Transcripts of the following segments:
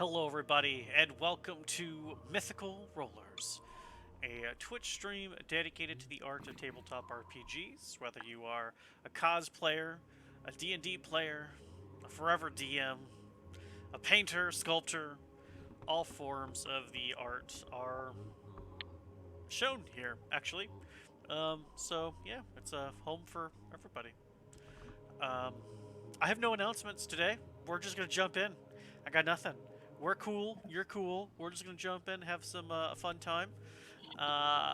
Hello, everybody, and welcome to Mythical Rollers, a Twitch stream dedicated to the art of tabletop RPGs. Whether you are a cosplayer, a D&D player, a forever DM, a painter, sculptor, all forms of the art are shown here, actually. So yeah, it's a home for everybody. Um, I have no announcements today. We're just gonna jump in. I got nothing. We're cool. You're cool. We're just gonna jump in, have some fun time.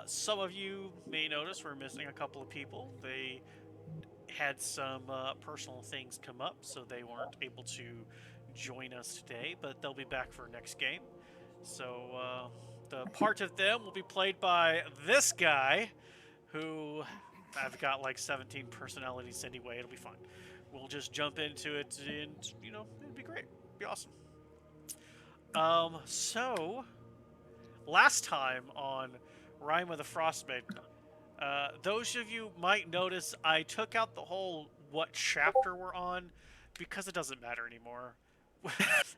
Some of you may notice we're missing a couple of people. They had some personal things come up, so they weren't able to join us today. But they'll be back for next game. So the part of them will be played by this guy, who I've got like 17 personalities anyway. It'll be fun. We'll just jump into it, and it'll be great. It'll be awesome. So last time on Rime of the Frostmaiden, those of you might notice I took out the whole what chapter we're on because it doesn't matter anymore.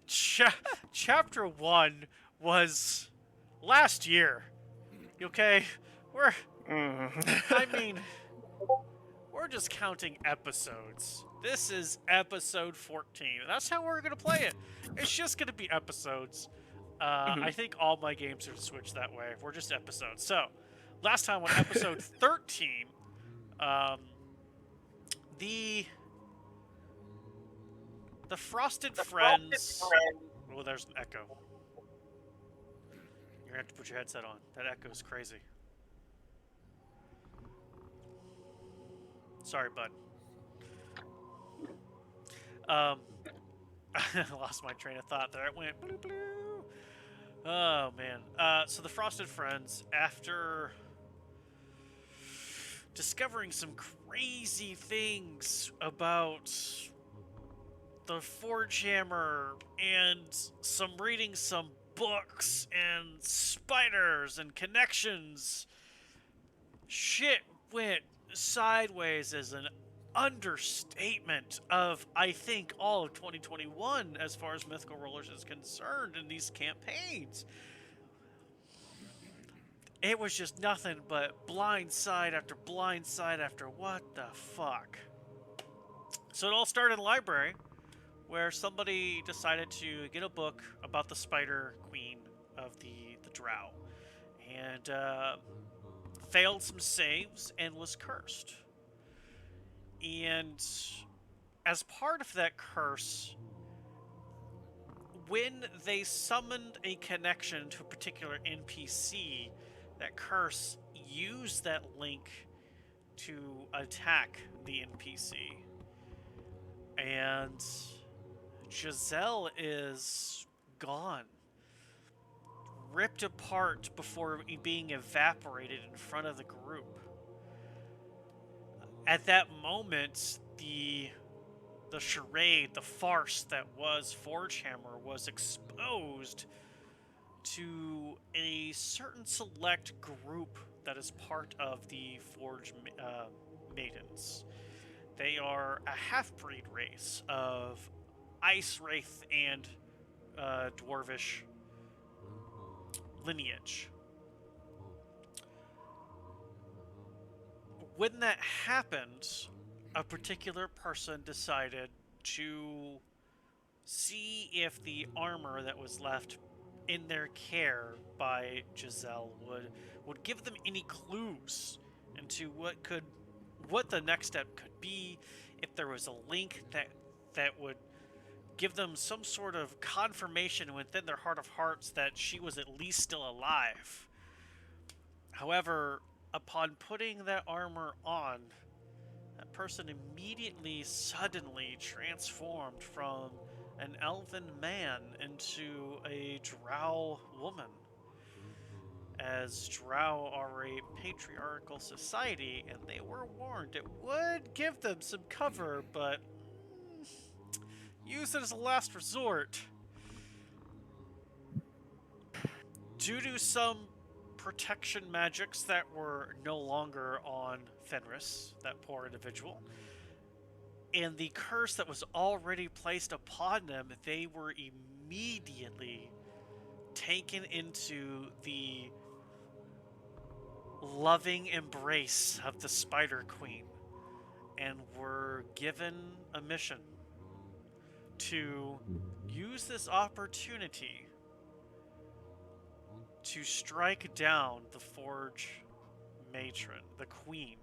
Chapter 1 was last year. Okay? We're I mean, we're just counting episodes. This is episode 14. That's how we're going to play it. It's just going to be episodes. I think all my games are switched that way. We're just episodes. So, last time on episode 13, um, the Frosted Friends... Oh, there's an echo. You're going to have to put your headset on. That echo's crazy. Sorry, bud. I lost my train of thought there. It went blue blue. Oh, man. So the Frosted Friends, after discovering some crazy things about the Forge Hammer and reading some books and spiders and connections, shit went sideways as an understatement of, I think, all of 2021 as far as Mythical Rollers is concerned in these campaigns. It was just nothing but blind side after what the fuck. So it all started in the library, where somebody decided to get a book about the Spider Queen of the Drow, and failed some saves and was cursed. And as part of that curse, when they summoned a connection to a particular NPC, that curse used that link to attack the NPC. And Giselle is gone. Ripped apart before being evaporated in front of the group. At that moment, the charade, the farce that was Forge Hammer was exposed to a certain select group that is part of the Forge Maidens. They are a half-breed race of Ice Wraith and Dwarvish lineage. When that happened, a particular person decided to see if the armor that was left in their care by Giselle would give them any clues into what the next step could be, if there was a link that would give them some sort of confirmation within their heart of hearts that she was at least still alive. However, upon putting that armor on, that person immediately, suddenly transformed from an elven man into a drow woman. As drow are a patriarchal society, and they were warned it would give them some cover, but use it as a last resort. Due to some protection magics that were no longer on Fenris, that poor individual, and the curse that was already placed upon them, they were immediately immediately taken into the loving embrace of the Spider Queen and were given a mission to use this opportunity to strike down the Forge Matron, the Queen,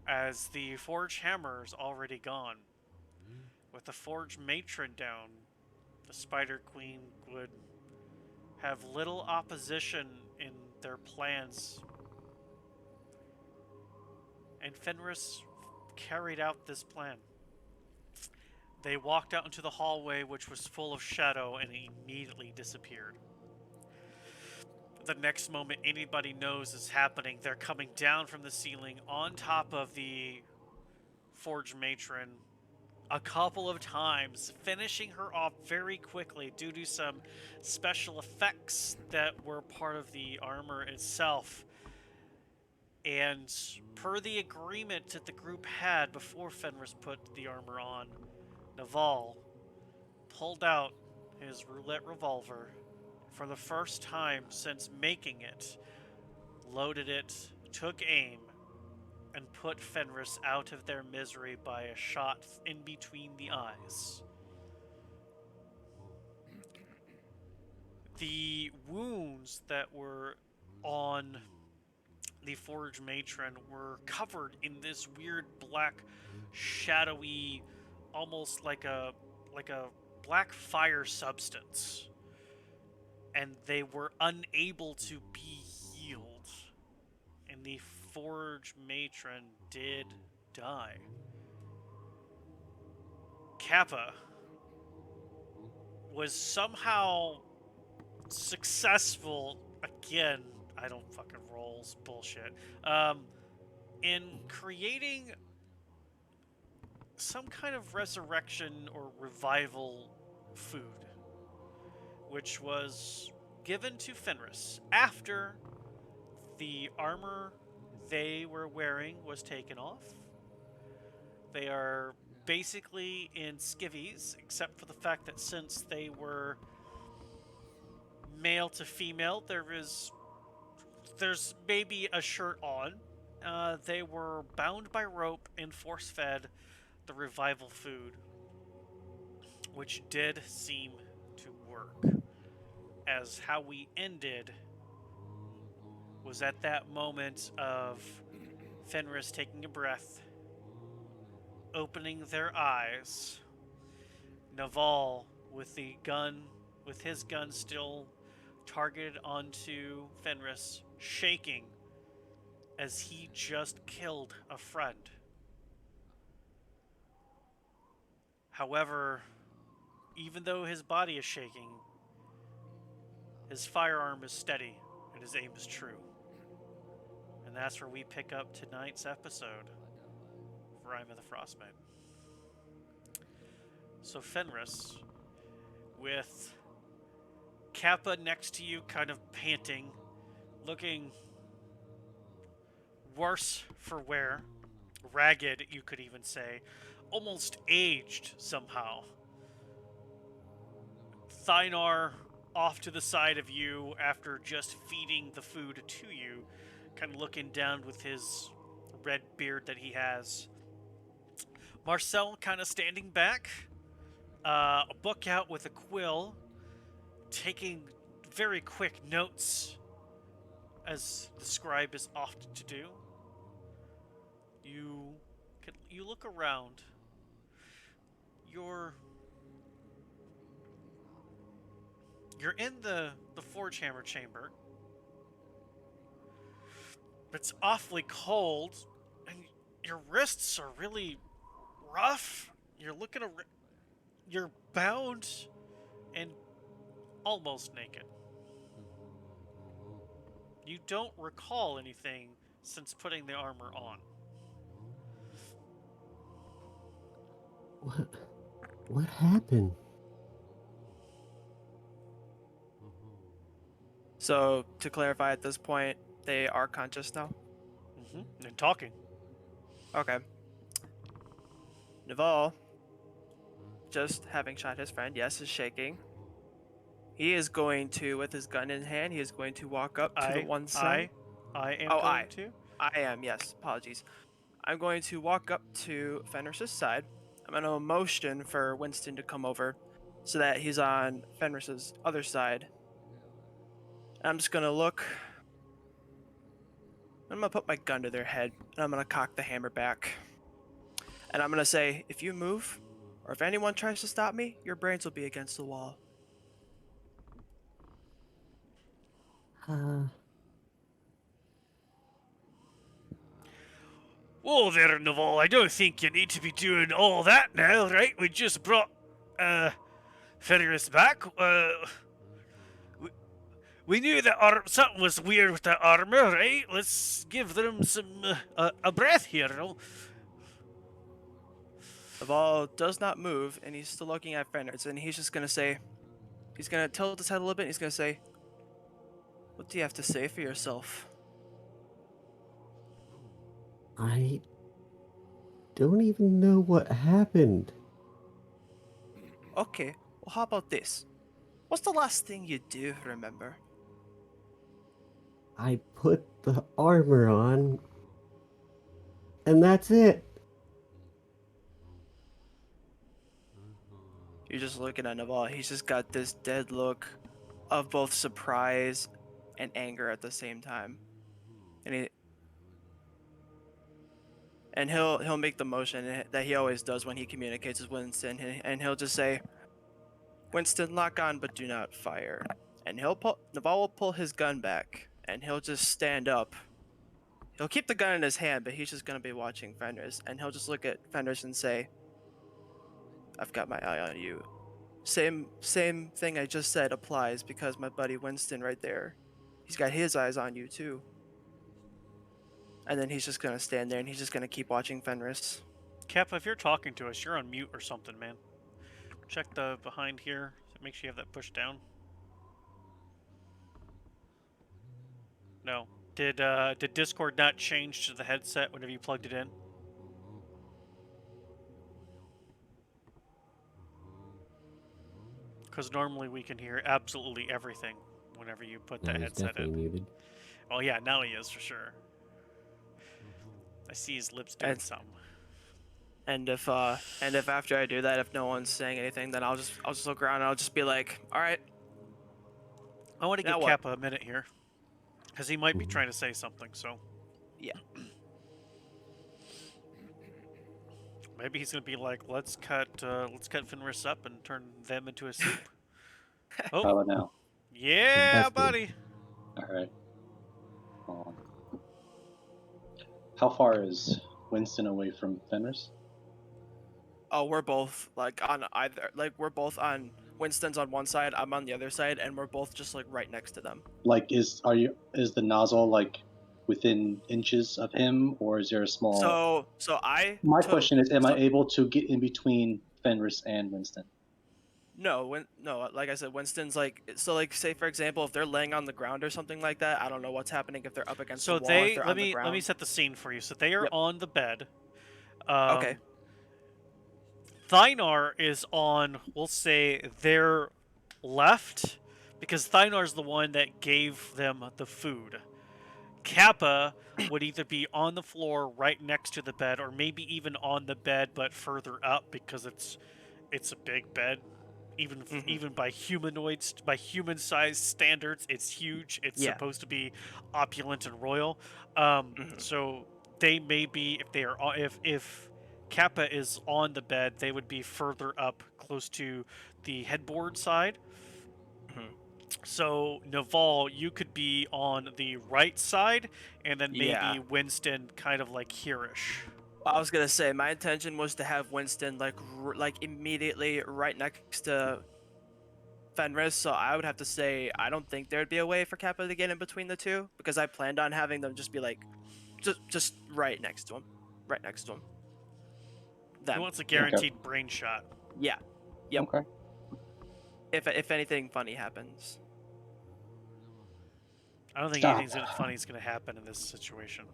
as the Forge Hammer is already gone. With the Forge Matron down, the Spider Queen would have little opposition in their plans. And Fenris carried out this plan. They walked out into the hallway, which was full of shadow, and immediately disappeared. The next moment anybody knows is happening, they're coming down from the ceiling on top of the Forge Matron a couple of times, finishing her off very quickly due to some special effects that were part of the armor itself. And per the agreement that the group had before Fenris put the armor on, Naval pulled out his roulette revolver for the first time since making it, loaded it, took aim, and put Fenris out of their misery by a shot in between the eyes. The wounds that were on the Forge Matron were covered in this weird black, shadowy, almost like a black fire substance, and they were unable to be healed. And the Forge Matron did die. Kappa was somehow successful again. I don't fucking rolls bullshit. In creating some kind of resurrection or revival food, which was given to Fenris after the armor they were wearing was taken off. They are basically in skivvies, except for the fact that since they were male to female, there's maybe a shirt on. They were bound by rope and force-fed the revival food, which did seem to work, as how we ended was at that moment of Fenris taking a breath, opening their eyes, Naval with his gun still targeted onto Fenris, shaking as he just killed a friend. However, even though his body is shaking, his firearm is steady and his aim is true. And that's where we pick up tonight's episode of Rime of the Frostmaiden. So Fenris, with Kappa next to you, kind of panting, looking worse for wear, ragged, you could even say, almost aged somehow. Thynar off to the side of you after just feeding the food to you, kind of looking down with his red beard that he has. Marcel kind of standing back, a book out with a quill, taking very quick notes, as the scribe is oft to do. You look around. You're in the Forge Hammer chamber. It's awfully cold, and your wrists are really rough. You're bound and almost naked. You don't recall anything since putting the armor on. What happened? So, to clarify at this point, they are conscious now? And talking. Okay. Naval, just having shot his friend, yes, is shaking. he is going to, with his gun in hand, he is going to walk up to the one side. I am Oh, going to. I am, yes, apologies. I'm going to walk up to Fenris's side. I'm going to motion for Winston to come over so that he's on Fenris's other side. And I'm just going to look. I'm going to put my gun to their head and I'm going to cock the hammer back. And I'm going to say, if you move, or if anyone tries to stop me, your brains will be against the wall. Uh, Whoa there, Naval. I don't think you need to be doing all that now, right? We just brought Fenris back. We knew that something was weird with that armor, right? Let's give them some a breath here, no? Naval does not move, and he's still looking at Fenris, and he's just going to say, he's going to tilt his head a little bit, and he's going to say, what do you have to say for yourself? I don't even know what happened. Okay, well, how about this? What's the last thing you do remember? I put the armor on, and that's it. You're just looking at Naval. He's just got this dead look of both surprise and anger at the same time. And he'll make the motion that he always does when he communicates with Winston, and he'll just say, Winston, lock on but do not fire. And Naval will pull his gun back, and he'll just stand up. He'll keep the gun in his hand, but he's just gonna be watching Fenris, and he'll just look at Fenris and say, I've got my eye on you. Same thing I just said applies because my buddy Winston right there, he's got his eyes on you too. And then he's just gonna stand there and he's just gonna keep watching Fenris. Kappa, if you're talking to us, you're on mute or something, man. Check the behind here. Make sure you have that pushed down. No. Did Discord not change to the headset whenever you plugged it in? Because normally we can hear absolutely everything whenever you put No, that he's headset definitely in. muted. Oh yeah, now he is for sure. I see his lips doing something. And if after I do that, if no one's saying anything, then I'll just look around and I'll just be like, all right. I want to Now give what? Kappa a minute here, because he might be Mhm. trying to say something. So Yeah. maybe he's gonna be like, let's cut Fenris up and turn them into a soup. How Oh, about now? yeah, That's good. buddy. Alright. How far is Winston away from Fenris? Oh, we're both like on either, like we're both on, Winston's on one side, I'm on the other side, and we're both just like right next to them. Like, is the nozzle like within inches of him, or is there a small? So I My took question is, am I so, able to get in between Fenris and Winston? no, like I said, Winston's like, so like say for example, if they're laying on the ground or something like that, I don't know what's happening if they're up against So the wall, if they they're let on the me ground. set the scene for you. So they are Yep. on the bed. Okay. Thynar is on, we'll say, their left, because Thynar's the one that gave them the food. Kappa would either be on the floor right next to the bed, or maybe even on the bed but further up, because it's a big bed. Even by human-sized standards, it's huge. It's Yeah. supposed to be opulent and royal. Mhm. So they may be, if they are if Kappa is on the bed, they would be further up, close to the headboard side. Mhm. So Naval, you could be on the right side, and then maybe Yeah. Winston kind of like here-ish. I was gonna say my intention was to have Winston like immediately right next to Fenris, so I would have to say I don't think there'd be a way for Kappa to get in between the two because I planned on having them just be like just right next to him. Right next to him. He Them. wants a guaranteed brain shot. Yeah. Yep. Okay. If anything funny happens. I don't think Stop. anything funny is going to happen in this situation.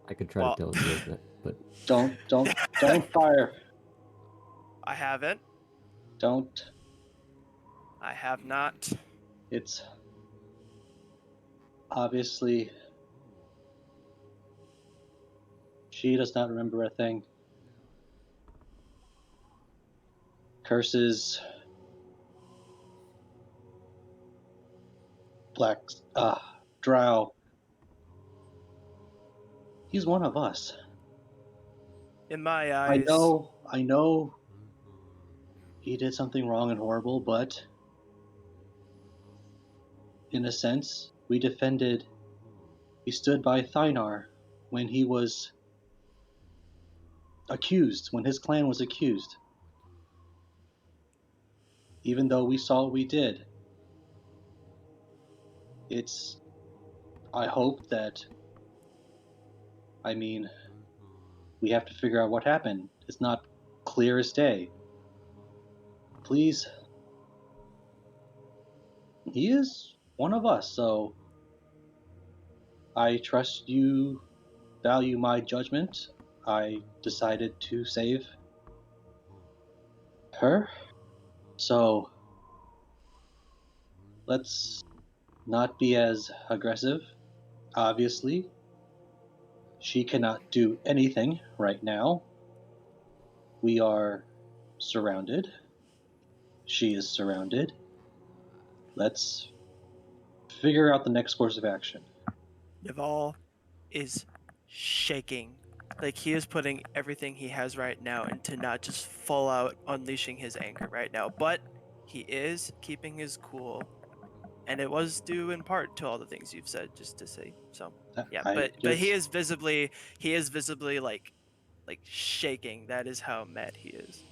I could try Well- to tell it a bit, but Don't fire. I haven't. Don't. I have not. It's obviously she does not remember a thing. Curses, black, drow. He's one of us. In my I eyes, know he did something wrong and horrible, but in a sense, we stood by Thynar when he was accused, when his clan was accused. Even though we saw what we did, it's, I hope that, I mean, we have to figure out what happened. It's not clear as day. Please, he is one of us, so I trust you value my judgment. I decided to save her, so let's not be as aggressive. Obviously, she cannot do anything right now. We are surrounded. She is surrounded. Let's figure out the next course of action. Naval is shaking. Like he is putting everything he has right now into not just full out unleashing his anger right now, but he is keeping his cool. And it was due in part to all the things you've said, just to say so. Yeah, I but just he is visibly like shaking. That is how mad he is.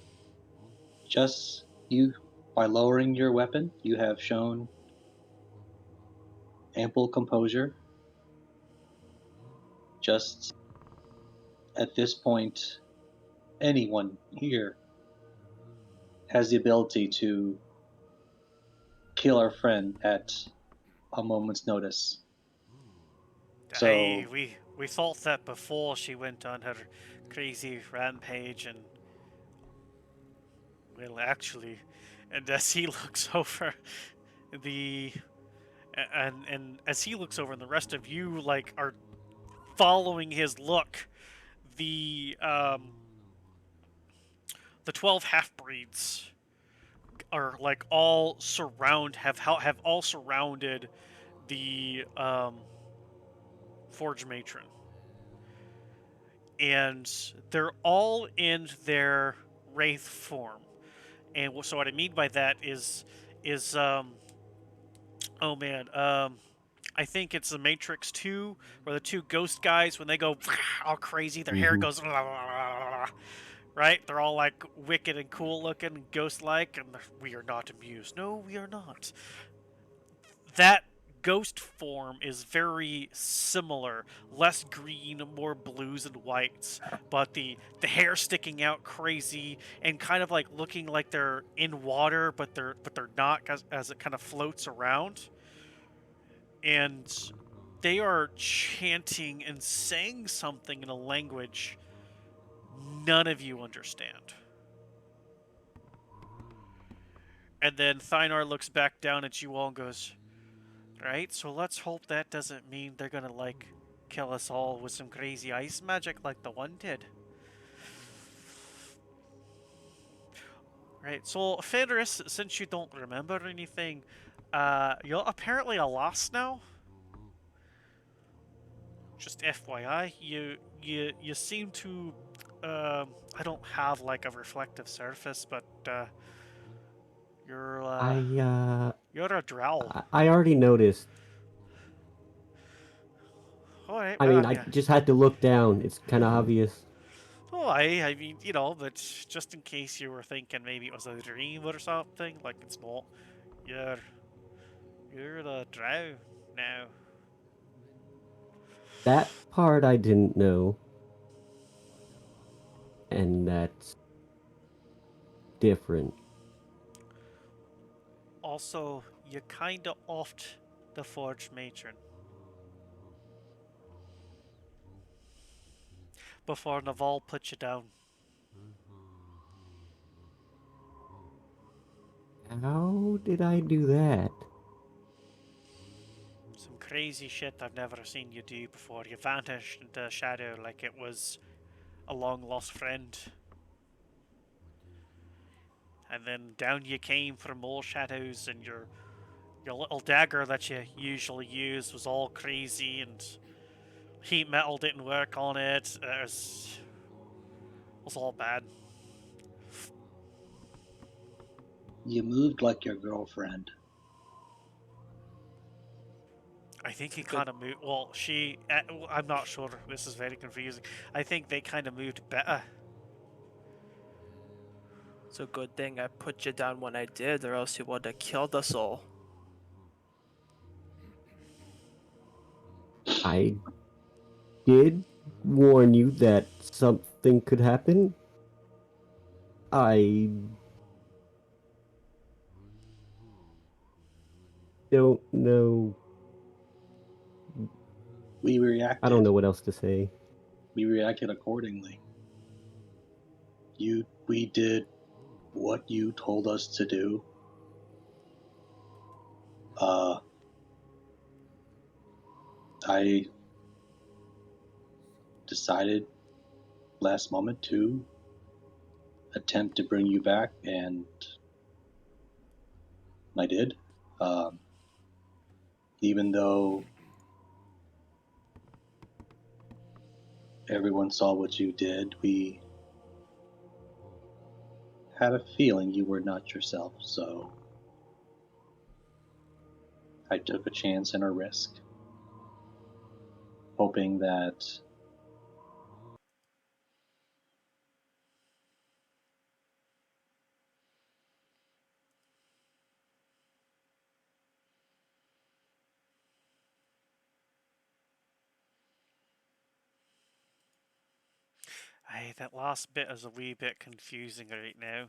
just you by lowering your weapon, you have shown ample composure. Just at this point, anyone here has the ability to kill our friend at a moment's notice. Hey, So we thought that before she went on her crazy rampage, and well, actually, and as he looks over the and as he looks over, and the rest of you like are following his look, the 12 half breeds are like all have all surrounded the Forge Matron, and they're all in their wraith form. And so what I mean by that is oh man, I think it's the Matrix 2 where the two ghost guys, when they go all crazy, their hair goes right. They're all like wicked and cool looking, ghost like, and we are not amused. No, we are not. That ghost form is very similar, less green, more blues and whites, but the hair sticking out crazy and kind of like looking like they're in water, but they're not, as it kind of floats around. And they are chanting and saying something in a language none of you understand. And then Thynar looks back down at you all and goes, right, so let's hope that doesn't mean they're gonna, like, kill us all with some crazy ice magic like the one did. Right, so Fenris, since you don't remember anything, you're apparently a lass now. Just FYI, you seem to, I don't have like a reflective surface, but you're uh, I you're a drow. I already noticed. All right, I mean, well, I yeah. just had to look down. It's kind of obvious. Oh, I mean, you know, but just in case you were thinking maybe it was a dream or something, like it's not. You're you're the drow now. That part I didn't know, and that's different. Also, you kinda offed the Forge Matron before Naval put you down. How did I do that? Some crazy shit I've never seen you do before. You vanished into a shadow like it was a long lost friend. And then down you came from more shadows, and your little dagger that you usually use was all crazy, and heat metal didn't work on it. It was all bad. You moved like your girlfriend. I think he Good. kind of moved. Well, she. I'm not sure. This is very confusing. I think they kind of moved better. It's a good thing I put you down when I did, or else you would have killed us all. I did warn you that something could happen. I don't know. We I don't reacted. know what else to say. We reacted accordingly. We did what you told us to do. Uh, I decided last moment to attempt to bring you back, and I did. Um, Even though everyone saw what you did, we had a feeling you were not yourself, so I took a chance and a risk, hoping that That last bit is a wee bit confusing right now.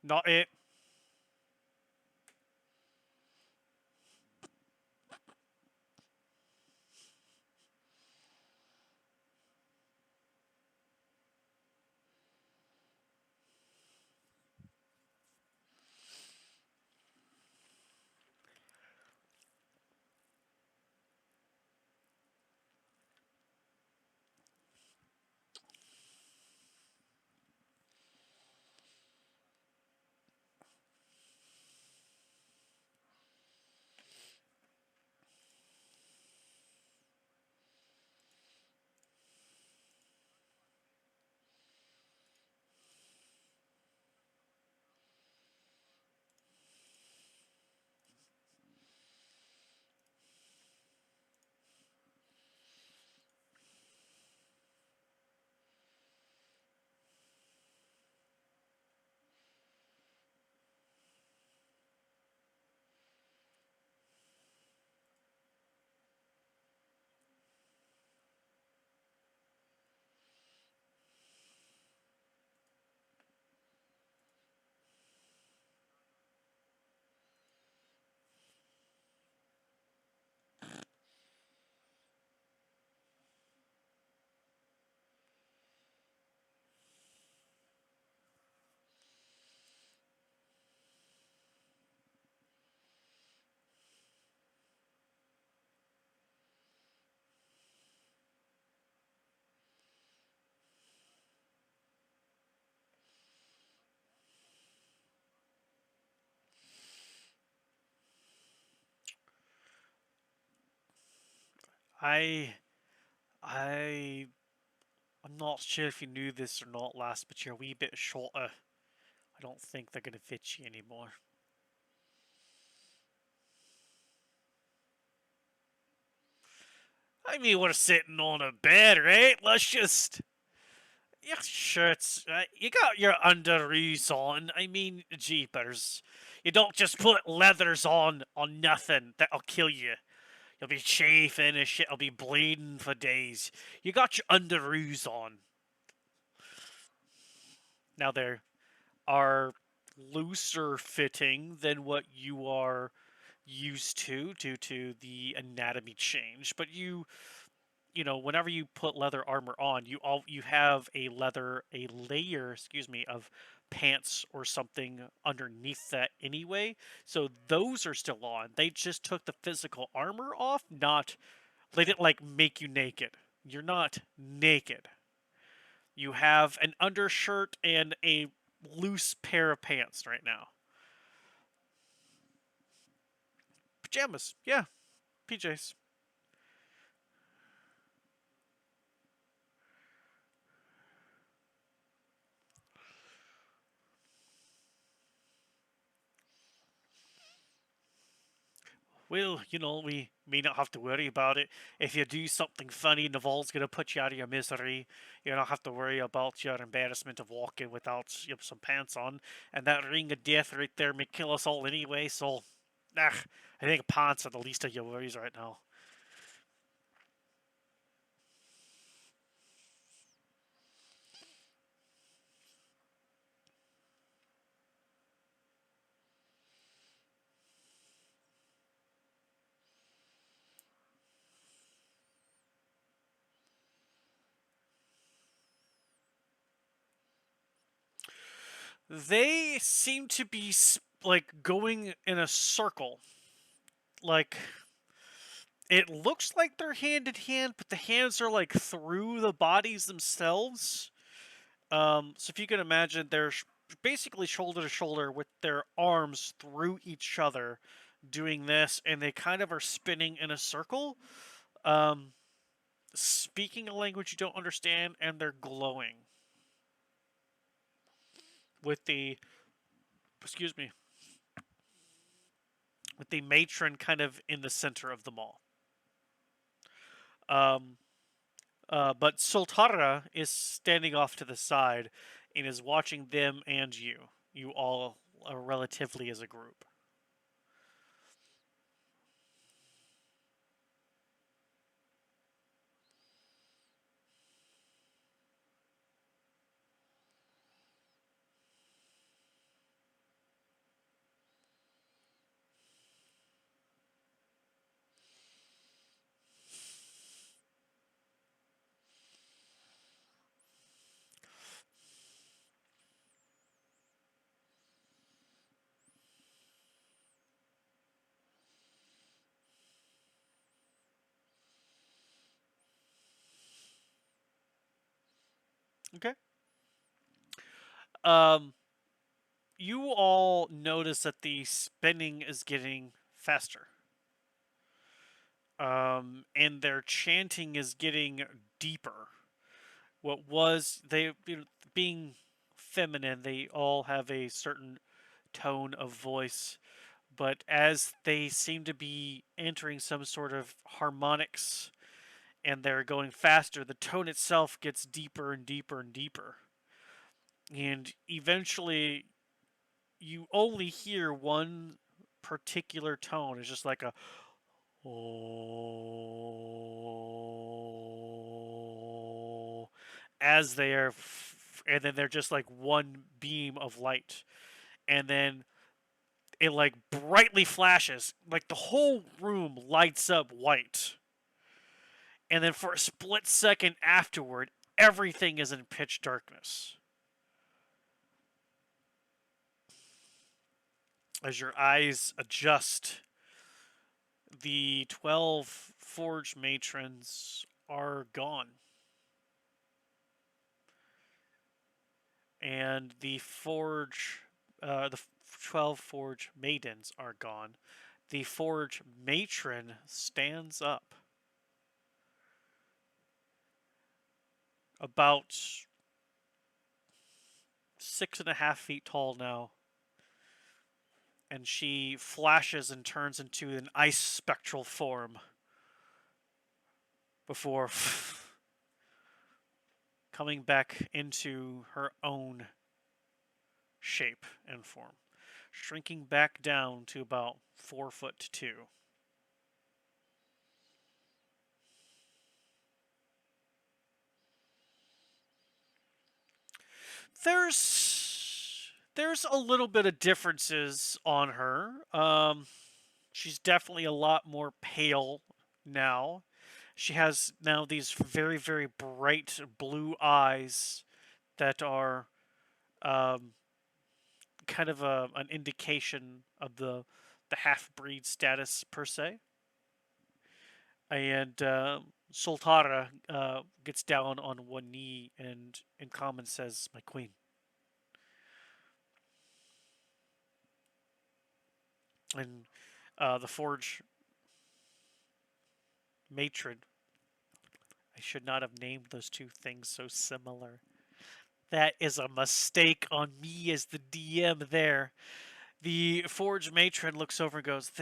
Not it. I, I, I'm not sure if you knew this or not, last, but you're a wee bit shorter. I don't think they're gonna fit you anymore. I mean, we're sitting on a bed, right? Let's just. Your shirts, you got your underoos on. I mean, jeepers. You don't just put leathers on nothing. That'll kill you. You'll be chafing and shit. I'll be bleeding for days. You got your underoos on. Now, they are looser fitting than what you are used to due to the anatomy change, but whenever you put leather armor on, you have a layer, excuse me, of pants or something underneath that anyway. So those are still on. They just took the physical armor off, not they didn't like make you naked. You're not naked. You have an undershirt and a loose pair of pants right now. Pajamas, yeah, PJs. Well, we may not have to worry about it. If you do something funny, Naval's gonna put you out of your misery. You don't have to worry about your embarrassment of walking without some pants on. And that ring of death right there may kill us all anyway, so... I think pants are the least of your worries right now. They seem to be, like, going in a circle. Like... It looks like they're hand in hand, but the hands are like through the bodies themselves. So if you can imagine, they're basically shoulder to shoulder with their arms through each other, doing this, and they kind of are spinning in a circle, um, speaking a language you don't understand, and they're glowing with the, excuse me, with the matron kind of in the center of them all. Um, but Soltara is standing off to the side and is watching them and you. You all are relatively as a group. Okay. Um, you all notice that the spinning is getting faster. And their chanting is getting deeper. What was they being feminine, they all have a certain tone of voice, but as they seem to be entering some sort of harmonics and they're going faster, the tone itself gets deeper and deeper and deeper. And eventually you only hear one particular tone. It's just like a oh, as they are, and then they're just like one beam of light, and then it like brightly flashes, like the whole room lights up white, and then for a split second afterward, everything is in pitch darkness. As your eyes adjust, the 12 forge matrons are gone. And the 12 forge maidens are gone. The forge matron stands up. about 6.5 feet tall now, and she flashes and turns into an ice spectral form before coming back into her own shape and form, shrinking back down to about 4'2". There's a little bit of differences on her. She's definitely a lot more pale now. She has now these very, very bright blue eyes that are um, kind of an indication of the half breed status per se. And Soltara gets down on one knee and in common says, "My queen." And the Forge matron. I should not have named those two things so similar. That is a mistake on me as the DM there. The Forge matron looks over and goes,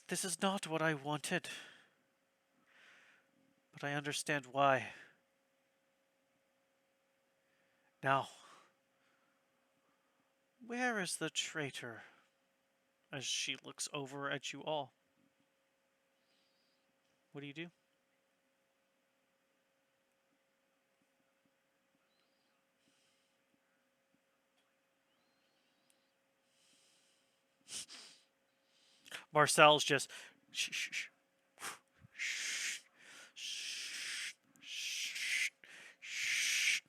"This is not what I wanted, but I understand why. Now, where is the traitor?" As she looks over at you all. What do you do? Marcel's just shh, shh, shh, shh, shh, shh,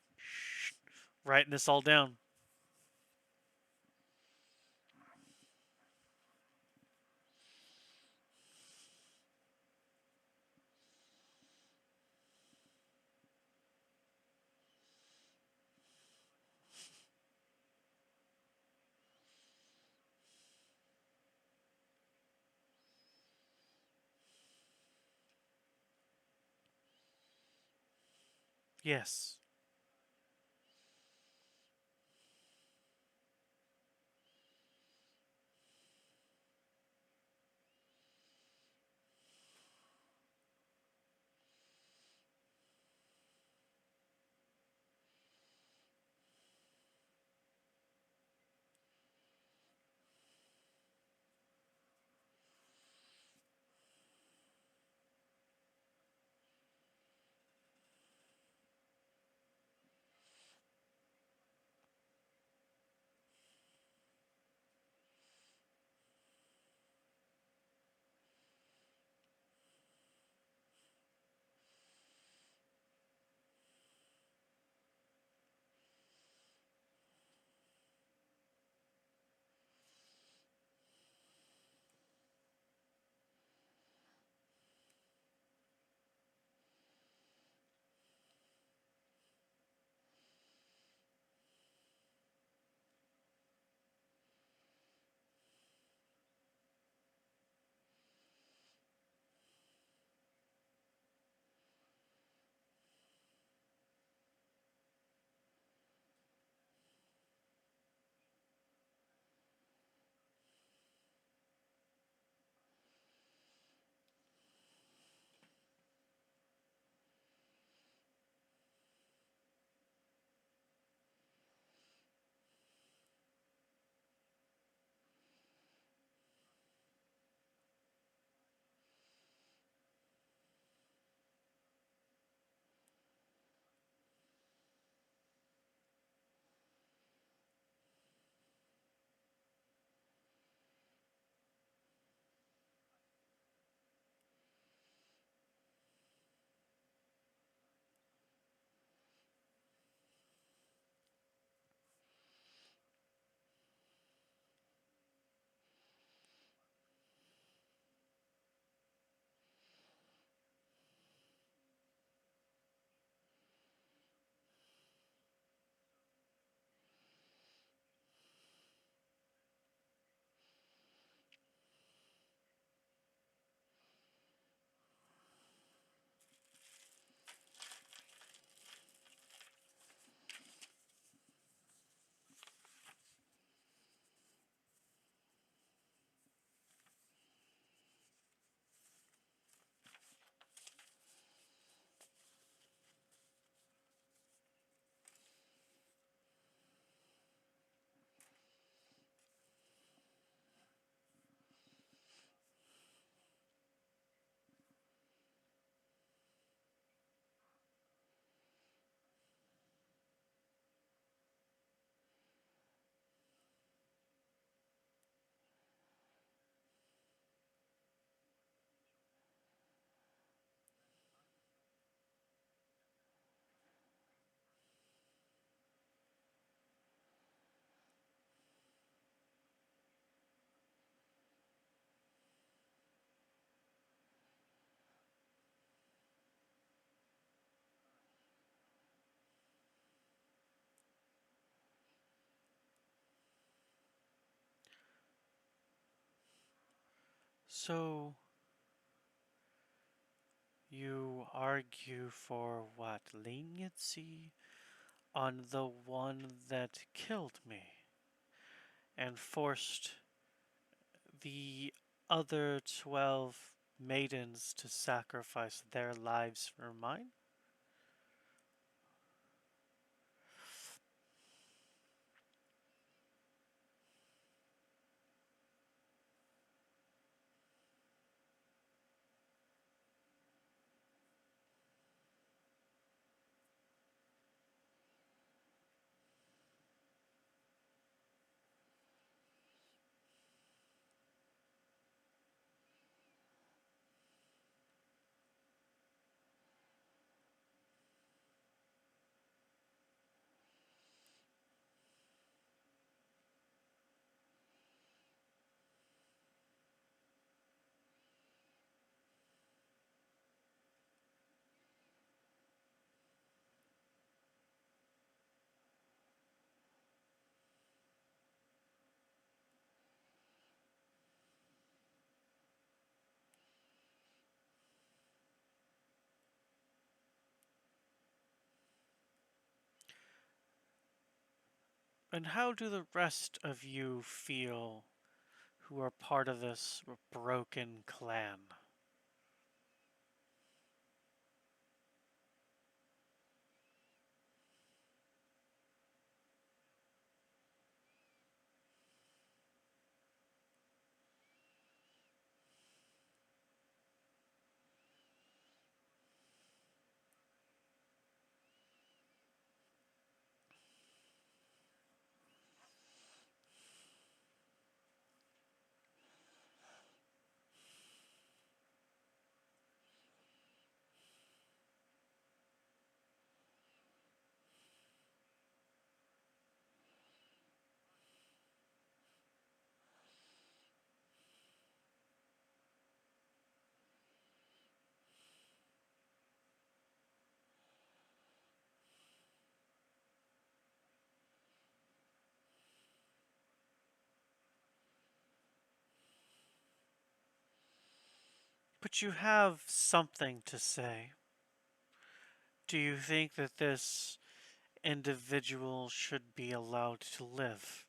writing this all down. Yes. So, you argue for what? Leniency on the one that killed me and forced the other 12 maidens to sacrifice their lives for mine? And how do the rest of you feel who are part of this broken clan? But you have something to say. Do you think that this individual should be allowed to live?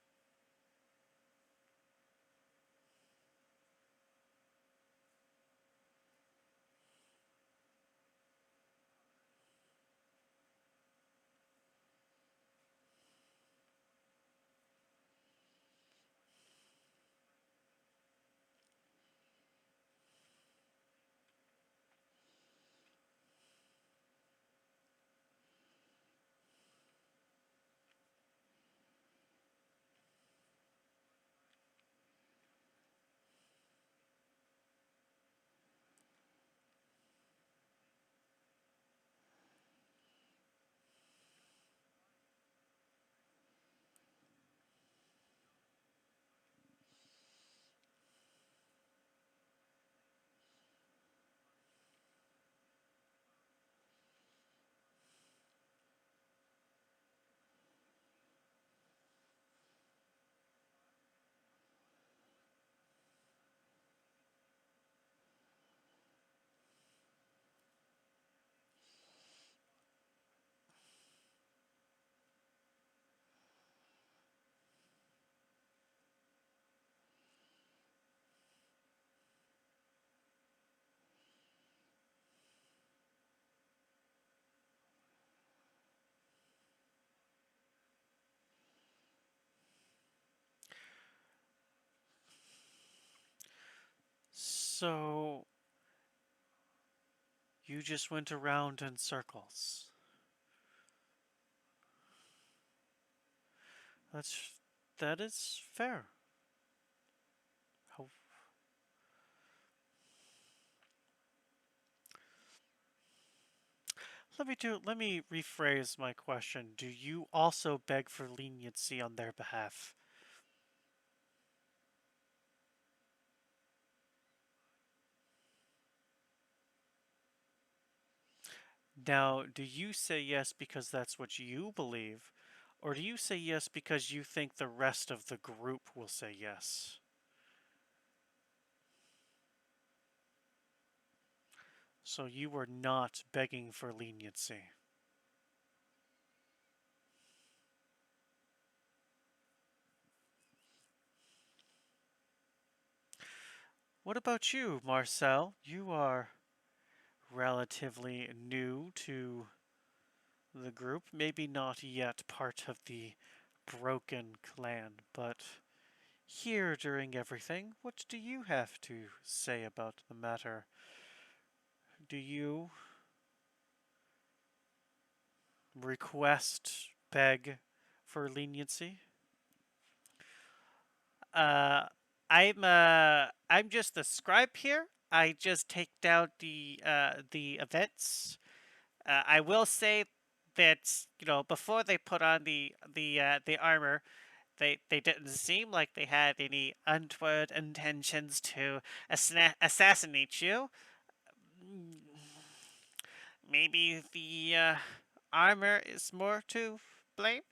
So, you just went around in circles. That's that is fair. How, let me rephrase my question. Do you also beg for leniency on their behalf? Now, do you say yes because that's what you believe, or do you say yes because you think the rest of the group will say yes? So you were not begging for leniency. What about you, Marcel? You are relatively new to the group. Maybe not yet part of the Broken Clan, but here during everything, what do you have to say about the matter? Do you request, beg for leniency? Uh, I'm just the scribe here. I just take down the events. I will say that before they put on the armor, they didn't seem like they had any untoward intentions to assassinate you. Maybe the armor is more to blame.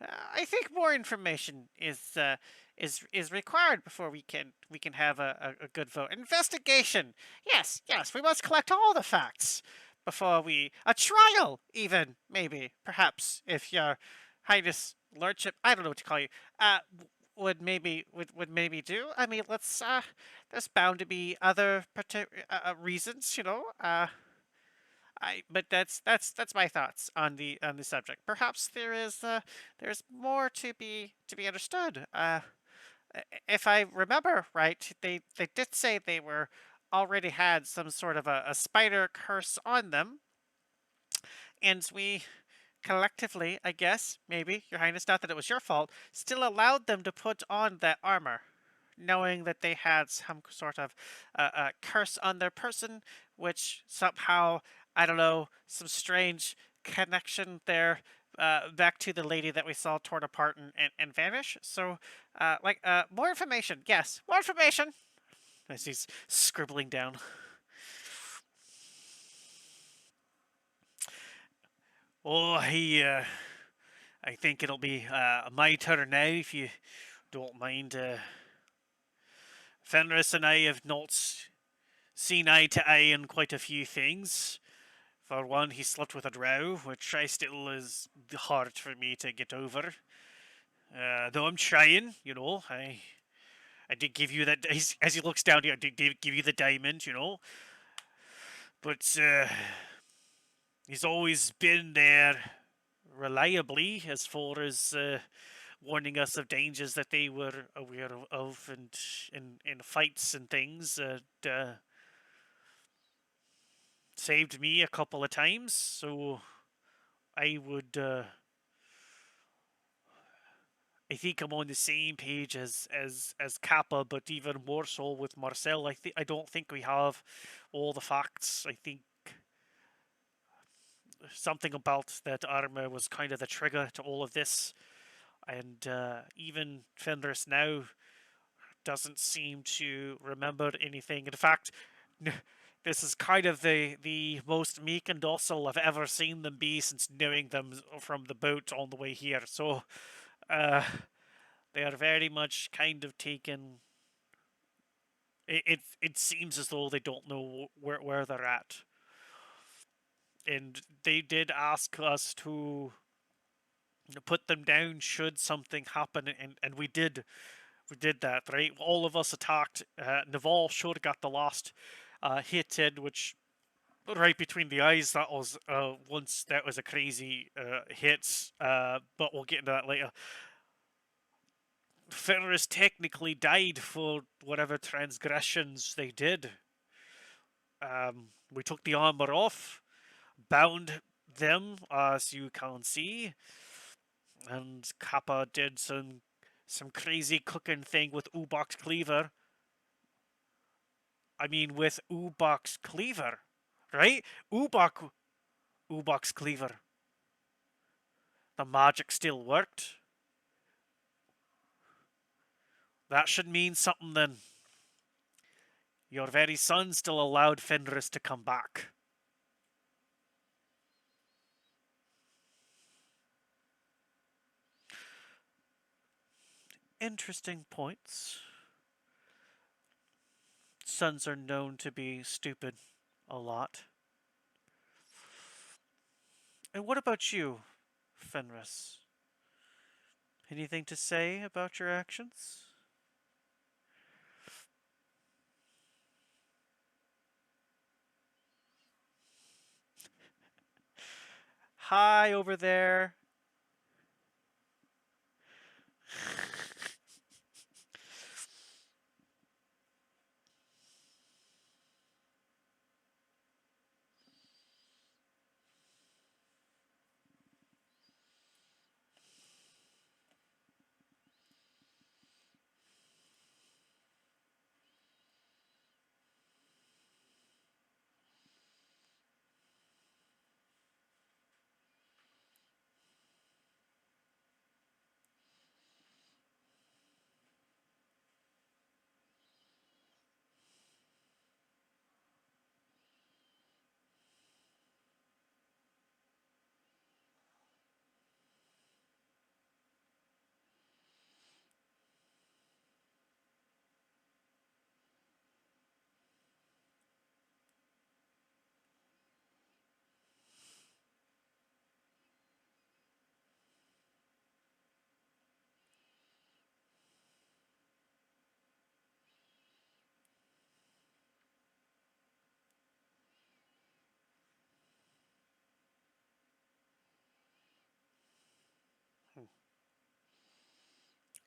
I think more information is required before we can have a good vote. Investigation. Yes, yes, we must collect all the facts before we a trial even maybe perhaps if your highness lordship I don't know what to call you would maybe do. I mean, let's there's bound to be other reasons, but that's my thoughts on the subject. Perhaps there's more to be understood. If I remember right, they did say they were already had some sort of a spider curse on them, and we collectively, I guess, maybe, Your Highness, not that it was your fault, still allowed them to put on that armor, knowing that they had some sort of curse on their person, which somehow, I don't know, some strange connection there back to the lady that we saw torn apart and vanish. So, more information. Yes, more information. As he's scribbling down. Oh, I think it'll be my turn now, if you don't mind. Fenris and I have not seen eye to eye on quite a few things. For one, he slept with a drow, which I still is hard for me to get over. Though I'm trying, I did give you that, as he looks down here, I did give you the diamond, But he's always been there reliably as far as warning us of dangers that they were aware of and in fights and things. Saved me a couple of times, so I would. I think I'm on the same page as Kappa, but even more so with Marcel. I don't think we have all the facts. I think something about that armor was kind of the trigger to all of this, and even Fenris now doesn't seem to remember anything. In fact, this is kind of the most meek and docile I've ever seen them be since knowing them from the boat on the way here. So, they are very much kind of taken. It seems as though they don't know where they're at, and they did ask us to put them down should something happen, and we did. We did that, right? All of us attacked. Naval should have got the last hit in, which right between the eyes. That was once that was a crazy hit. But we'll get into that later. Fenris technically died for whatever transgressions they did. We took the armor off, bound them, as you can see, and Kappa did some crazy cooking thing with Ubok's cleaver. I mean, with Ubok's cleaver, right? Ubok's cleaver. The magic still worked. That should mean something then. Your very son still allowed Fenris to come back. Interesting points. Sons are known to be stupid a lot. And what about you, Fenris? Anything to say about your actions? Hi over there.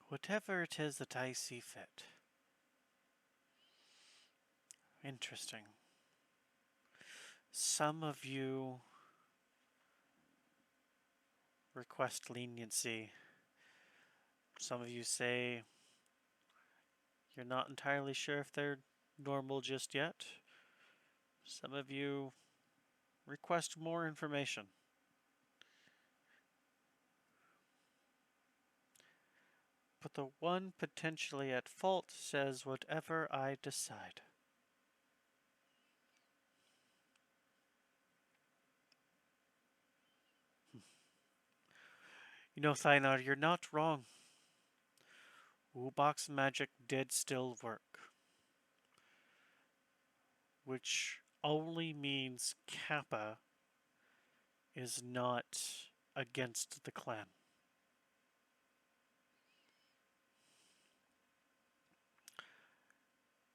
Whatever it is that I see fit. Interesting. Some of you request leniency. Some of you say you're not entirely sure if they're normal just yet. Some of you request more information. But the one potentially at fault says whatever I decide. You know, Thynar, you're not wrong. Woobox magic did still work. Which only means Kappa is not against the clan.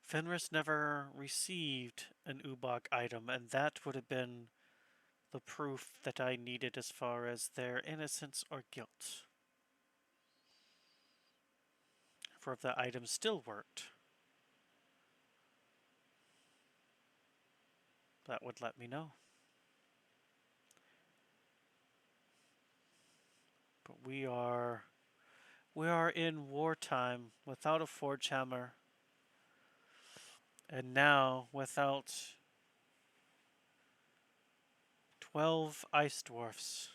Fenris never received an Ubok item, and that would have been the proof that I needed as far as their innocence or guilt. For if the item still worked, that would let me know. But we are in wartime without a forge hammer, and now without 12 ice dwarfs.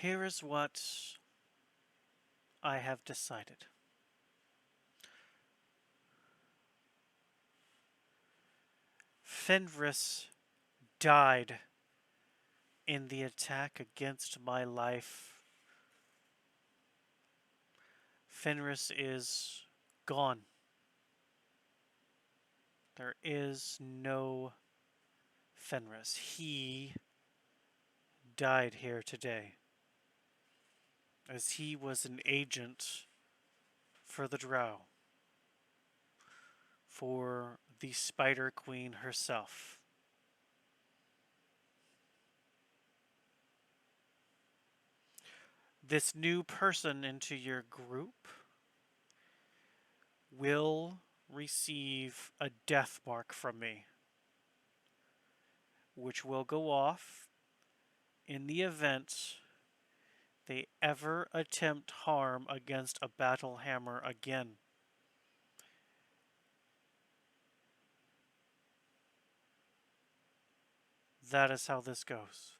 Here is what I have decided. Fenris died in the attack against my life. Fenris is gone. There is no Fenris. He died here today, as he was an agent for the Drow, for the Spider Queen herself. This new person into your group will receive a death mark from me, which will go off in the event they ever attempt harm against a battle hammer again. That is how this goes.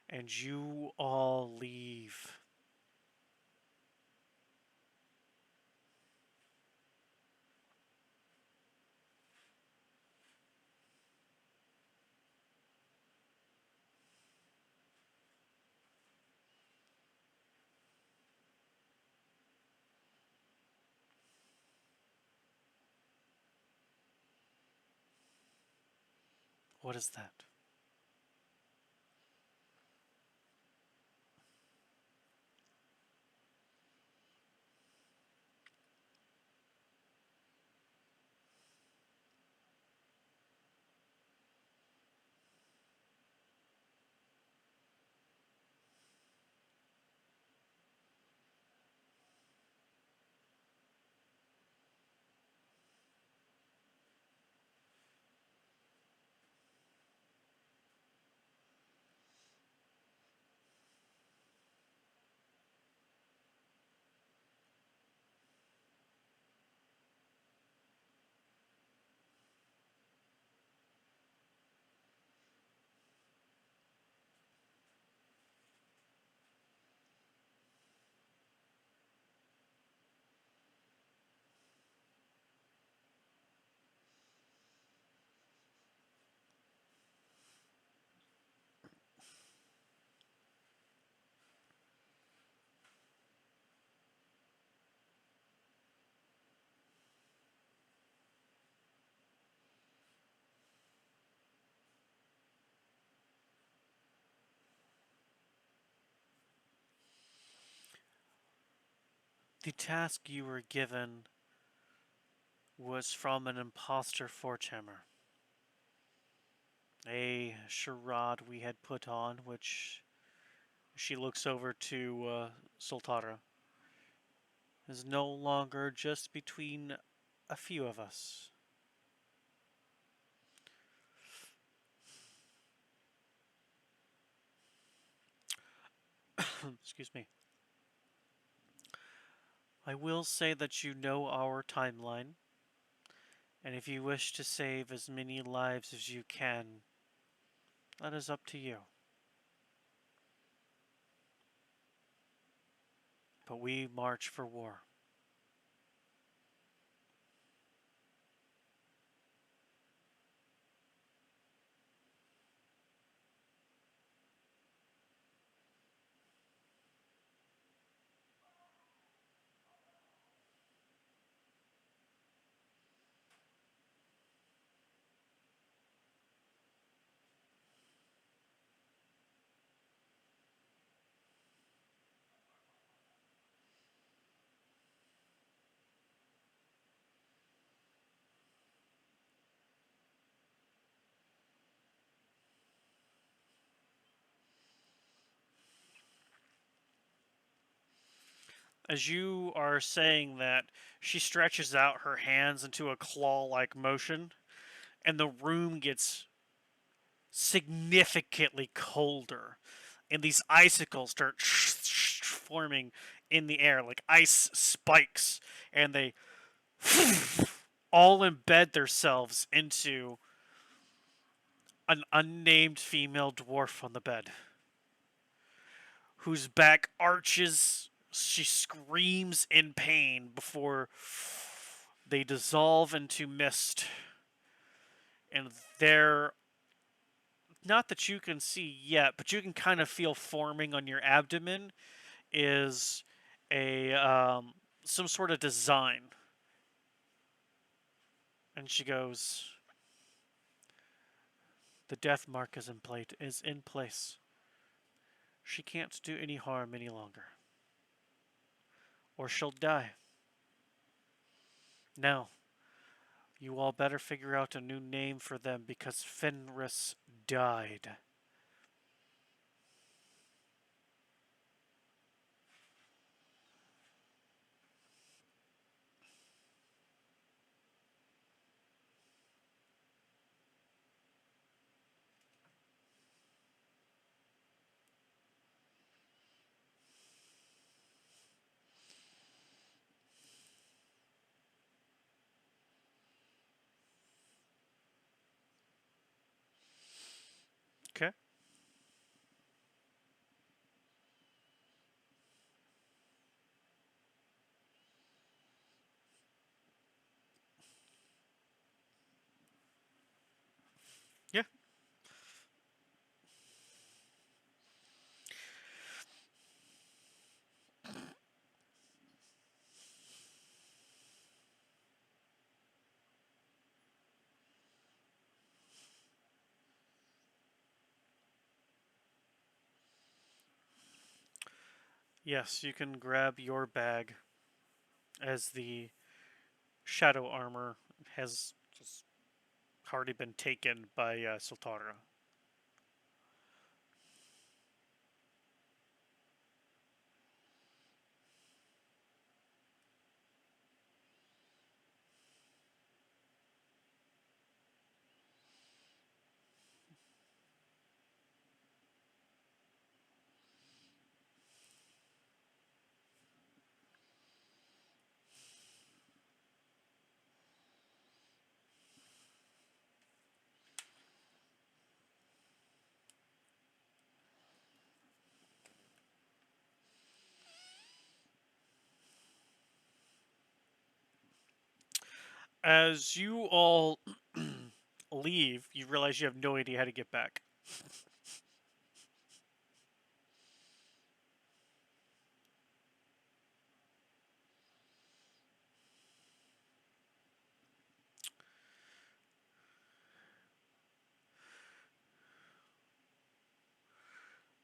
And you all leave. What is that? The task you were given was from an imposter forgehammer. A charade we had put on, which she looks over to Sultara, is no longer just between a few of us. Excuse me. I will say that you know our timeline, and if you wish to save as many lives as you can, that is up to you. But we march for war. As you are saying that, she stretches out her hands into a claw like motion, and the room gets significantly colder. And these icicles start forming in the air like ice spikes, and they all embed themselves into an unnamed female dwarf on the bed, whose back arches. She screams in pain before they dissolve into mist. And they're not that you can see yet, but you can kind of feel forming on your abdomen is a some sort of design. And she goes, "The death mark is in place. She can't do any harm any longer, or she'll die. Now, you all better figure out a new name for them because Fenris died." Yeah. Yes, you can grab your bag as the shadow armor has just already been taken by Sultara. As you all leave, you realize you have no idea how to get back.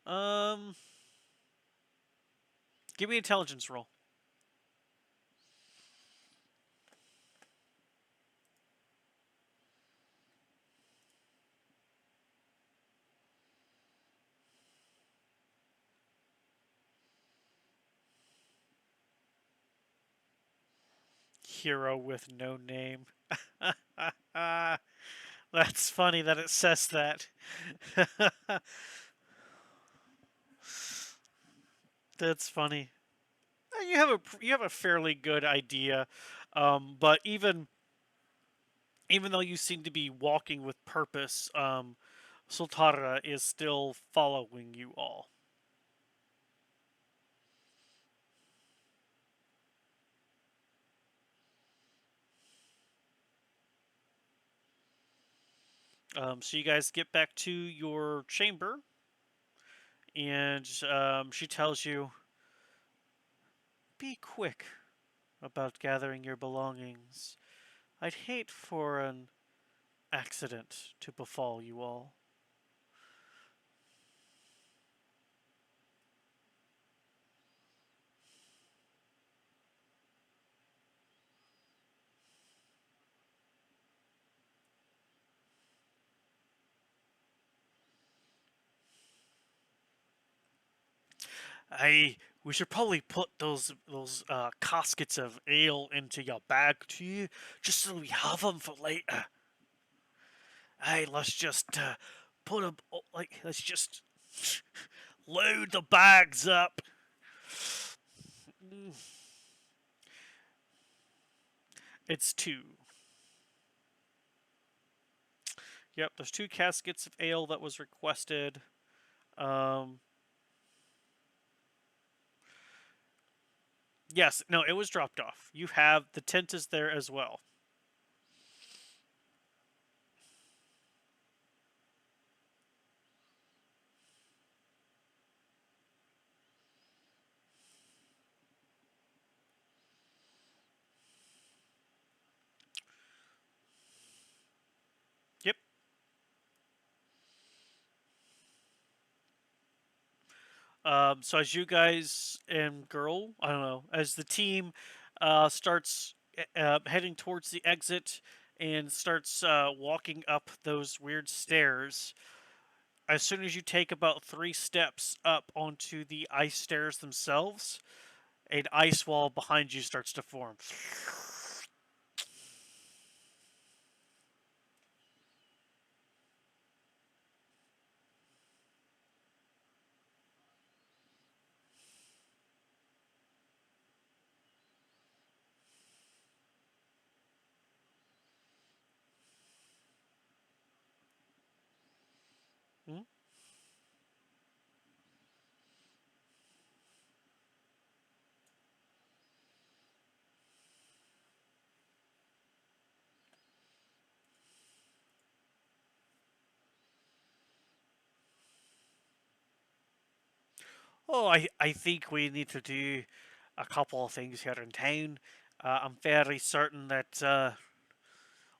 Um, Give me an intelligence roll. Hero with no name. That's funny that it says that. That's funny. You have a fairly good idea, but even though you seem to be walking with purpose, Sultara is still following you all. So you guys get back to your chamber, and she tells you, "Be quick about gathering your belongings. I'd hate for an accident to befall you all." We should probably put those caskets of ale into your bag too, just so we have them for later. Hey, let's just put them like let's just load the bags up. It's two. Yep, there's two caskets of ale that was requested. Um, yes, no, it was dropped off. You have the tent is there as well. Yep. So as you guys and girl, I don't know, as the team starts heading towards the exit and starts walking up those weird stairs, as soon as you take about 3 steps up onto the ice stairs themselves, an ice wall behind you starts to form. Hmm? Oh, I think we need to do a couple of things here in town. I'm fairly certain that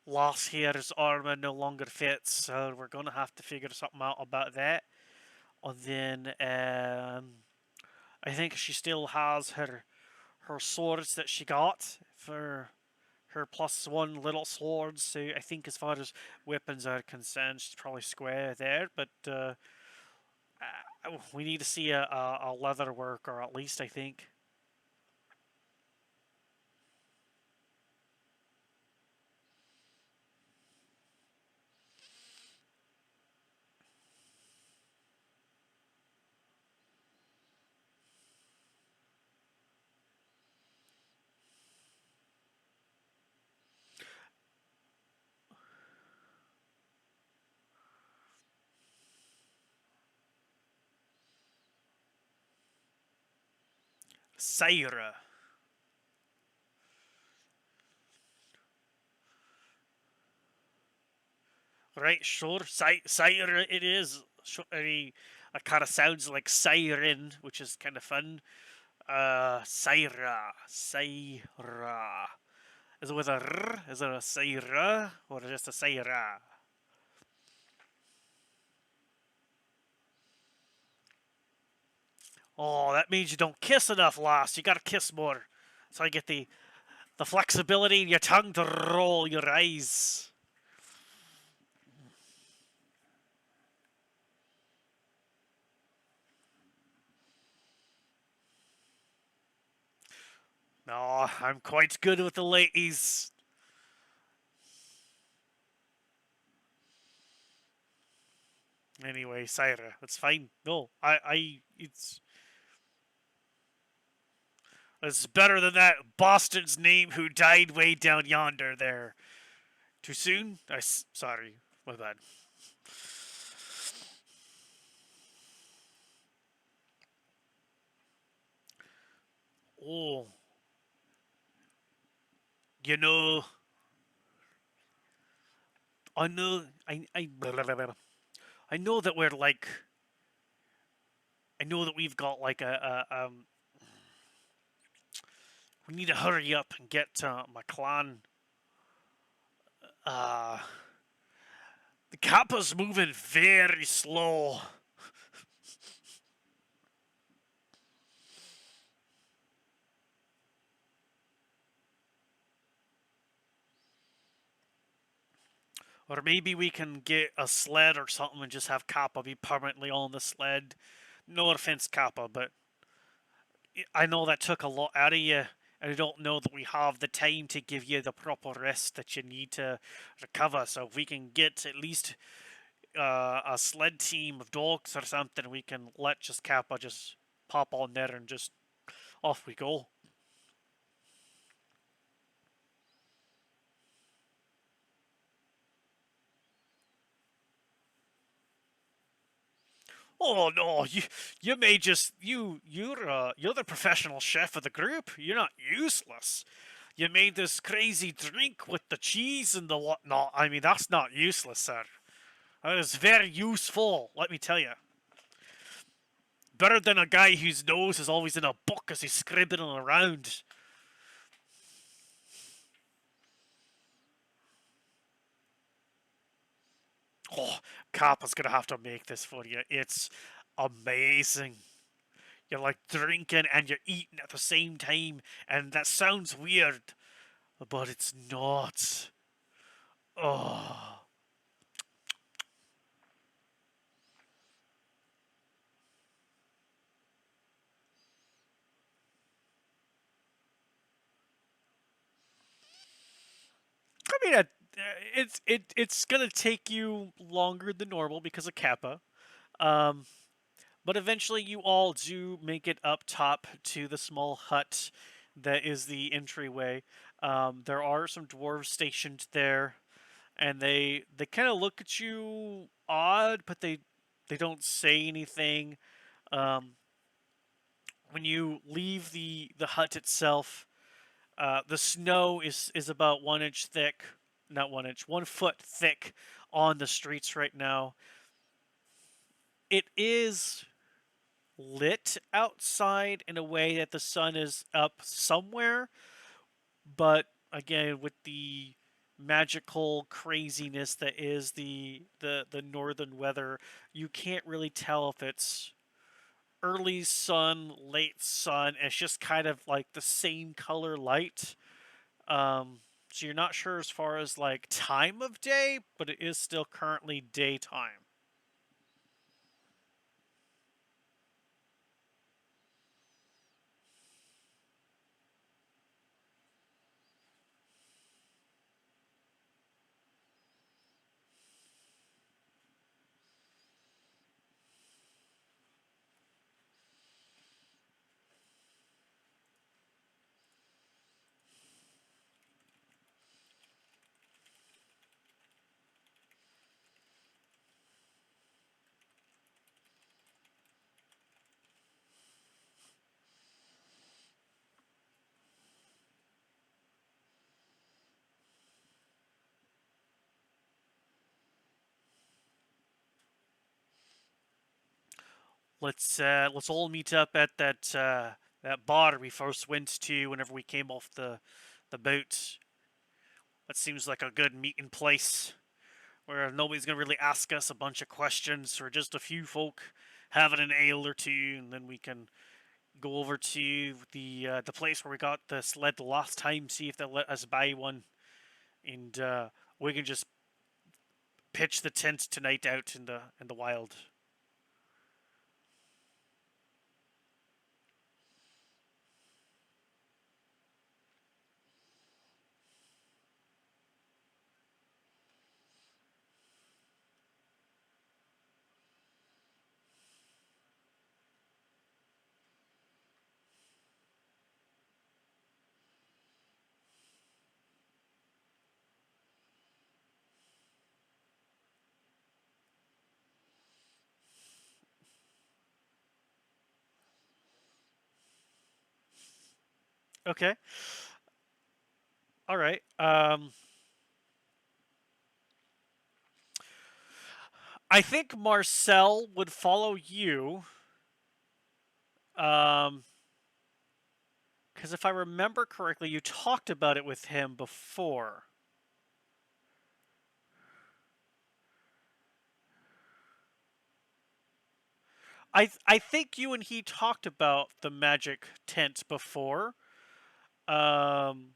Loss here's armor no longer fits, so we're gonna have to figure something out about that. And then I think she still has her swords that she got for her +1 little swords. So I think as far as weapons are concerned, she's probably square there. But we need to see a leather work, or at least I think. Syra. Right, sure. Syra it is. It kind of sounds like siren, which is kind of fun. Syra. Syra. Is it with a R? Is it a Syra? Or just a Syra? Oh, that means you don't kiss enough, lass. You gotta kiss more. So I get the flexibility in your tongue to roll your eyes. No, I'm quite good with the ladies. Anyway, Syra, that's fine. No, it's better than that Boston's name who died way down yonder there. Too soon? Sorry, my bad. Oh, you know, I know, I know that we're like, I know that we've got like we need to hurry up and get my clan. Uh, the Kappa's moving very slow. Or maybe we can get a sled or something and just have Kappa be permanently on the sled. No offense, Kappa, but I know that took a lot out of you, and I don't know that we have the time to give you the proper rest that you need to recover. So if we can get at least a sled team of dogs or something, we can let just Kappa just pop on there and just off we go. Oh no, you may just you're the professional chef of the group. You're not useless. You made this crazy drink with the cheese and the whatnot. I mean, that's not useless, sir. That is very useful, let me tell you. Better than a guy whose nose is always in a book as he's scribbling around. Oh, Kappa's gonna have to make this for you. It's amazing. You're like drinking and you're eating at the same time, and that sounds weird, but it's not. Oh. I mean, it's gonna take you longer than normal because of Kappa. Um, but eventually you all do make it up top to the small hut that is the entryway. There are some dwarves stationed there, and they kind of look at you odd, but they don't say anything. Um, when you leave the hut itself, the snow is about 1 inch thick, not 1 inch, 1 foot thick on the streets right now. It is lit outside in a way that the sun is up somewhere, but again, with the magical craziness that is the northern weather, you can't really tell if it's early sun, late sun. It's just kind of like the same color light. So you're not sure as far as like time of day, but it is still currently daytime. Let's all meet up at that bar we first went to whenever we came off the boat. That seems like a good meeting place where nobody's gonna really ask us a bunch of questions, or just a few folk having an ale or two, and then we can go over to the place where we got the sled the last time, see if they'll let us buy one, and we can just pitch the tent tonight out in the wild. Okay. All right. I think Marcel would follow you. Um, because if I remember correctly, you talked about it with him before. I think you and he talked about the magic tent before. Um,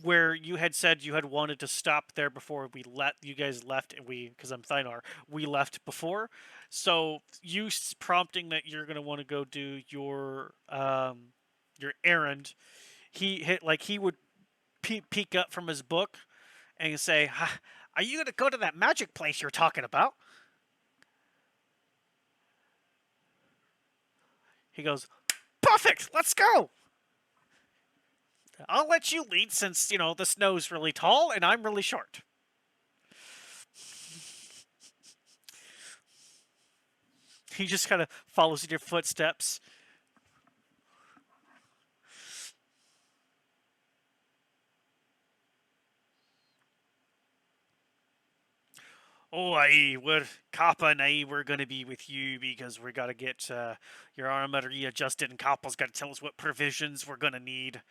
where you had said you had wanted to stop there before we let you guys left, and we, because I'm Thynar, we left before. So you prompting that you're gonna want to go do your errand. He hit like he would peek up from his book and say, "Are you gonna go to that magic place you're talking about?" He goes, "Perfect, let's go. I'll let you lead since the snow's really tall and I'm really short." He just kind of follows in your footsteps. Oh, aye, Kappa and I, we're gonna be with you because we gotta get your armor readjusted, and Kappa's gotta tell us what provisions we're gonna need.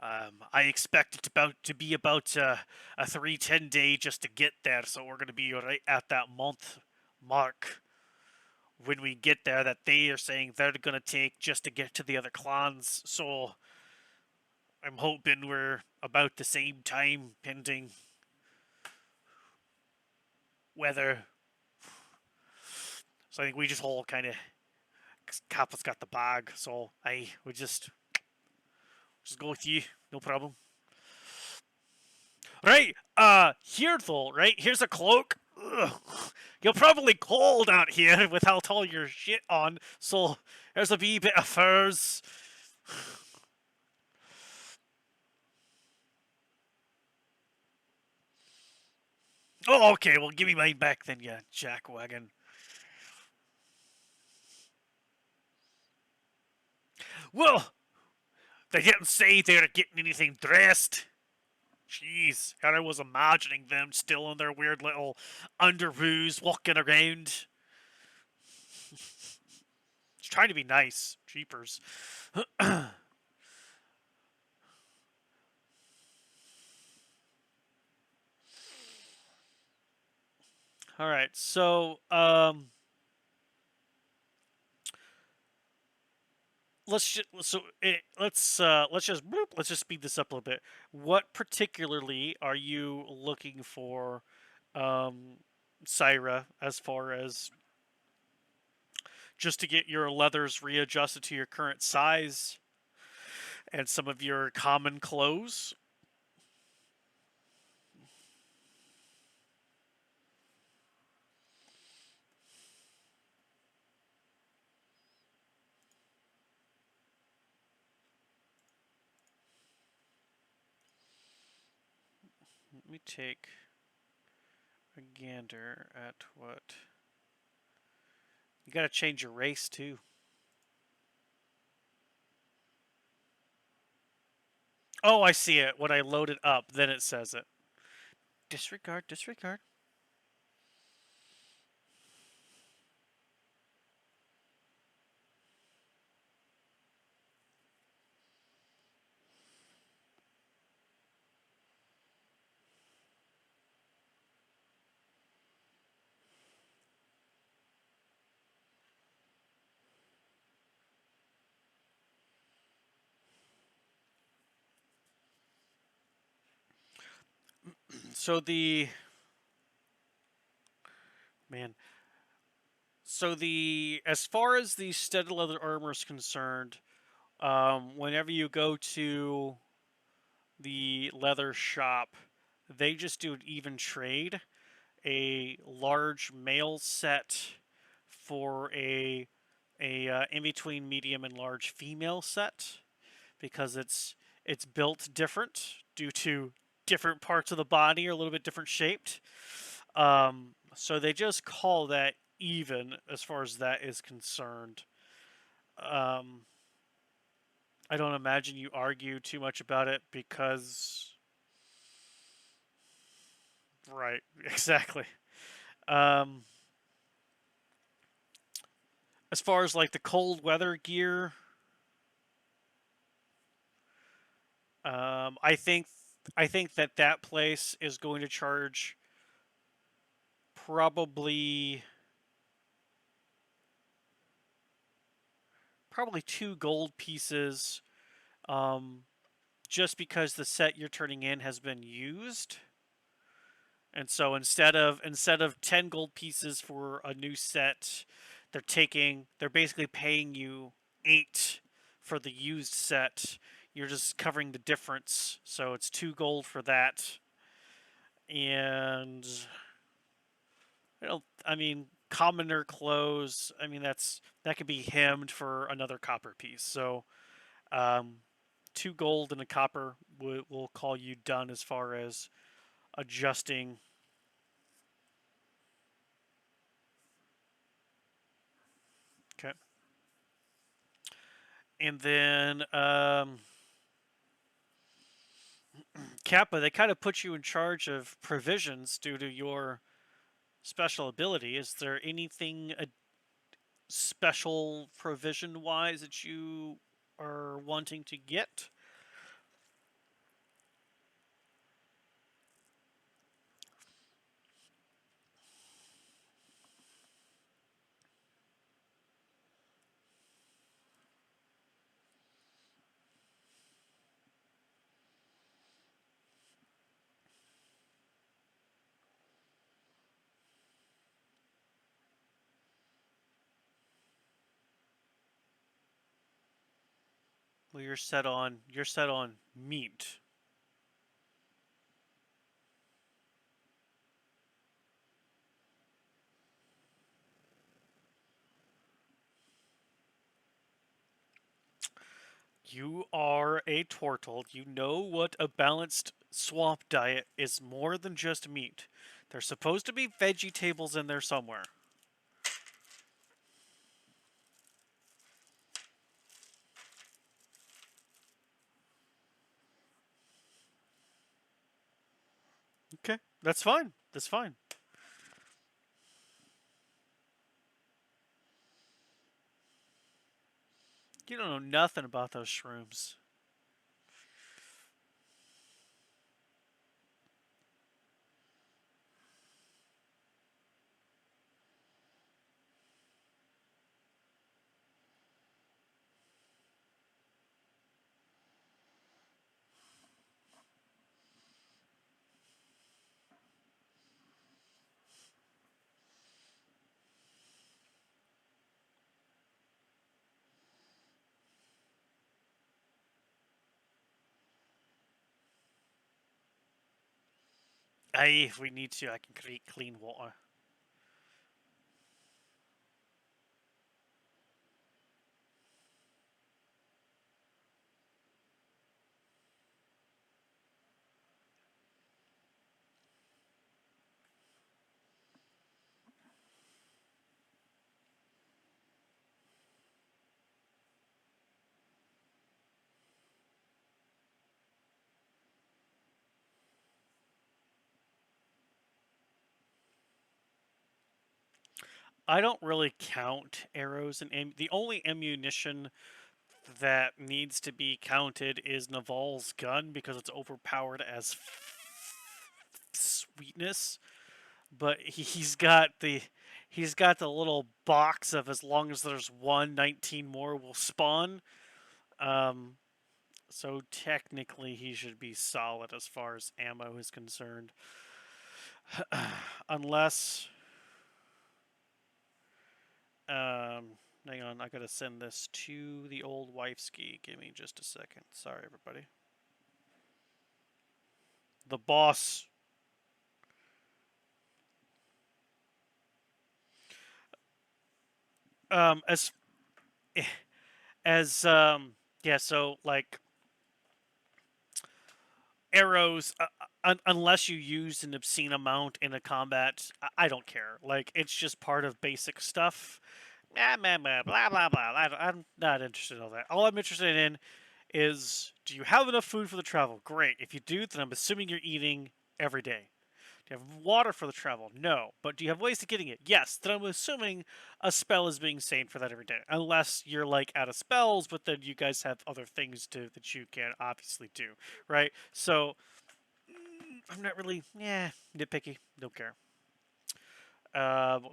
I expect it to be about a 3-10 day just to get there, so we're gonna be right at that month mark when we get there that they are saying they're gonna take just to get to the other clans. So I'm hoping we're about the same time, pending weather. So I think we just all kind of, Kappa's got the bag, so I would just go with you, no problem. Right, here though, right? Here's a cloak. Ugh. You're probably cold out here without all your shit on, so there's a wee bit of furs. Oh, okay, well, give me mine back then, you jackwagon. Well, they didn't say they were getting anything dressed. Jeez, I was imagining them still in their weird little underoos walking around. trying to be nice. Jeepers. All right, so let's just speed this up a little bit. What particularly are you looking for, um, Syra, as far as just to get your leathers readjusted to your current size and some of your common clothes? Let me take a gander at what you got to change your race too. Oh, I see it. When I load it up, then it says it. Disregard, disregard. So the man. So the as far as the studded leather armor is concerned, whenever you go to the leather shop, they just do an even trade. A large male set for a in between medium and large female set, because it's built different due to different parts of the body are a little bit different shaped. So they just call that even as far as that is concerned. Um, I don't imagine you argue too much about it because, right, exactly. Um, as far as like the cold weather gear, I think that place is going to charge probably probably 2 gold pieces, um, just because the set you're turning in has been used. And so instead of 10 gold pieces for a new set, they're basically paying you 8 for the used set. You're just covering the difference, so it's 2 gold for that. And I mean, commoner clothes. I mean, that could be hemmed for another copper piece. So, um, 2 gold and a copper will call you done as far as adjusting. Okay. And then Kappa, they kind of put you in charge of provisions due to your special ability. Is there anything special provision wise that you are wanting to get? Well, you're set on meat. You are a turtle. You know what a balanced swamp diet is more than just meat. There's supposed to be veggie tables in there somewhere. Okay, that's fine. That's fine. don't know nothing about those shrooms. Aye, if we need to, I can create clean water. I don't really count arrows and the only ammunition that needs to be counted is Naval's gun because it's overpowered as sweetness. But he's got the little box of as long as there's 19 more will spawn. Um, so technically he should be solid as far as ammo is concerned, unless hang on, I gotta send this to the old wifeski. Give me just a second. Sorry, everybody. The boss. Um, as as yeah. So like arrows, unless you use an obscene amount in a combat, I don't care. Like it's just part of basic stuff. Blah blah blah blah. I'm not interested in all that. All I'm interested in is, do you have enough food for the travel? Great. If you do, then I'm assuming you're eating every day. Do you have water for the travel? No. But do you have ways to getting it? Yes. Then I'm assuming a spell is being saved for that every day. Unless you're like out of spells, but then you guys have other things to that you can obviously do, right? So I'm not really nitpicky. Don't care. Um,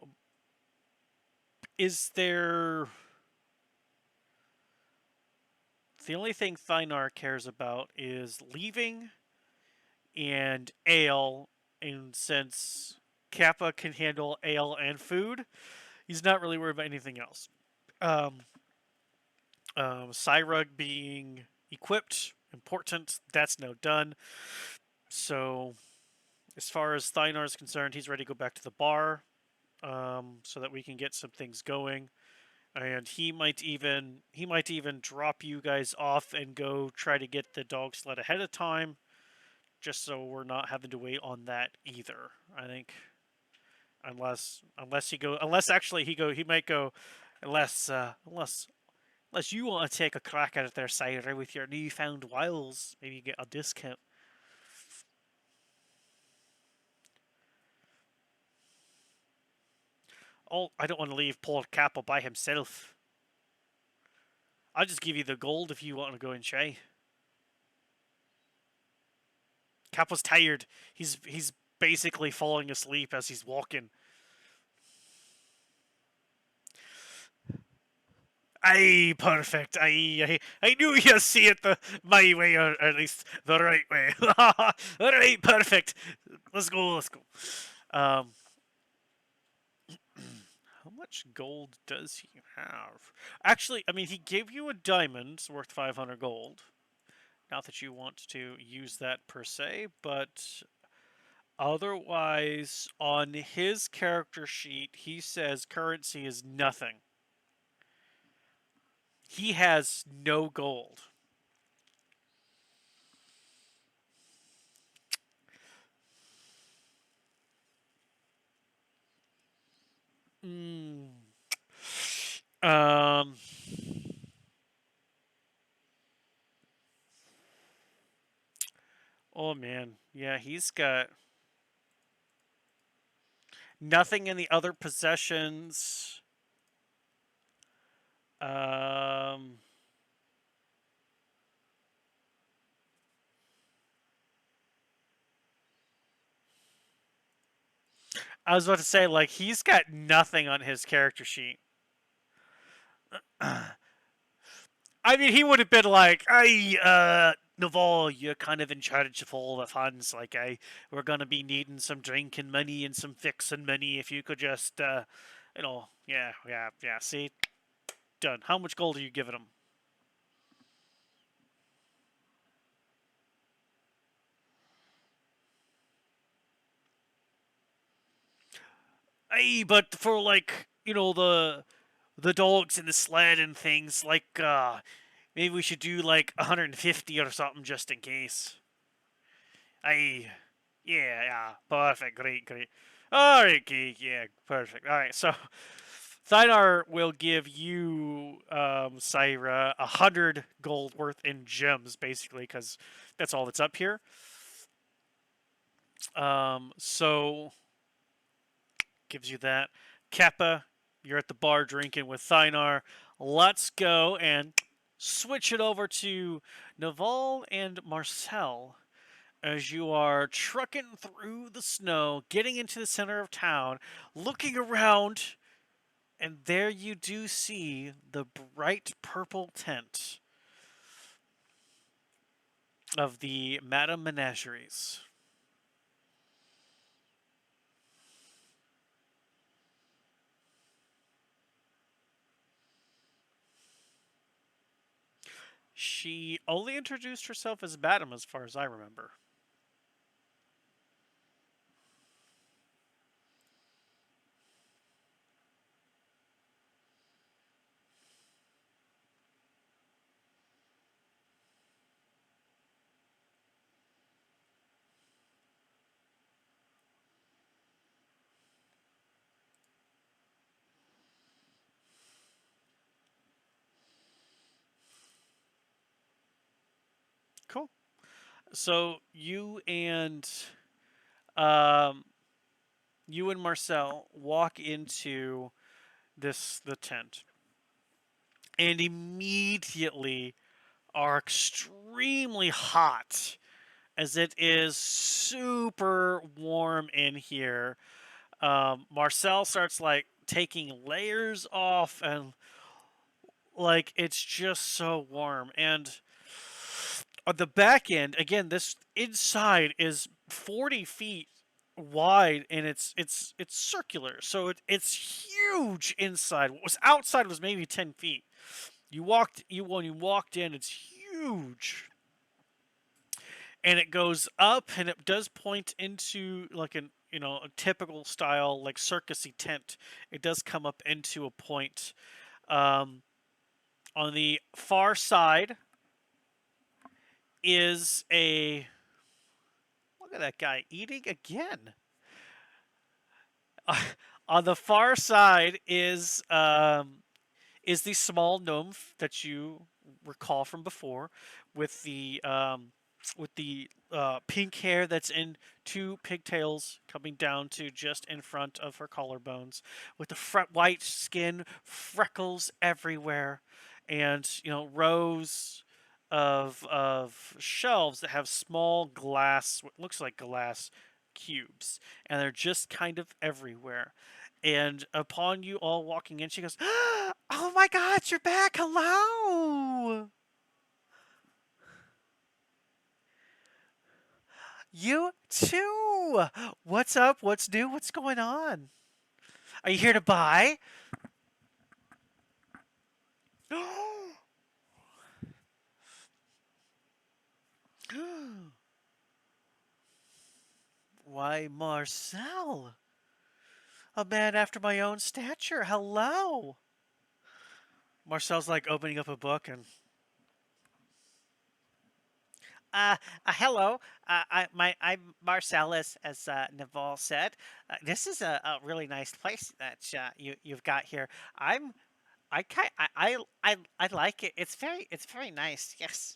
is there the only thing Thynar cares about is leaving and ale, and since Kappa can handle ale and food, he's not really worried about anything else. Um, Syra being equipped, important. That's now done. So, as far as Thynar is concerned, he's ready to go back to the bar, so that we can get some things going. And he might even drop you guys off and go try to get the dog sled ahead of time, just so we're not having to wait on that either. I think unless actually he might go unless you want to take a crack at it there, Syra, with your newfound wiles, maybe you get a discount. Oh, I don't want to leave poor Capo by himself. I'll just give you the gold if you want to go and try. Capo's tired. He's basically falling asleep as he's walking. Aye, perfect. I knew you'd see it my way, or at least the right way. All right, perfect. Let's go. Let's go. Um, how much gold does he have? Actually, I mean, he gave you a diamond worth 500 gold. Not that you want to use that per se, but otherwise, on his character sheet, he says currency is nothing. He has no gold. Mm. Um. Oh man, yeah, he's got nothing in the other possessions. Um. I was about to say, like, he's got nothing on his character sheet. I mean, he would have been like, "Hey, Naval, you're kind of in charge of all the funds. Like, we're gonna be needing some drinking money and some fixing money. If you could just, yeah. See, done. How much gold are you giving him?" Hey, but for like, the dogs and the sled and things, like, maybe we should do like 150 or something just in case. Aye. Yeah, perfect, great. Alright, okay, yeah, perfect. Alright, so Thynar will give you, Syra, 100 gold worth in gems, basically, because that's all that's up here. So gives you that. Kappa, you're at the bar drinking with Thynar. Let's go and switch it over to Naval and Marcel as you are trucking through the snow, getting into the center of town, looking around, and there you do see the bright purple tent of the Madame Menageries. She only introduced herself as Madame, as far as I remember. Cool. So um, you and Marcel walk into the tent, and immediately are extremely hot as it is super warm in here. Marcel starts like taking layers off, and like it's just so warm. And on the back end, again, this inside is 40 feet wide, and it's circular, so it's huge inside. What was outside was maybe 10 feet. When you walked in, it's huge, and it goes up, and it does point into like a typical style like circusy tent. It does come up into a point. Um, on the far side is a look at that guy eating again. On the far side is the small gnome that you recall from before, with the pink hair that's in two pigtails coming down to just in front of her collarbones, with the white skin, freckles everywhere, and rows of shelves that have small glass, what looks like glass cubes, and they're just kind of everywhere. And upon you all walking in, she goes, "Oh my God, you're back! Hello, you too. What's up? What's new? What's going on? Are you here to buy?" Why, Marcel, a man after my own stature. Hello. Marcel's like opening up a book and hello. I'm Marcellus, as Naval said. This is a really nice place that you've got here. I'm I ki I like it. It's very nice. Yes.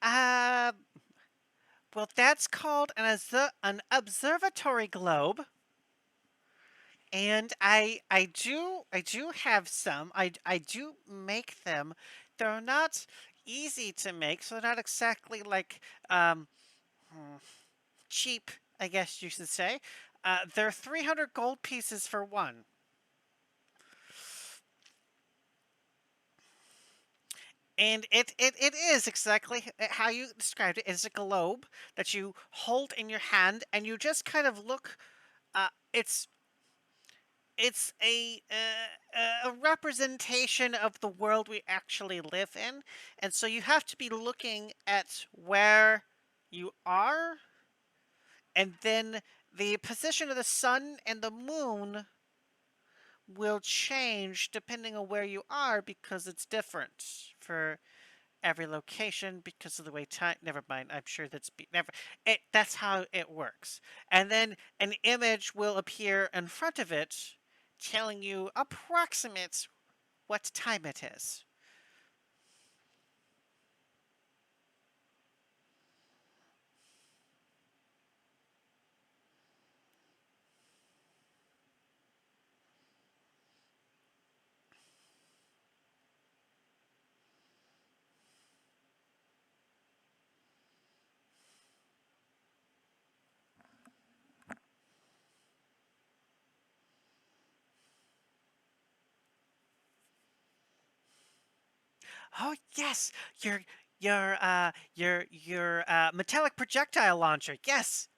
Uh, well, that's called an observatory globe. And I do have some. I do make them. They're not easy to make, so they're not exactly like um, hmm, cheap, I guess you should say. They're 300 gold pieces for one. And it is exactly how you described it. It's a globe that you hold in your hand, and you just kind of look. It's a representation of the world we actually live in, and so you have to be looking at where you are, and then the position of the sun and the moon will change depending on where you are because it's different for every location because of the way time. Never mind. I'm sure never. That's how it works. And then an image will appear in front of it, telling you approximate what time it is. Oh yes, your metallic projectile launcher. Yes.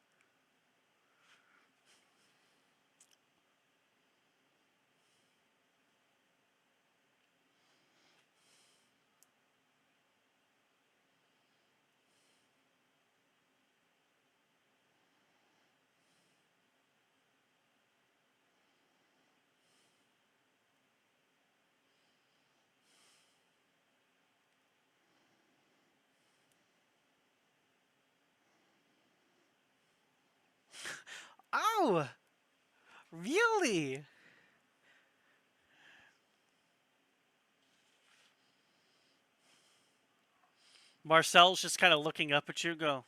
Oh, really? Marcel's just kind of looking up at you. Go.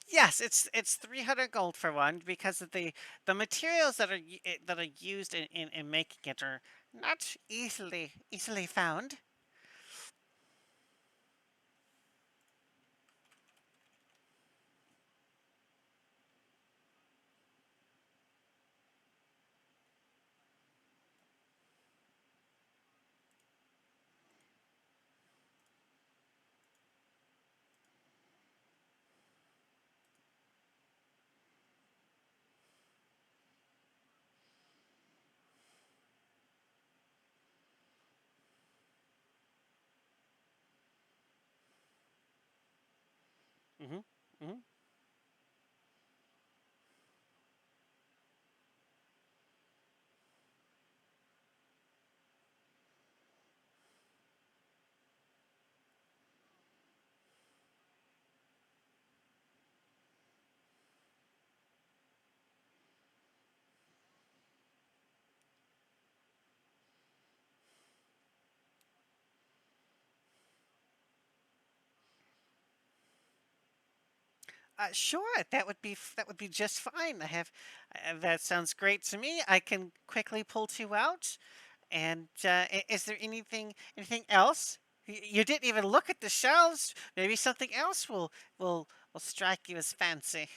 Yes, it's 300 gold for one because of the materials that are used in making it are not easily found. Hmm. Hmm. Sure, that would be just fine. That sounds great to me. I can quickly pull two out. And is there anything else? You didn't even look at the shelves. Maybe something else will strike you as fancy.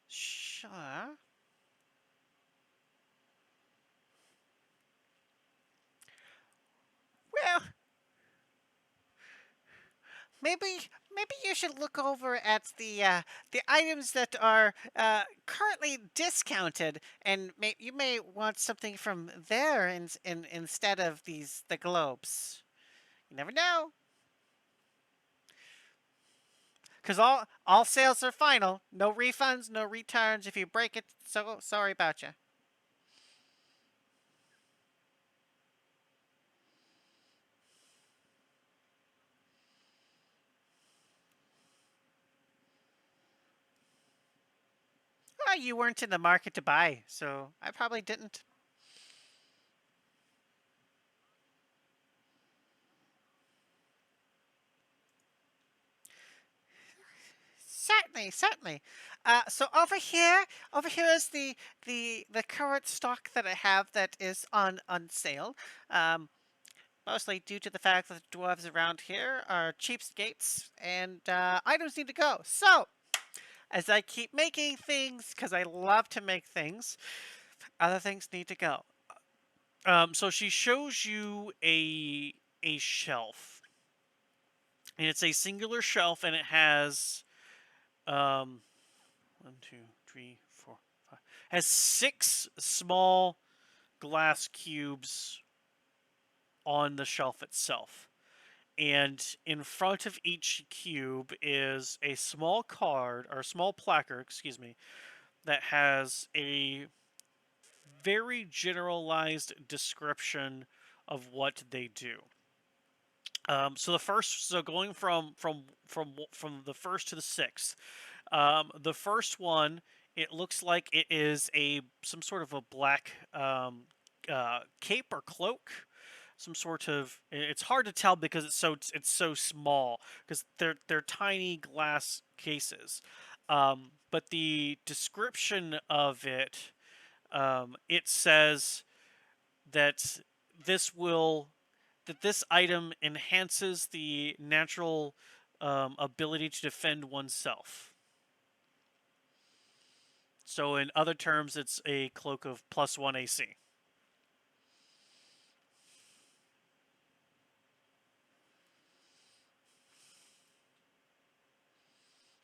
Sure. maybe you should look over at the items that are currently discounted, and you may want something from there instead of the globes. You never know, because all sales are final. No refunds, no returns. If you break it, so sorry about you. Well, you weren't in the market to buy, so I probably didn't. Certainly, certainly. So over here is the current stock that I have that is on sale. Um, Mostly due to the fact that the dwarves around here are cheapskates and items need to go. So as I keep making things, because I love to make things, other things need to go. So she shows you a shelf, and it's a singular shelf, and it has um, 1, 2, 3, 4, 5. Has 6 small glass cubes on the shelf itself. And in front of each cube is a small card, or a small placard, excuse me, that has a very generalized description of what they do. So going from the first to the sixth, the first one, it looks like it is some sort of a black cape or cloak, some sort of. It's hard to tell because it's so small because they're tiny glass cases. But the description of it, it says that this will that this item enhances the natural ability to defend oneself. So, in other terms, it's a cloak of +1 AC.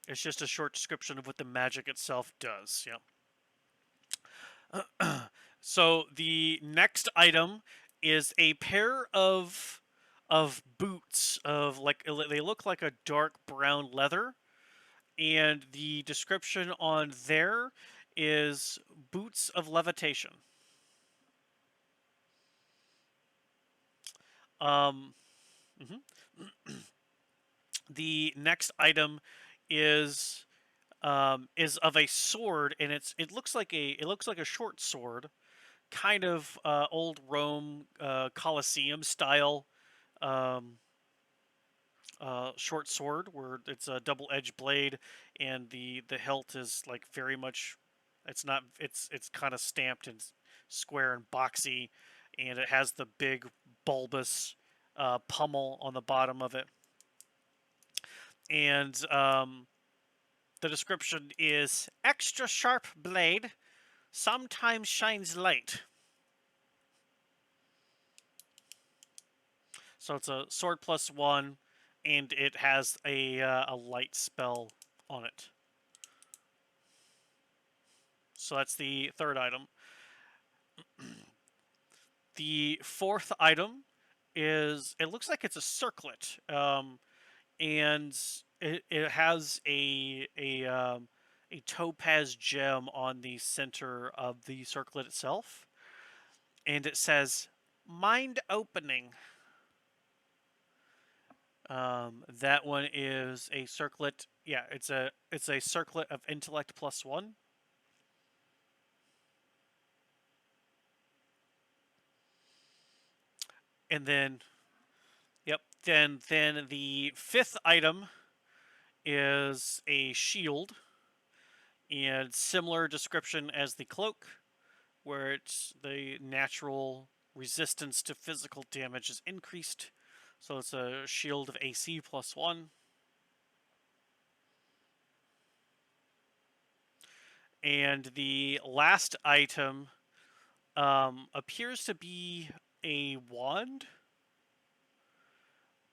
It's just a short description of what the magic itself does. Yeah. So the next item is a pair of boots of like they look like a dark brown leather, and the description on there is boots of levitation. Um, mhm. The next item is is of a sword, and it looks like a short sword, kind of old Rome Colosseum style um, short sword, where it's a double edged blade, and the hilt is like very much. It's not. It's kind of stamped and square and boxy, and it has the big bulbous pummel on the bottom of it, and the description is extra sharp blade, sometimes shines light. So it's a sword +1, and it has a light spell on it. So that's the third item. The fourth item is, it looks like it's a circlet, and it has a topaz gem on the center of the circlet itself, and it says mind opening. That one is a circlet. Yeah, it's a circlet of intellect +1. And then, yep. Then the fifth item is a shield, and similar description as the cloak, where it's the natural resistance to physical damage is increased. So it's a shield of AC +1. And the last item appears to be a wand,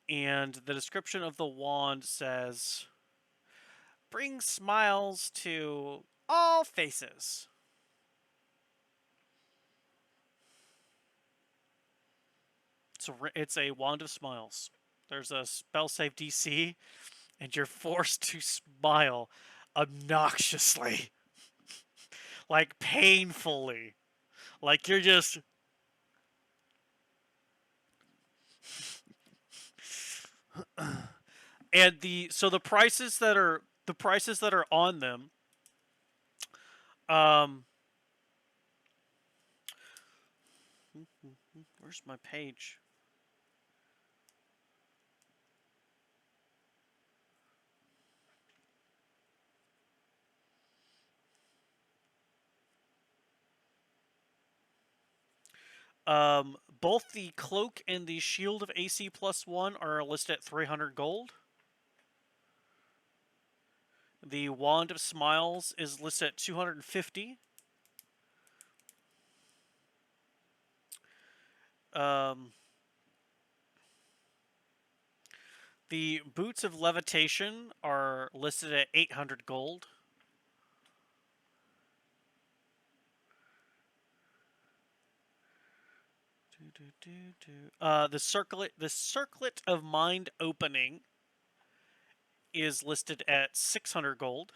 And the description of the wand says, "Bring smiles to all faces." It's a wand of smiles. There's a spell save DC, and you're forced to smile obnoxiously, like painfully, like you're just. And the prices that are on them, um, where's my page? Both the cloak and the shield of AC +1 are listed at 300 gold. The wand of smiles is listed at 250. Um, the boots of levitation are listed at 800 gold. The circlet of mind opening is listed at 600 gold.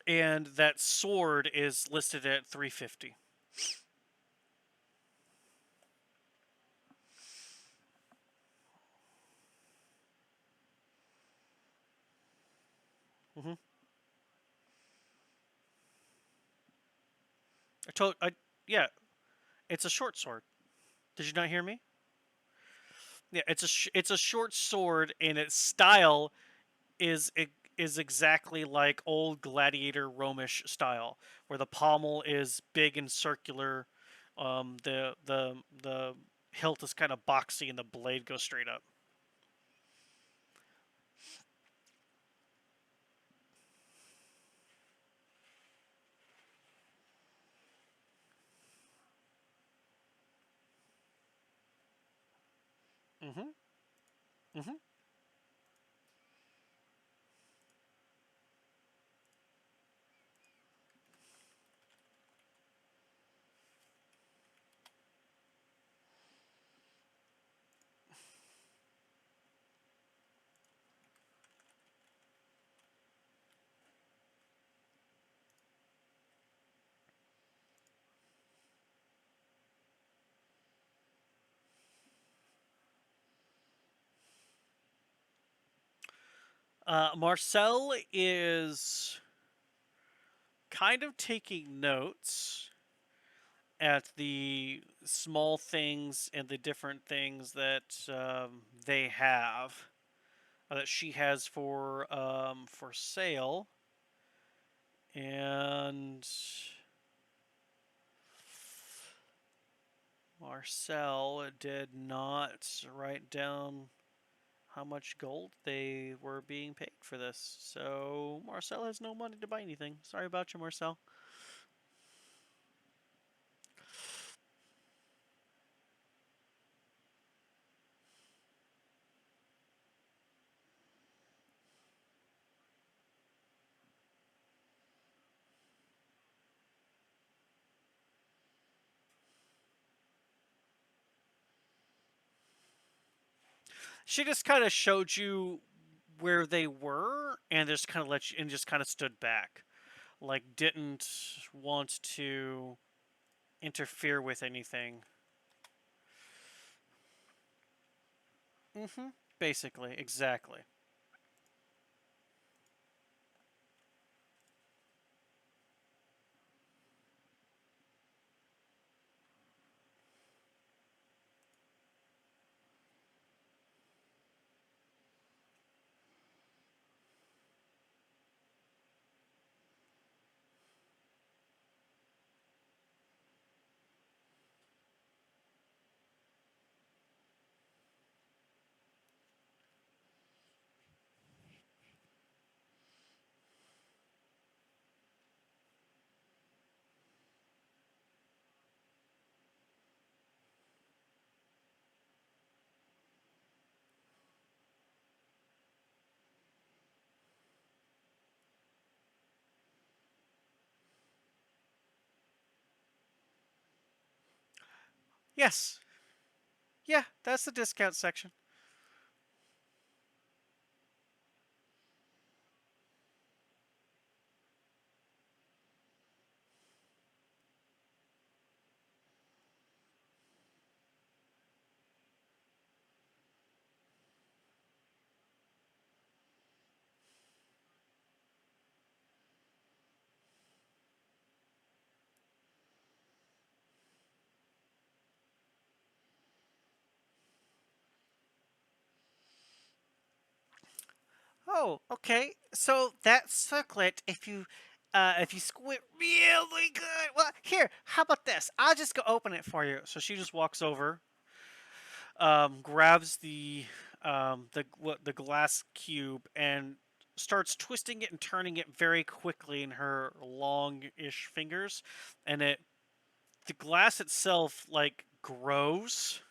And that sword is listed at 350. Mm-hmm. Yeah, it's a short sword. Did you not hear me? Yeah, it's a short sword, and its style is is exactly like old gladiator Romish style, where the pommel is big and circular, the hilt is kind of boxy, and the blade goes straight up. Mm-hmm. Mm-hmm. Marcel is kind of taking notes at the small things and the different things that they have, that she has for sale, and Marcel did not write down how much gold they were being paid for this. So Marcel has no money to buy anything. Sorry about you, Marcel. She just kind of showed you where they were, and just kind of let you, and just kind of stood back, like didn't want to interfere with anything. Mm-hmm. Basically, exactly. Yes. Yeah, that's the discount section. Oh, okay. So that circlet, if you squint really good, well, here, how about this? I'll just go open it for you. So she just walks over, grabs the glass cube and starts twisting it and turning it very quickly in her long-ish fingers, and the glass itself like grows,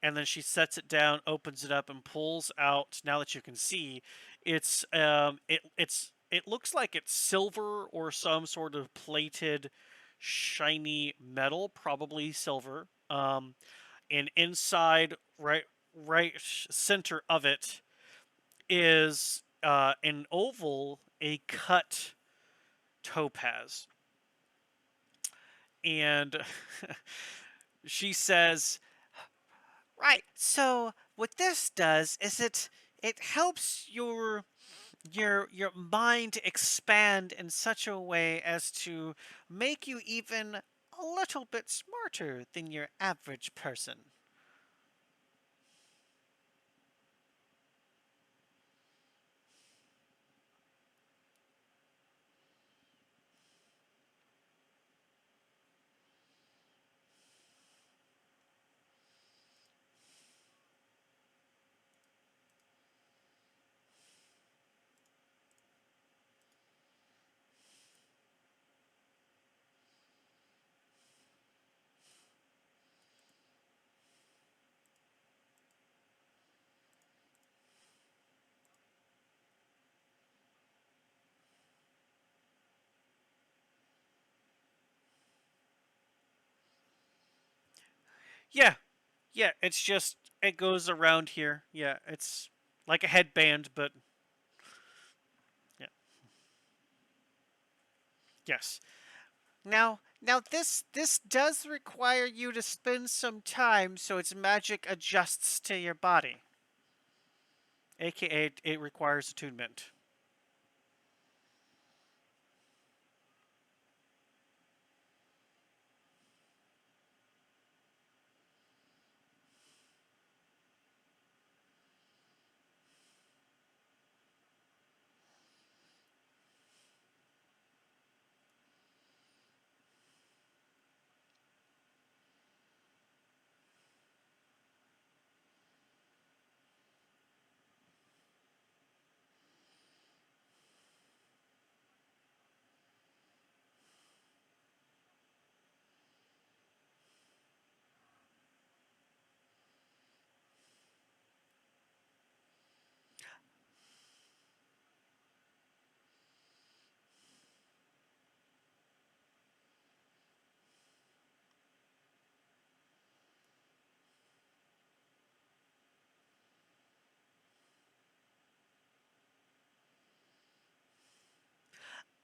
and then she sets it down, opens it up, and pulls out. Now that you can see, it looks like it's silver or some sort of plated, shiny metal, probably silver. And inside, right center of it is an oval, a cut topaz, and she says, right. So what this does is it helps your mind expand in such a way as to make you even a little bit smarter than your average person. Yeah, yeah. It's just it goes around here. Yeah, it's like a headband, but yeah, yes. Now this does require you to spend some time so its magic adjusts to your body. AKA it requires attunement.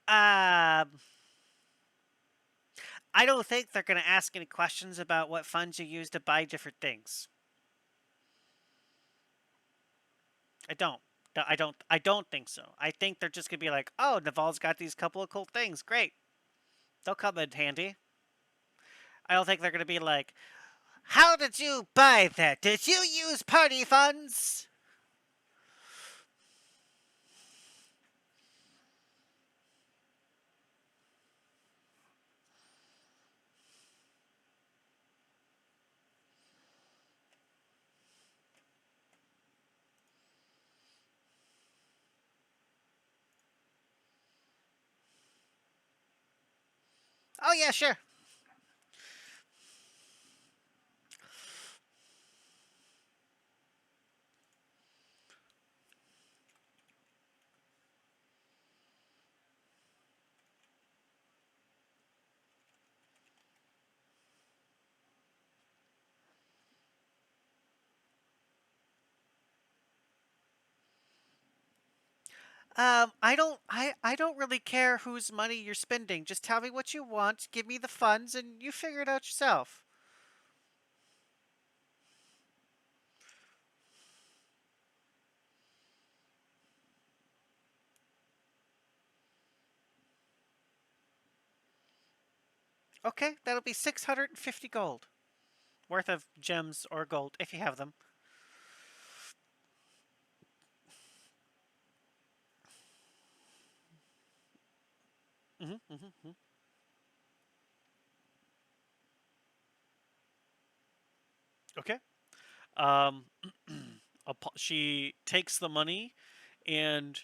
Um I don't think they're going to ask any questions about what funds you use to buy different things. I don't. I don't think so. I think they're just gonna be like, "Oh, Naval's got these couple of cool things. Great. They'll come in handy." I don't think they're gonna be like, "How did you buy that? Did you use party funds?" Oh yeah, sure. I don't really care whose money you're spending. Just tell me what you want, give me the funds, and you figure it out yourself. Okay, that'll be 650 gold worth of gems or gold if you have them. Hmm. Okay. Um, she takes the money, and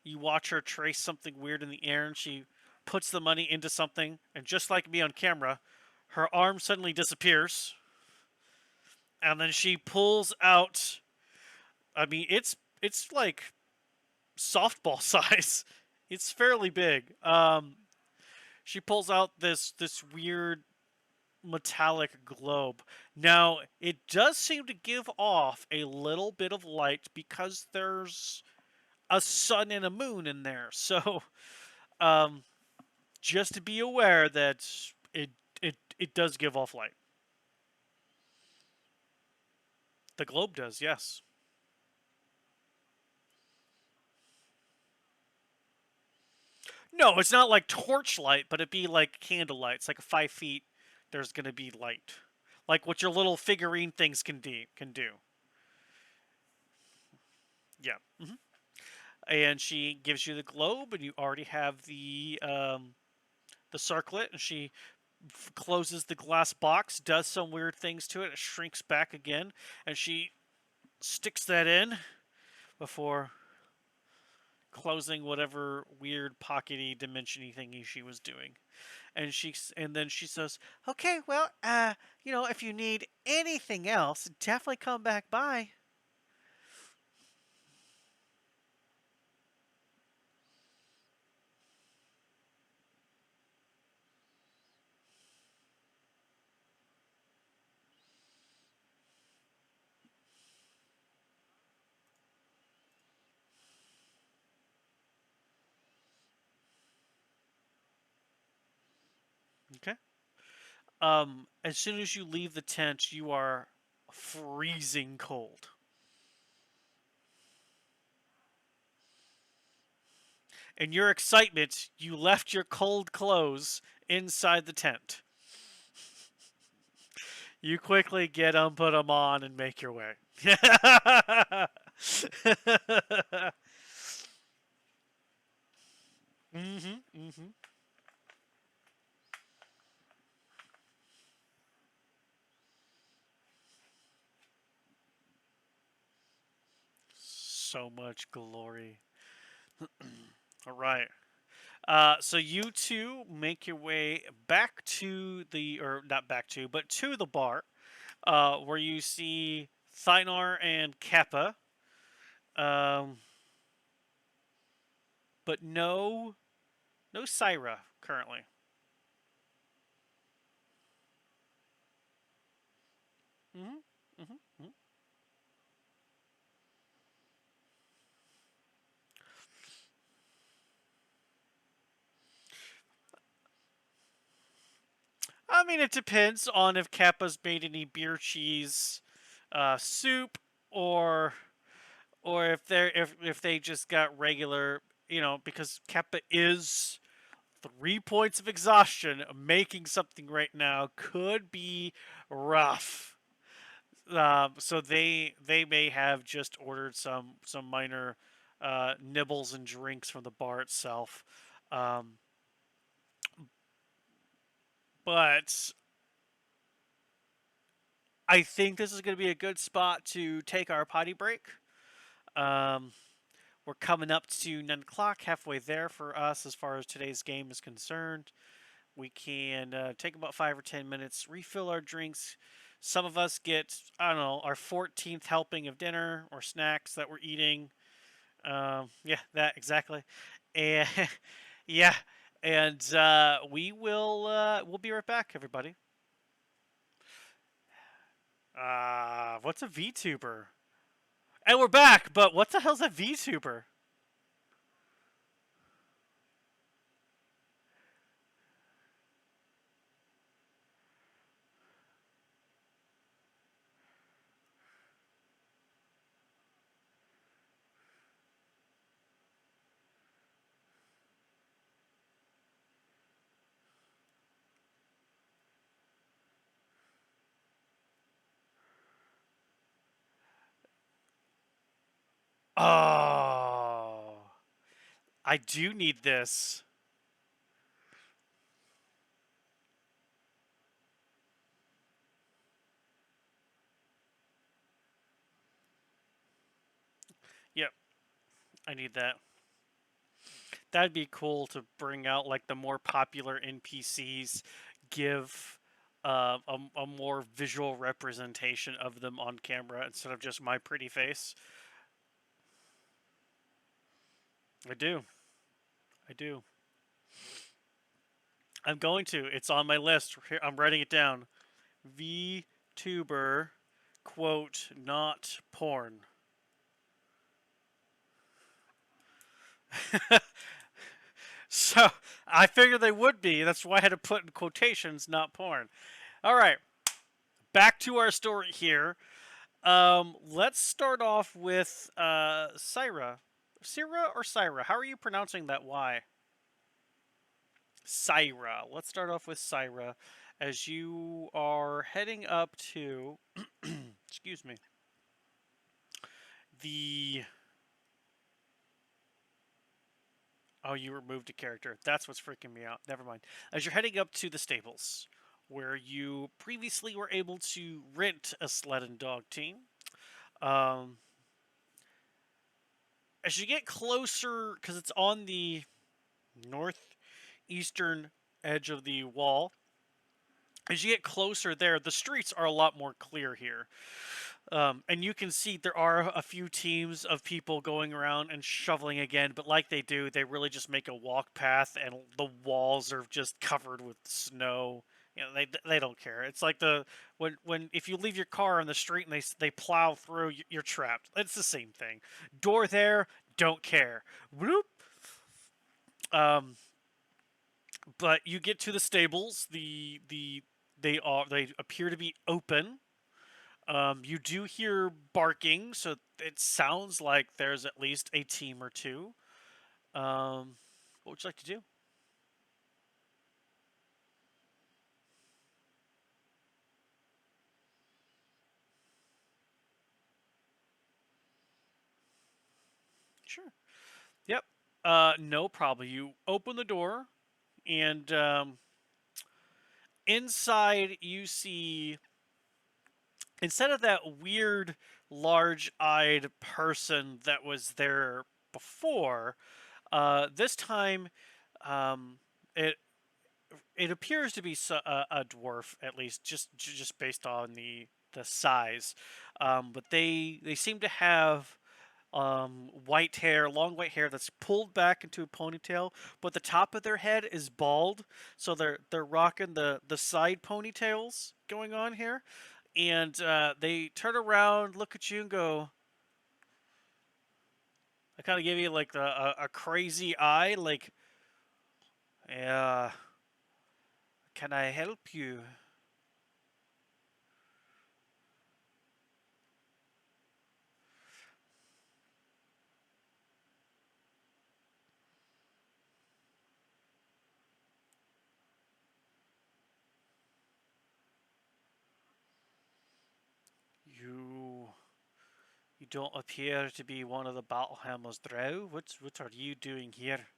you watch her trace something weird in the air, and she puts the money into something, and just like me on camera, her arm suddenly disappears, and then she pulls out. I mean, it's like softball size. It's fairly big. She pulls out this weird metallic globe. Now, it does seem to give off a little bit of light because there's a sun and a moon in there. So, um, just to be aware that it does give off light. The globe does, yes. No, it's not like torchlight, but it'd be like candlelight. It's like 5 feet. There's gonna be light, like what your little figurine things can do. Yeah. And she gives you the globe, and you already have the circlet, and she closes the glass box, does some weird things to it, it shrinks back again, and she sticks that in before closing whatever weird pockety dimensiony thingy she was doing. And then she says, "Okay, well, if you need anything else, definitely come back by." Okay. As soon as you leave the tent, you are freezing cold. In your excitement, you left your cold clothes inside the tent. You quickly get them, put them on, and make your way. hmm. So much glory. All right. So you two make your way back to or not back to, but to the bar, where you see Thynar and Kappa, um, but no Syra currently. hmm hmm I mean, it depends on if Kappa's made any beer cheese soup, or if they just got regular, because Kappa is 3 points of exhaustion. Making something right now could be rough. So they may have just ordered some minor nibbles and drinks from the bar itself. Um, but I think this is going to be a good spot to take our potty break. Um, we're coming up to 9 o'clock, halfway there for us as far as today's game is concerned. We can take about 5 or 10 minutes, refill our drinks. Some of us get, I don't know, our 14th helping of dinner or snacks that we're eating. Yeah, that exactly. And yeah, and we'll be right back, everybody. What's a VTuber? And we're back, but what the hell's a VTuber? Oh, I do need this. Yep, I need that. That'd be cool to bring out like the more popular NPCs, give a more visual representation of them on camera instead of just my pretty face. I do. I do. I'm going to. It's on my list. Here, I'm writing it down. VTuber, quote, not porn. So I figured they would be. That's why I had to put in quotations, not porn. All right, back to our story here. Let's start off with Syra. Syra or Syra? How are you pronouncing that Y? Syra. Let's start off with Syra. As you are heading up to, excuse me, the. Oh, you removed a character. That's what's freaking me out. Never mind. As you're heading up to the stables, where you previously were able to rent a sled and dog team, um, as you get closer, because it's on the northeastern edge of the wall, as you get closer there, the streets are a lot more clear here. And you can see there are a few teams of people going around and shoveling again, but like they do, they really just make a walk path, and the walls are just covered with snow. You know, they don't care. It's like when if you leave your car on the street and they plow through, you're trapped. It's the same thing. Door there, don't care. Whoop. Um, but you get to the stables. They appear to be open. You do hear barking, so it sounds like there's at least a team or two. What would you like to do? Sure. Yep. No problem. You open the door, and inside you see, instead of that weird, large-eyed person that was there before, this time, um, it it appears to be a dwarf, at least just based on the size. But they seem to have white hair, long white hair that's pulled back into a ponytail, but the top of their head is bald, so they're rocking the side ponytails going on here, and they turn around, look at you, and go. I kind of give you like a crazy eye, like, yeah, can I help you? You You don't appear to be one of the Battlehammer's drow. What are you doing here?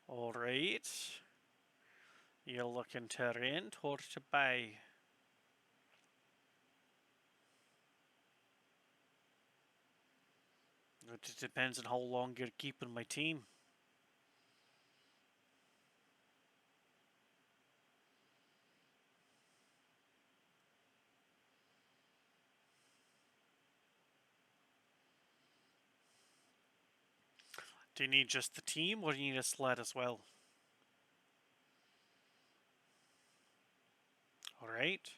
Alright. You're looking to rent or to buy? It depends on how long you're keeping my team. Do you need just the team or do you need a sled as well? Alright.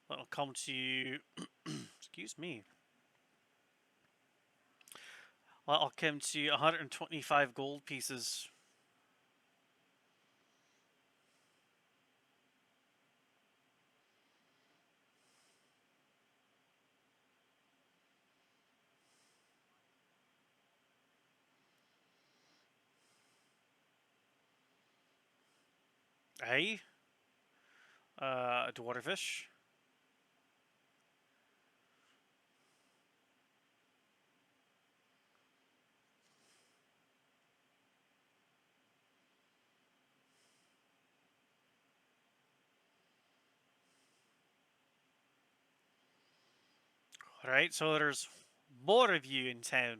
That'll come to you. Excuse me. I'll come to 125 gold pieces. Aye. Dwarvish. Alright, so there's more of you in town.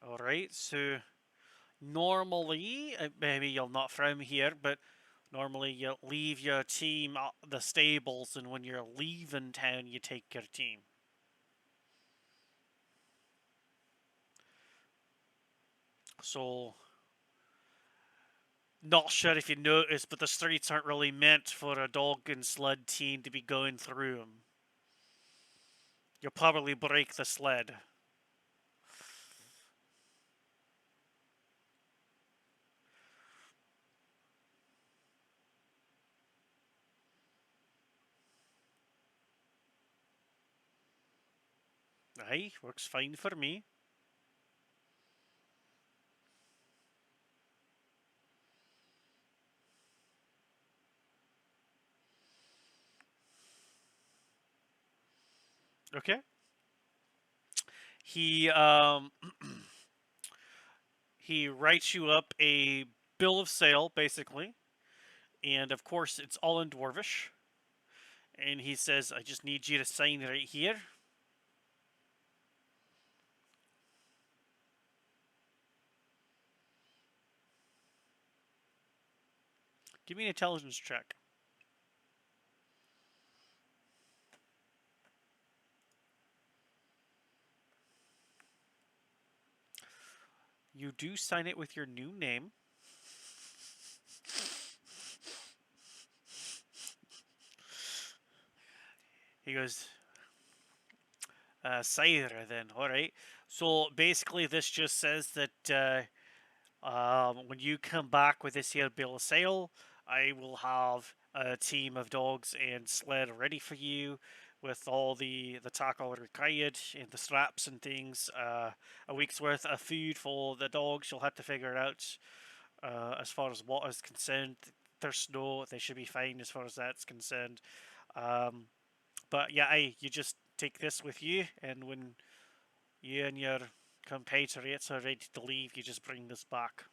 Alright, so normally, maybe you're not from here, but normally you leave your team at the stables, and when you're leaving town, you take your team. So, not sure if you noticed, but the streets aren't really meant for a dog and sled team to be going through them. You'll probably break the sled. Aye, works fine for me. Okay. He he writes you up a bill of sale, basically, and of course it's all in Dwarvish. And he says, "I just need you to sign right here." Give me an intelligence check. You do sign it with your new name. He goes, Syra then, alright. So basically this just says that when you come back with this here bill of sale, I will have a team of dogs and sled ready for you with all the tackle required and the straps and things. A week's worth of food for the dogs. You'll have to figure it out. As far as water is concerned, there's snow. They should be fine as far as that's concerned. Um, but yeah, you just take this with you, and when you and your compatriots are ready to leave, you just bring this back.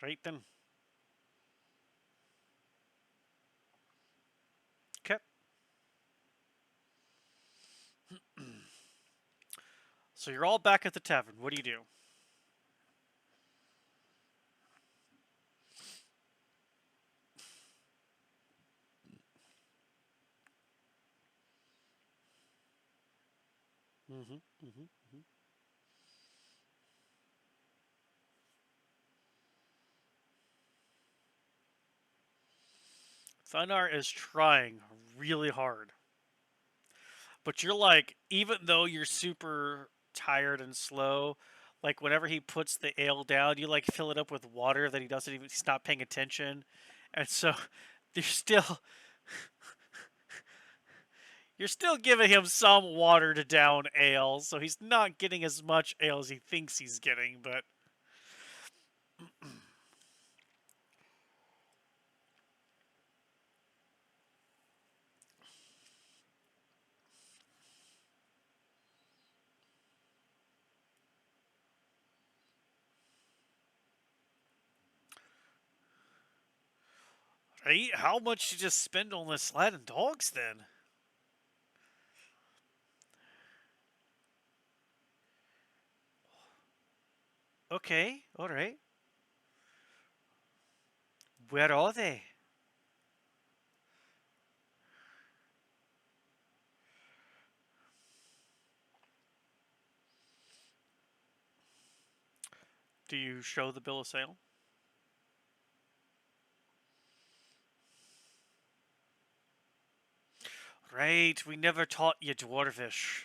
Right then. Okay. So you're all back at the tavern. What do you do? Mm-hmm. Mm-hmm. Mm-hmm. Thunar is trying really hard. But you're like, even though you're super tired and slow, like whenever he puts the ale down, you like fill it up with water that he doesn't even, he's not paying attention. And so you're still you're still giving him some water to down ale, so he's not getting as much ale as he thinks he's getting, but right? How much did you just spend on this sled and dogs then? Okay, alright. Where are they? Do you show the bill of sale? Right, we never taught you Dwarvish.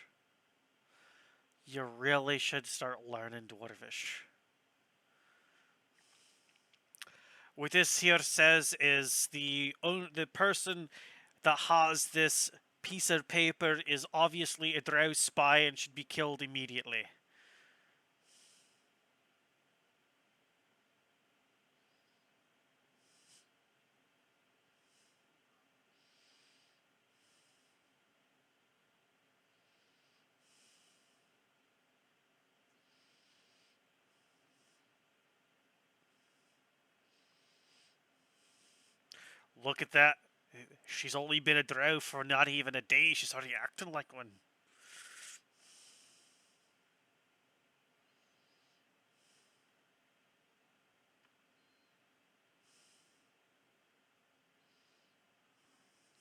You really should start learning Dwarvish. What this here says is the person that has this piece of paper is obviously a drow spy and should be killed immediately. Look at that. She's only been a drow for not even a day. She's already acting like one.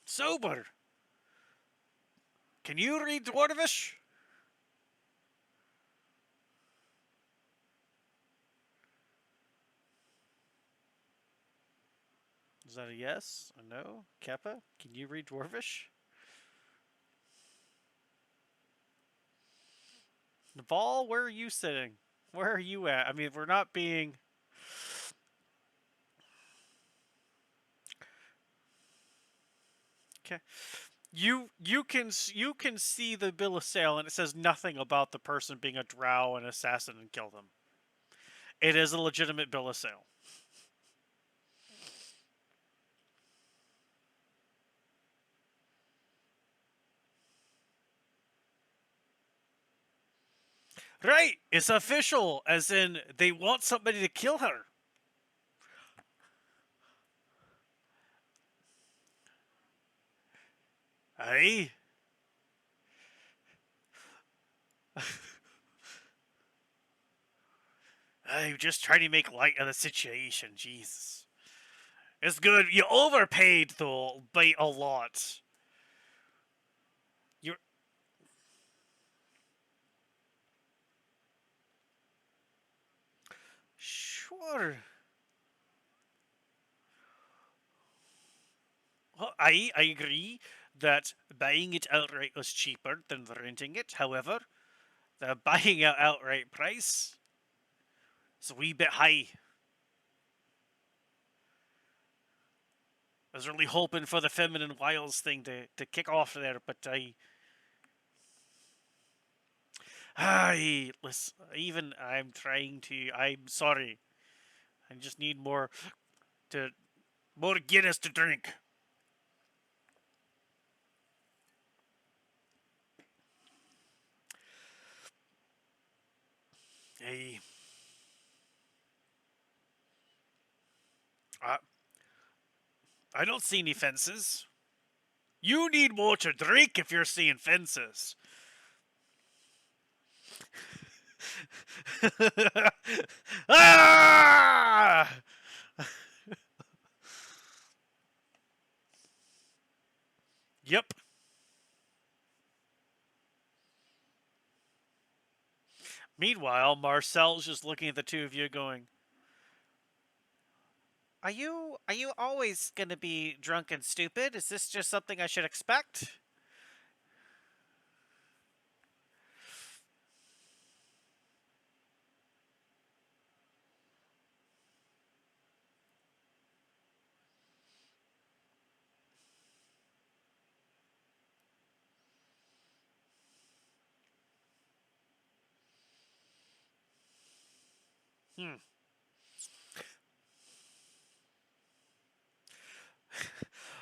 Sober. Can you read Dwarvish? Is that a yes? A no? Keppa, can you read Dwarvish? Naval, where are you sitting? Where are you at? I mean, we're not being... Okay. You can see the bill of sale, and it says nothing about the person being a drow, an assassin, and kill them. It is a legitimate bill of sale. Right, it's official, as in they want somebody to kill her. Aye. I'm just trying to make light of the situation, Jesus. It's good. You overpaid, though, by a lot. You're... Sure. Well, I agree that buying it outright was cheaper than renting it. However, the buying it outright price is a wee bit high. I was really hoping for the Feminine Wiles thing to kick off there, but listen, even I'm trying to... I'm sorry. I just need more Guinness to drink. Hey. I don't see any fences. You need more to drink if you're seeing fences. Ah! Yep. Meanwhile, Marcel's just looking at the two of you going, Are you always gonna be drunk and stupid? Is this just something I should expect? Hmm.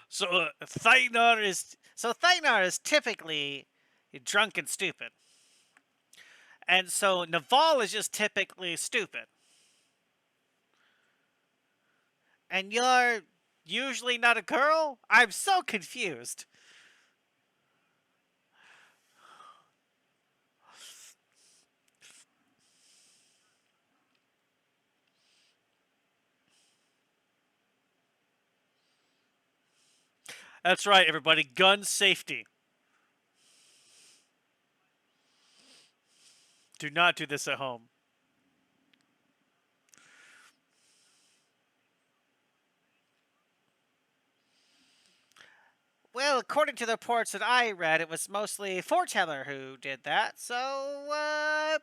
So Thainar is typically drunk and stupid. And so Naval is just typically stupid. And you're usually not a girl? I'm so confused. That's right, everybody. Gun safety. Do not do this at home. Well, according to the reports that I read, it was mostly Foreteller who did that. So,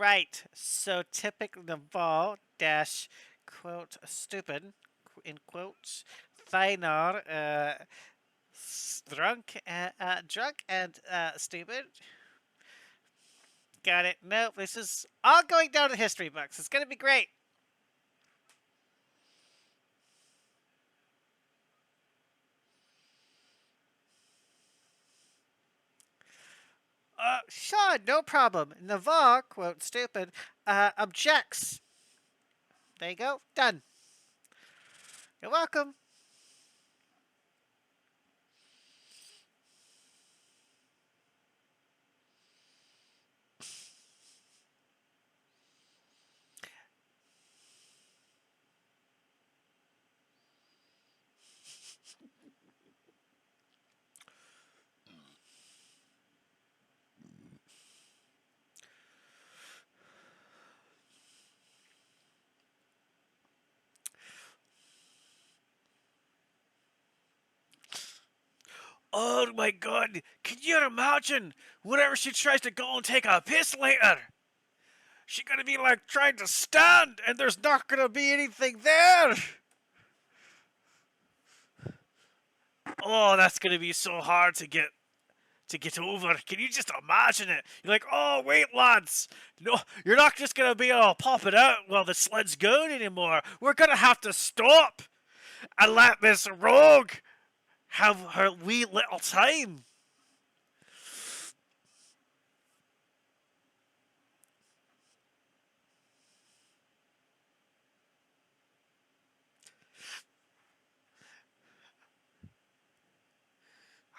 Right. So typical Naval dash quote stupid in quotes Thynar drunk and stupid. Got it. Nope. This is all going down to history books. It's gonna be great. Sure, no problem. Navarre, quote stupid, objects. There you go. Done. You're welcome. Oh my god, can you imagine? Whenever she tries to go and take a piss later, she's gonna be like trying to stand, and there's not gonna be anything there. Oh, that's gonna be so hard to get over. Can you just imagine it? You're like, oh wait, lads, no, you're not just gonna be able to pop it out while the sled's going anymore. We're gonna have to stop and let this rogue have her wee little time.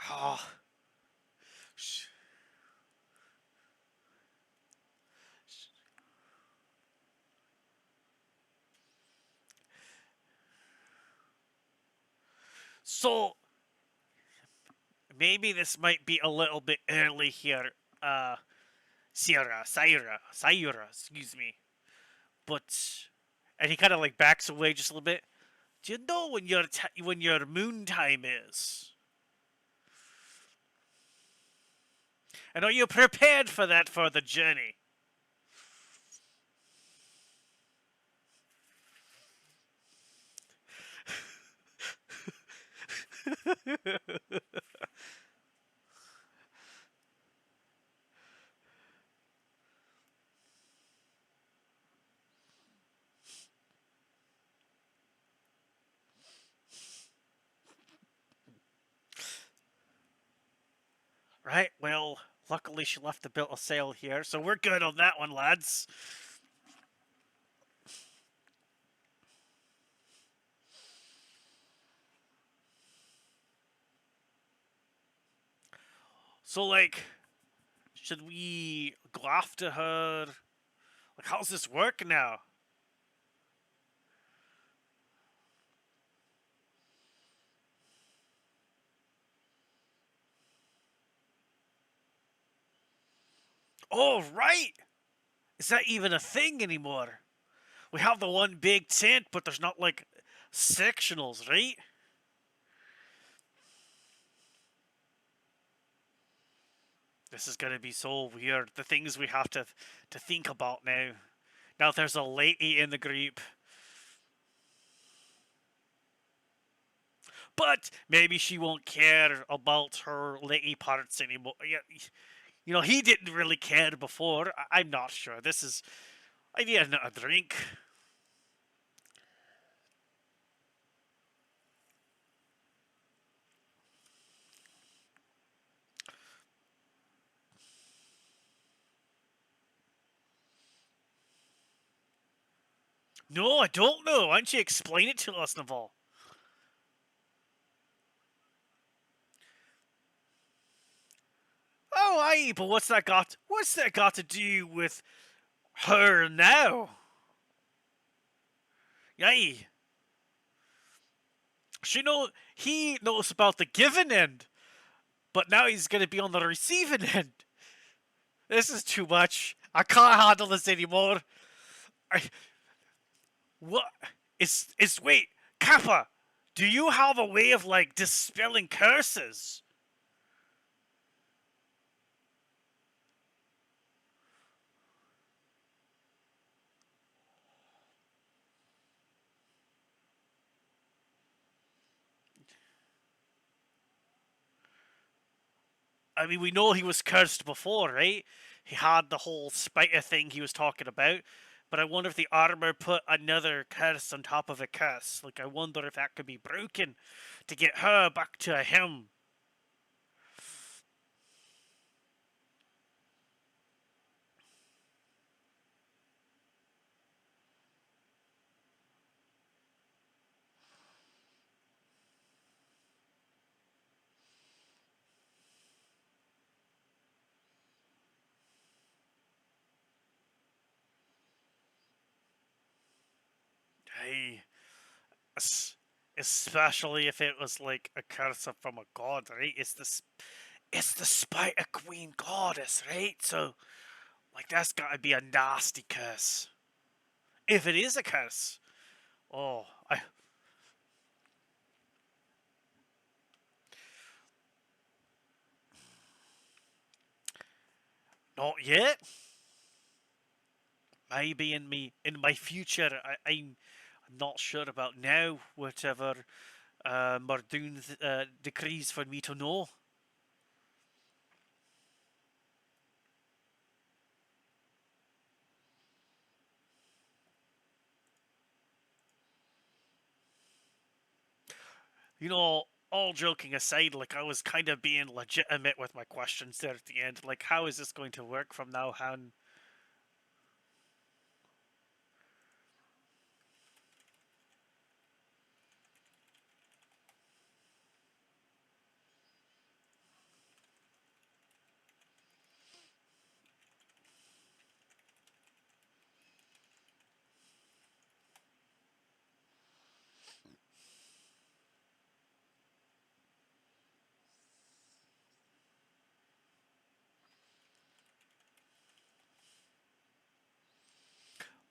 Oh. So maybe this might be a little bit early here, Syra, excuse me. But and he kind of like backs away just a little bit. Do you know when when your moon time is? And are you prepared for that for the journey? Right. Well, luckily she left the bill of sale here, so we're good on that one, lads. So like, should we go after her? Like, how's this work now? Oh, right! Is that even a thing anymore? We have the one big tent, but there's not like sectionals, right? This is gonna be so weird. The things we have to think about now. Now there's a lady in the group. But maybe she won't care about her lady parts anymore. Yeah, you know, he didn't really care before. I'm not sure. This is. I need a drink. No, I don't know. Why don't you explain it to us, Naval? Oh, aye, but what's that got to do with her now? Aye. He knows about the giving end, but now he's gonna be on the receiving end. This is too much. I can't handle this anymore. I, what is wait, Kappa, do you have a way of like dispelling curses? I mean, we know he was cursed before, right? He had the whole spider thing he was talking about. But I wonder if the armor put another curse on top of a curse. Like, I wonder if that could be broken to get her back to him. Hey, especially if it was like a curse from a god, right? It's the Spider Queen goddess, right? So, like, that's gotta be a nasty curse. If it is a curse. Oh, not yet. Maybe in my future. I'm not sure about now. Whatever Mardun decrees for me to know. You know, all joking aside, like, I was kind of being legitimate with my questions there at the end. Like, how is this going to work from now on?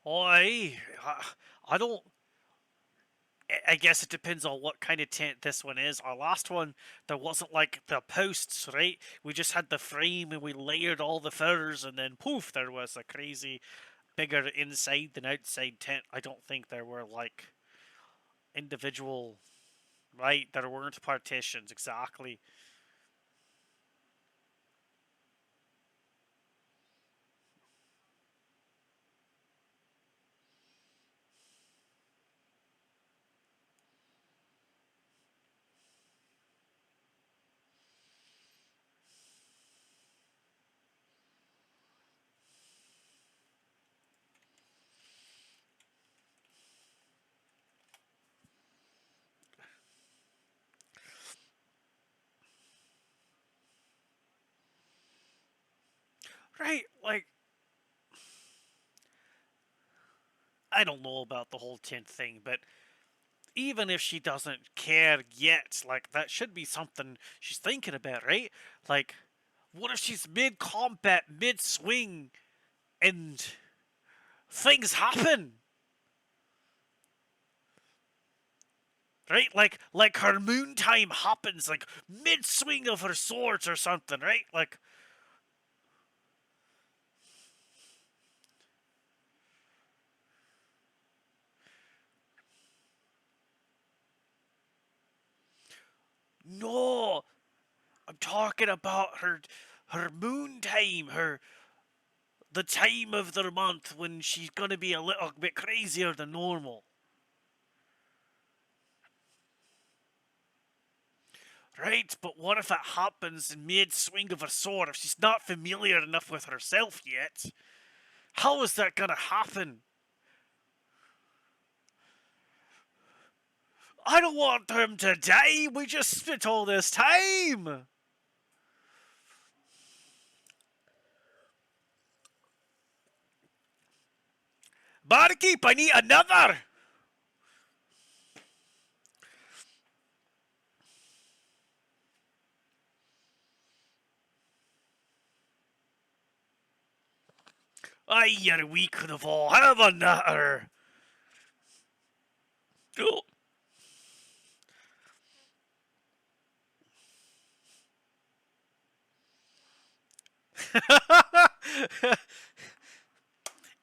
Oh, I don't. I guess it depends on what kind of tent this one is. Our last one, there wasn't like the posts, right? We just had the frame and we layered all the furs, and then poof, there was a crazy bigger inside than outside tent. I don't think there were like individual, right? There weren't partitions exactly. Right, like, I don't know about the whole tent thing, but even if she doesn't care yet, like, that should be something she's thinking about, right? Like, what if she's mid combat, mid swing, and things happen? Right? Like her moon time happens like mid swing of her swords or something, right? Like, no, I'm talking about her moon time, her the time of the month when she's gonna be a little bit crazier than normal. Right, but what if it happens in mid swing of her sword if she's not familiar enough with herself yet? How is that gonna happen? I don't want them to die. We just spent all this time. Barkeep, I need another. Aye, you're weak of all. Have another. Oh.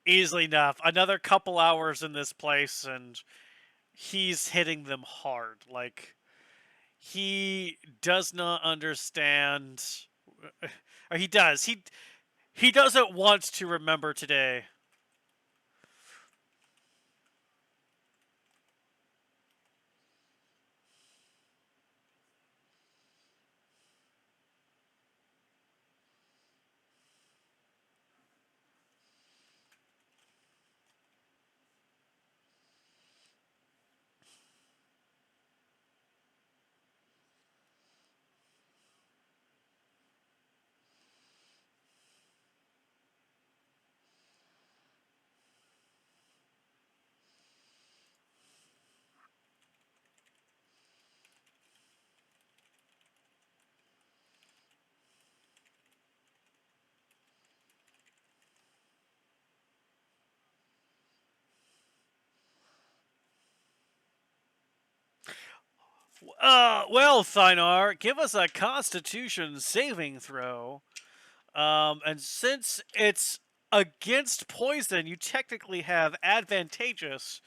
Easily enough. Another couple hours in this place, and he's hitting them hard. Like, he does not understand Or he does. He doesn't want to remember today. Well, Thynar, give us a Constitution saving throw. And since it's against poison, you technically have advantageous.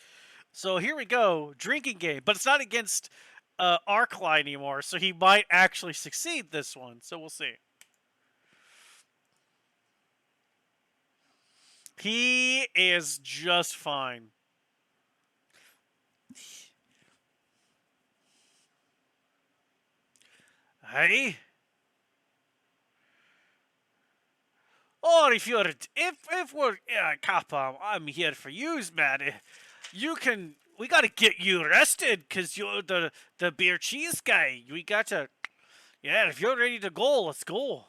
So here we go, drinking game, but it's not against Arcline anymore, so he might actually succeed this one. So we'll see. He is just fine. Hey. Or if we're Kappa, I'm here for yous, man. You can we gotta get you arrested because you're the beer cheese guy. We gotta yeah. If you're ready to go, let's go.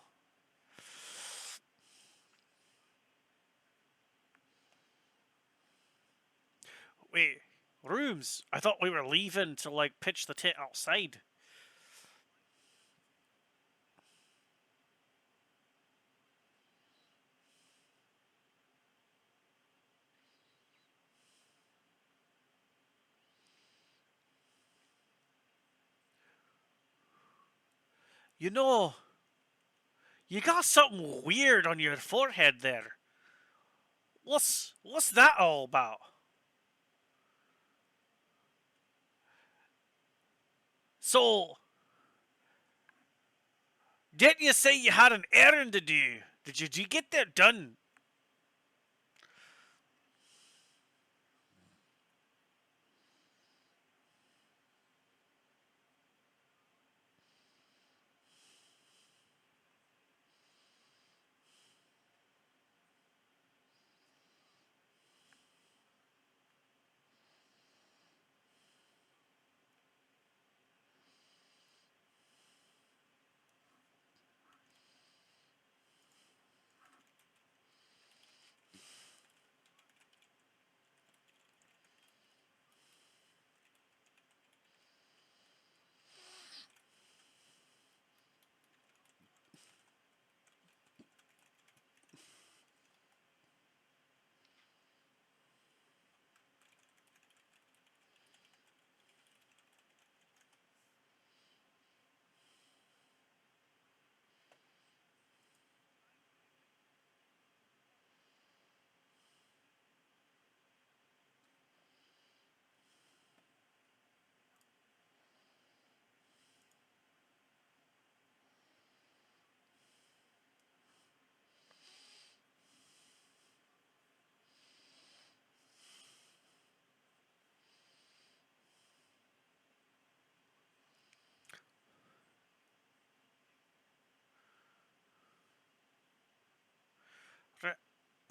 Wait, rooms. I thought we were leaving to like pitch the tent outside. You know, you got something weird on your forehead there. What's that all about? So, didn't you say you had an errand to do? Did you get that done?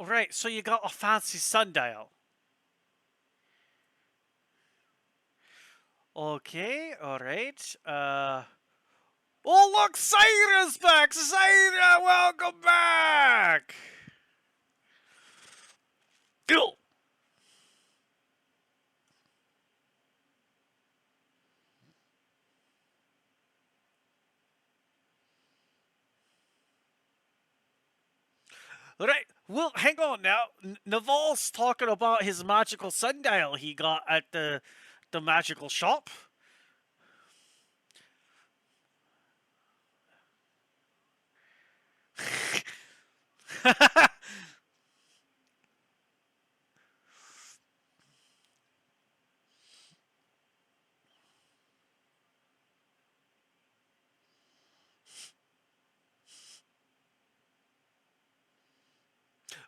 Right, so you got a fancy sundial. Okay, alright. Oh look, Syra's back! Syra, welcome back! Go! Alright, well, hang on now. Naval's talking about his magical sundial he got at the magical shop.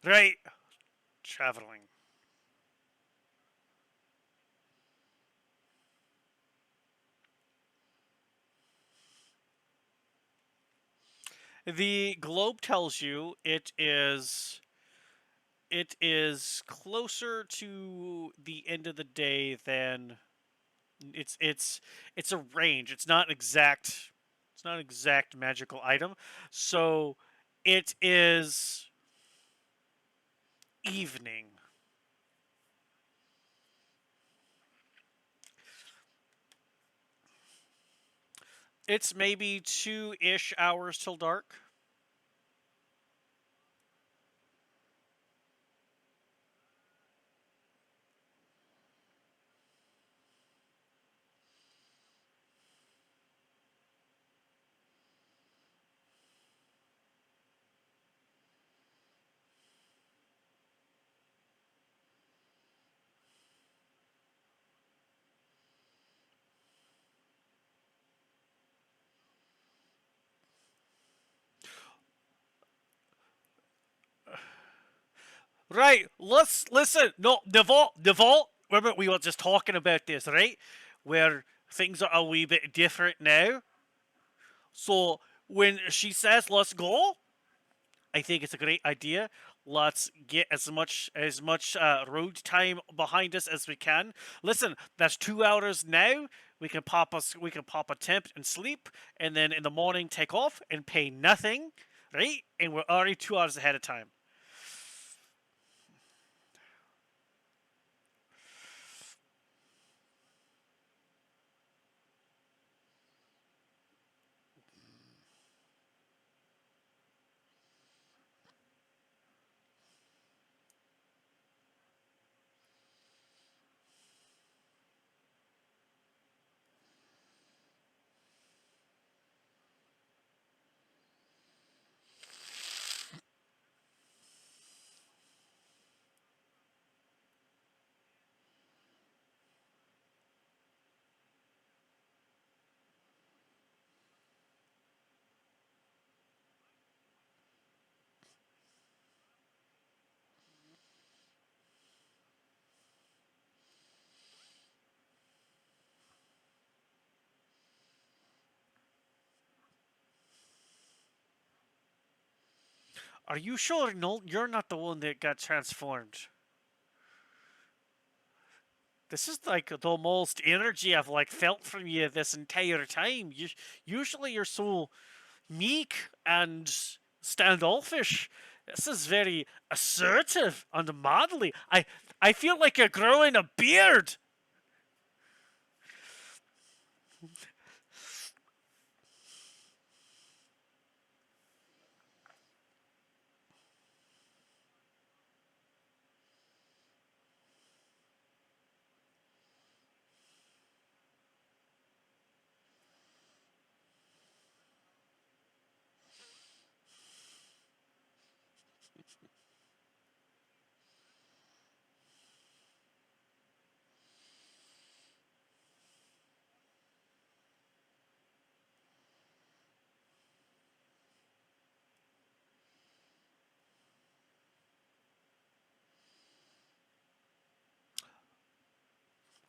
Right. Traveling. The globe tells you it is closer to the end of the day than it's a range. It's not exact magical item. So it is evening. It's maybe 2-ish hours till dark. Right. Let's listen. No, Default. Remember, we were just talking about this, right? Where things are a wee bit different now. So when she says let's go, I think it's a great idea. Let's get as much road time behind us as we can. Listen, that's 2 hours now. We can pop a tent and sleep, and then in the morning take off and pay nothing, right? And we're already 2 hours ahead of time. Are you sure? No, you're not the one that got transformed. This is like the most energy I've like felt from you this entire time. Usually you're so meek and standoffish. This is very assertive and manly. I feel like you're growing a beard.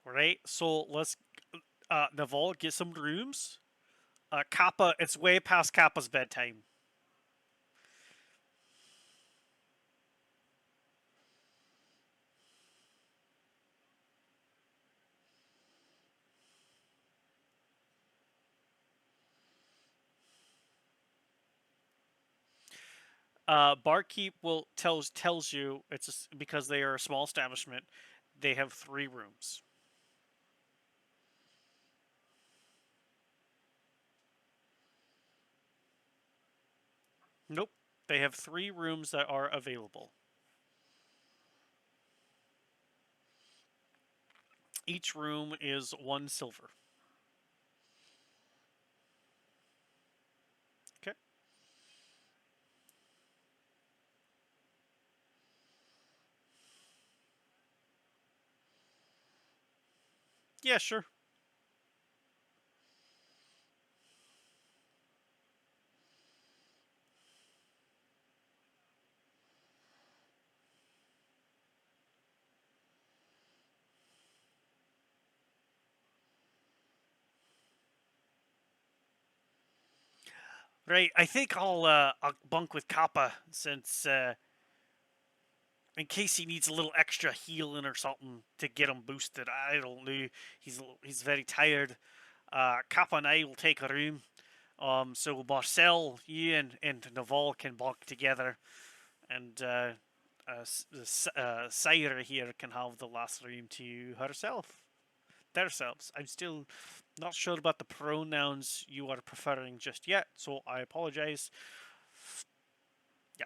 Right. So let's Naval get some rooms. Kappa, it's way past Kappa's bedtime. Barkeep will tells you because they are a small establishment. They have 3 rooms. Nope, they have 3 rooms that are available. Each room is 1 silver. Okay. Yeah, sure. Right. I think I'll bunk with Kappa since in case he needs a little extra healing or something to get him boosted. I don't know. He's very tired. Kappa and I will take a room. So Marcel, you and Naval can bunk together, and Syra here can have the last room to herself. Themselves. I'm still not sure about the pronouns you are preferring just yet, so I apologize. Yeah.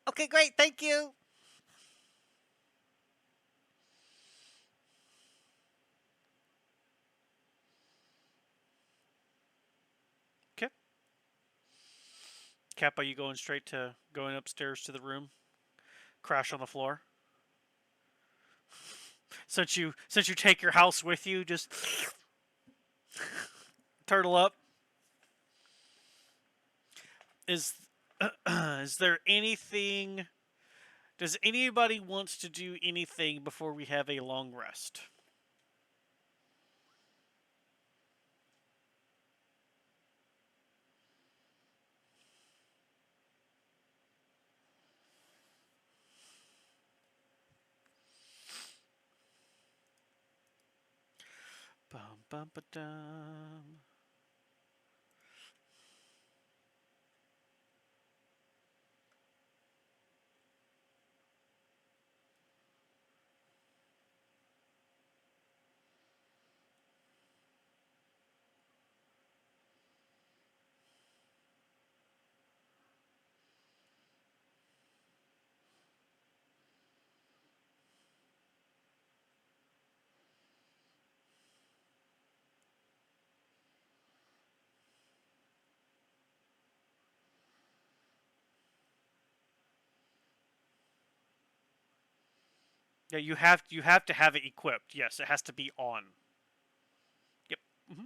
Okay, great. Thank you. Okay. Kappa, you going upstairs to the room? Crash on the floor. Since you take your house with you, just turtle up. Is is there anything? Does anybody wants to do anything before we have a long rest? Bum bum ba dum. Yeah, you have to have it equipped. Yes, it has to be on. Yep. Hmm.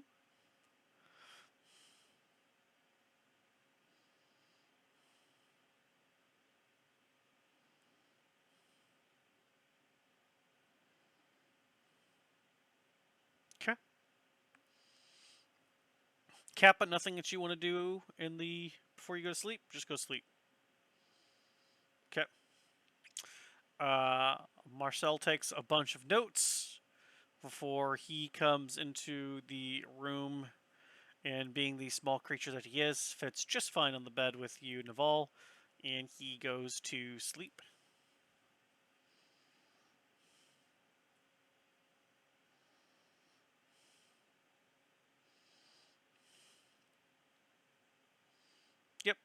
Okay. Kappa, nothing that you want to do in the before you go to sleep. Just go to sleep. Okay. Uh, Marcel takes a bunch of notes before he comes into the room, and being the small creature that he is, fits just fine on the bed with you, Naval, and he goes to sleep. Yep.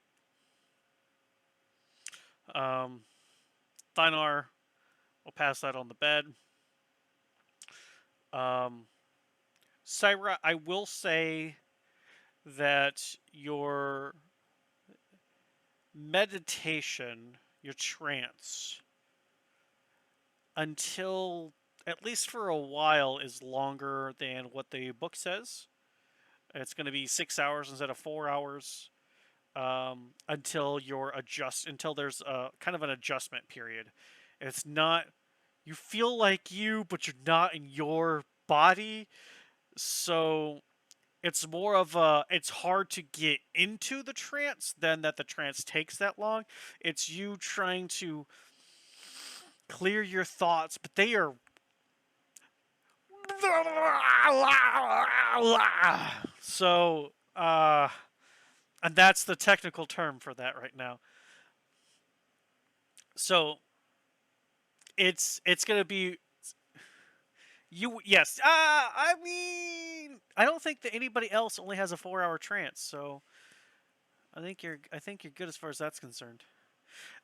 Um, Thynar will pass that on the bed. Um, Syra, I will say that your meditation, your trance, until at least for a while, is longer than what the book says. It's going to be 6 hours instead of 4 hours, until there's a kind of an adjustment period. It's not, you feel like you, but you're not in your body. So it's more of a, it's hard to get into the trance than that the trance takes that long. It's you trying to clear your thoughts, but they are so and that's the technical term for that right now. So it's gonna be you. Yes. I mean, I don't think that anybody else only has a 4 hour trance, so I think you're good as far as that's concerned.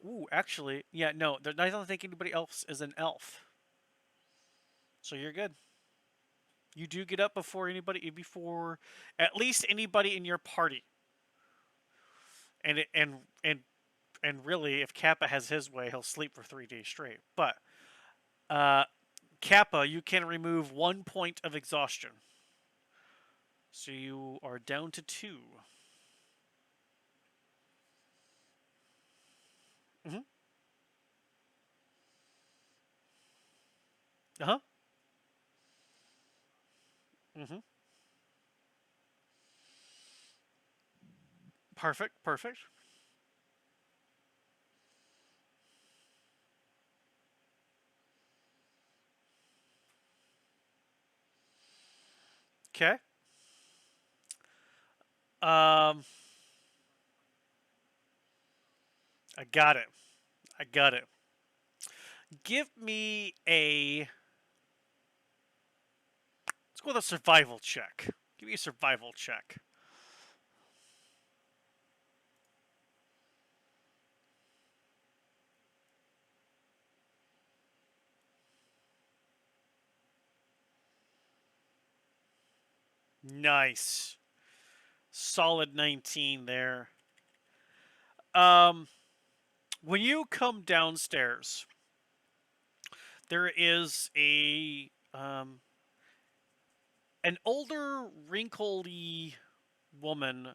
Ooh, actually, yeah, no, I don't think anybody else is an elf, so you're good. You do get up before at least anybody in your party, and it, and really, if Kappa has his way, he'll sleep for 3 days straight. But uh, Kappa, you can remove 1 point of exhaustion, so you are down to 2. Uh huh. Mm-hmm. Perfect. Perfect. Okay. Um, I got it. I got it. Give me a. Let's go with a survival check. Give me a survival check. Nice. Solid 19 there. Um, when you come downstairs, there is an older, wrinkly woman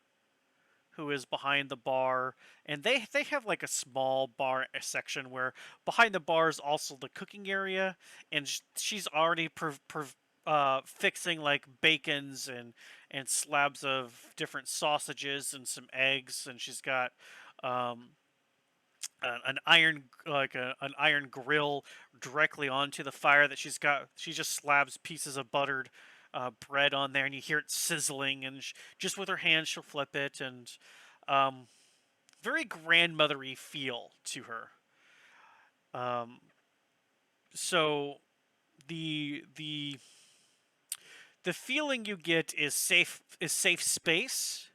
who is behind the bar, and they have like a small bar section where behind the bar is also the cooking area, and she's already fixing like bacons and slabs of different sausages and some eggs, and she's got um, an iron an iron grill directly onto the fire that she just slabs pieces of buttered bread on there, and you hear it sizzling, and just with her hands she'll flip it, and um, very grandmothery feel to her. So the the feeling you get is safe space,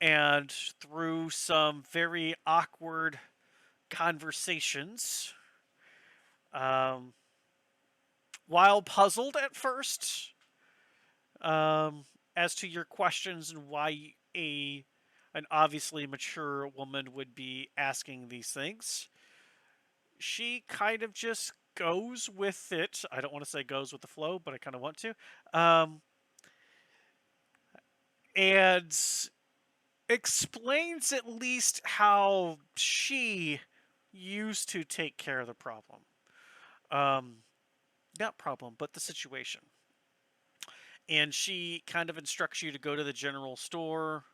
and through some very awkward conversations, um, while puzzled at first um, as to your questions and why an obviously mature woman would be asking these things, she kind of just goes with it. I don't want to say goes with the flow, but I kind of want to. And explains at least how she used to take care of the problem. Um, Not problem, but the situation. And she kind of instructs you to go to the general store,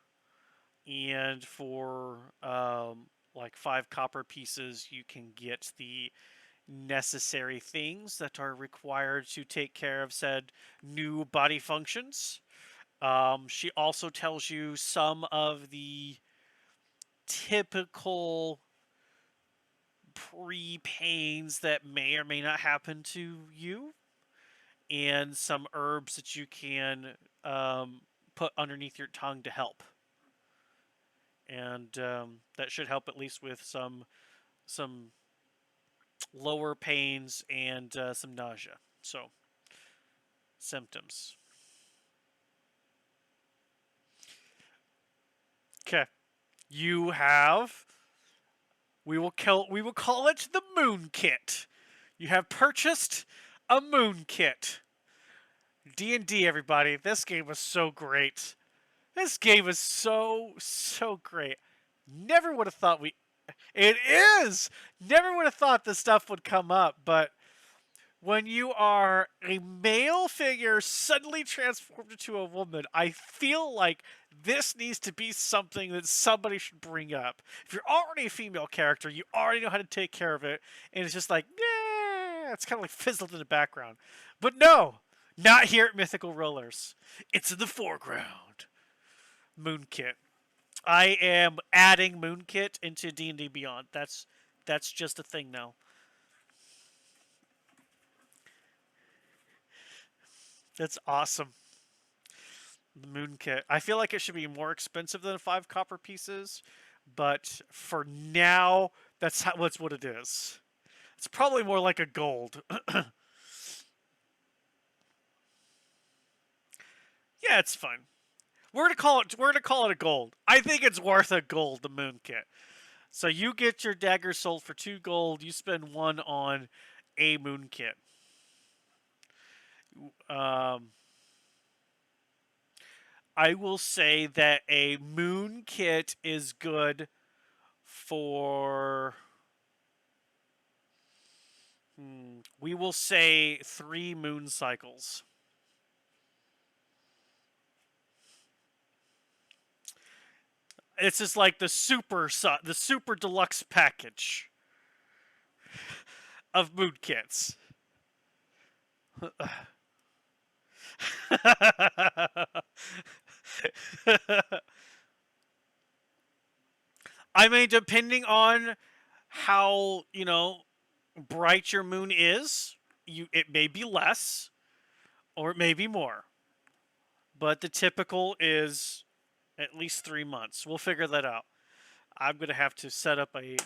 and for like 5 copper pieces you can get the necessary things that are required to take care of said new body functions. She also tells you some of the typical pre-pains that may or may not happen to you, and some herbs that you can put underneath your tongue to help, and that should help at least with some lower pains and some nausea. So symptoms. Okay, you have. We will call it the Moon Kit. You have purchased a Moon Kit. D&D, everybody. This game was so great. This game is so great. Never would have thought we. It is. Never would have thought this stuff would come up, but when you are a male figure suddenly transformed into a woman, I feel like this needs to be something that somebody should bring up. If you're already a female character, you already know how to take care of it, and it's just like, yeah, it's kind of like fizzled in the background. But no, not here at Mythical Rollers. It's in the foreground. Moonkit. I am adding Moonkit into D&D Beyond. That's just a thing now. That's awesome. The Moon Kit. I feel like it should be more expensive than 5 copper pieces, but for now, that's what it is. It's probably more like a gold. Yeah, it's fine. We're gonna call it a gold. I think it's worth a gold. The Moon Kit. So you get your dagger sold for 2 gold. You spend 1 on a Moon Kit. Um, I will say that a Moon Kit is good for We will say 3 moon cycles. This is like the super deluxe package of moon kits. I mean, depending on how, bright your moon is, it may be less or it may be more. But the typical is at least 3 months. We'll figure that out. I'm going to have to set up a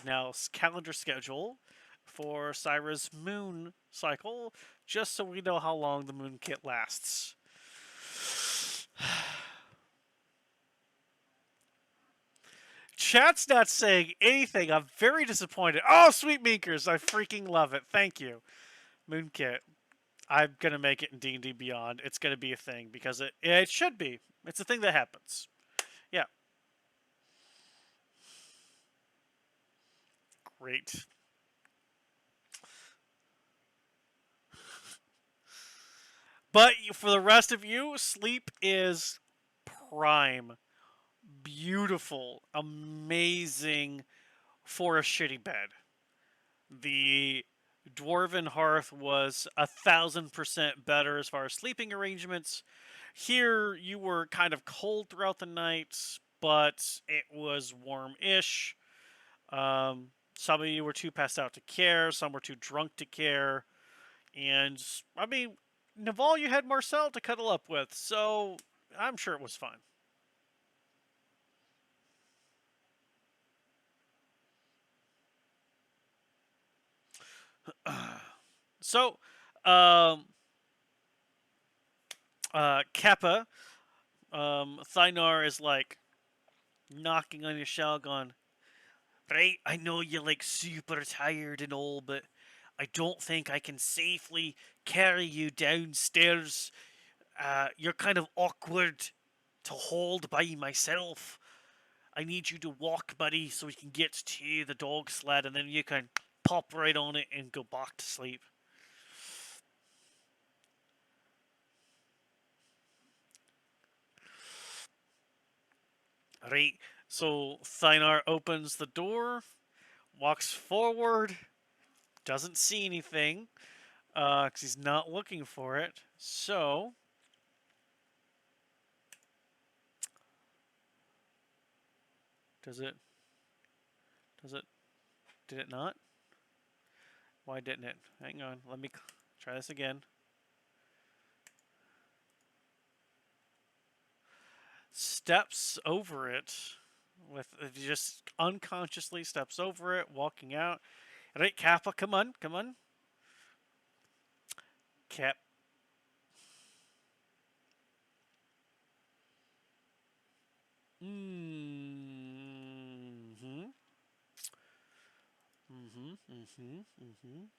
calendar schedule for Syra's moon cycle just so we know how long the moon kit lasts. Chat's not saying anything. I'm very disappointed. Oh, Sweet Meekers, I freaking love it. Thank you. Moon kit. I'm going to make it in D&D Beyond. It's going to be a thing because it should be. It's a thing that happens. Yeah. Great. But for the rest of you, sleep is prime. Beautiful. Amazing for a shitty bed. The Dwarven Hearth was 1,000% better as far as sleeping arrangements. Here, you were kind of cold throughout the night, but it was warm-ish. Some of you were too passed out to care. Some were too drunk to care. And, I mean, Naval, you had Marcel to cuddle up with, so I'm sure it was fine. So, Kappa, Thynar is like knocking on your shell, going, right, I know you're like super tired and all, but I don't think I can safely carry you downstairs. You're kind of awkward to hold by myself. I need you to walk, buddy, so we can get to the dog sled, and then you can pop right on it and go back to sleep. Right, so Thynar opens the door, walks forward, doesn't see anything, because he's not looking for it. So, did it not? Why didn't it? Hang on, let me try this again. Steps over it, just unconsciously steps over it, walking out. Right, Kappa, come on. Cap.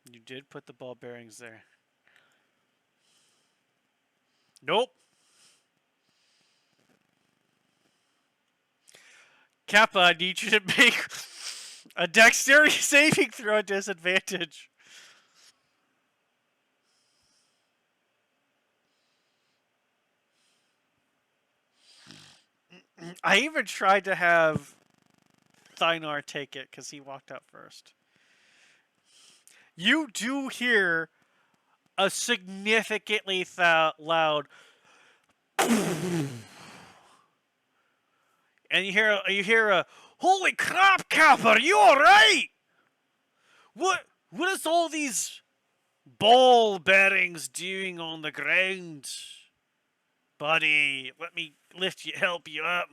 You did put the ball bearings there. Nope. Kappa, I need you to make a dexterity saving throw at disadvantage. I even tried to have Thynar take it because he walked out first. You do hear a significantly loud, and you hear a holy crap, Kappa, are you all right? What is all these ball bearings doing on the ground, buddy? Let me help you up.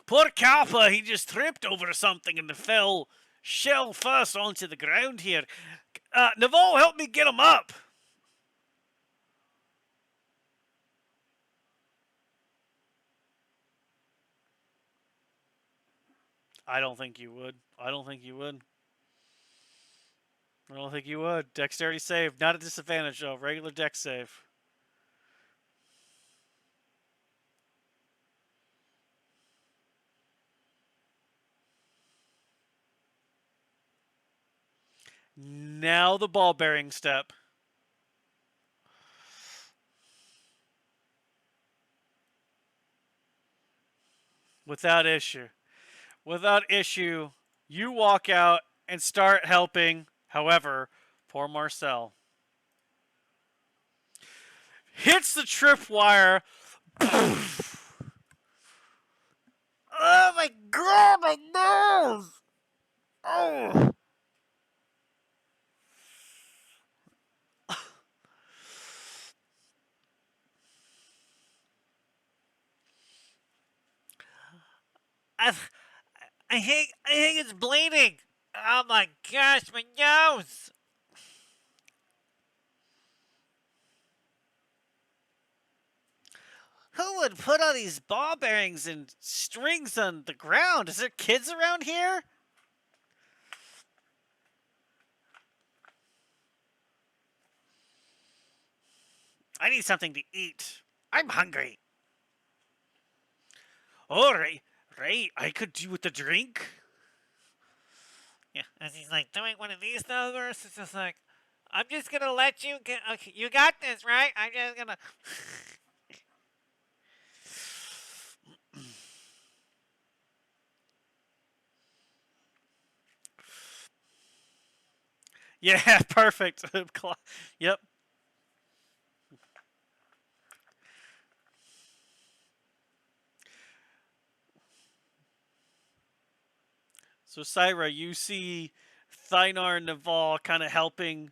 Poor Kappa, he just tripped over something and fell shell first onto the ground here. Naval, help me get him up. I don't think you would. Dexterity save. Not a disadvantage, though. Regular dex save. Now the ball bearing step. Without issue. Without issue, you walk out and start helping. However, poor Marcel hits the tripwire. Oh my god, my nose! Oh! I, I think it's bleeding. Oh my gosh, my nose! Who would put all these ball bearings and strings on the ground? Is there kids around here? I need something to eat. I'm hungry. All right, right. I could do with a drink. Yeah, as he's like doing one of these numbers, it's just like, I'm just gonna let you get. Okay, you got this, right? I'm just gonna. Yeah, perfect. Yep. So Syra, you see Thynar and Naval kind of helping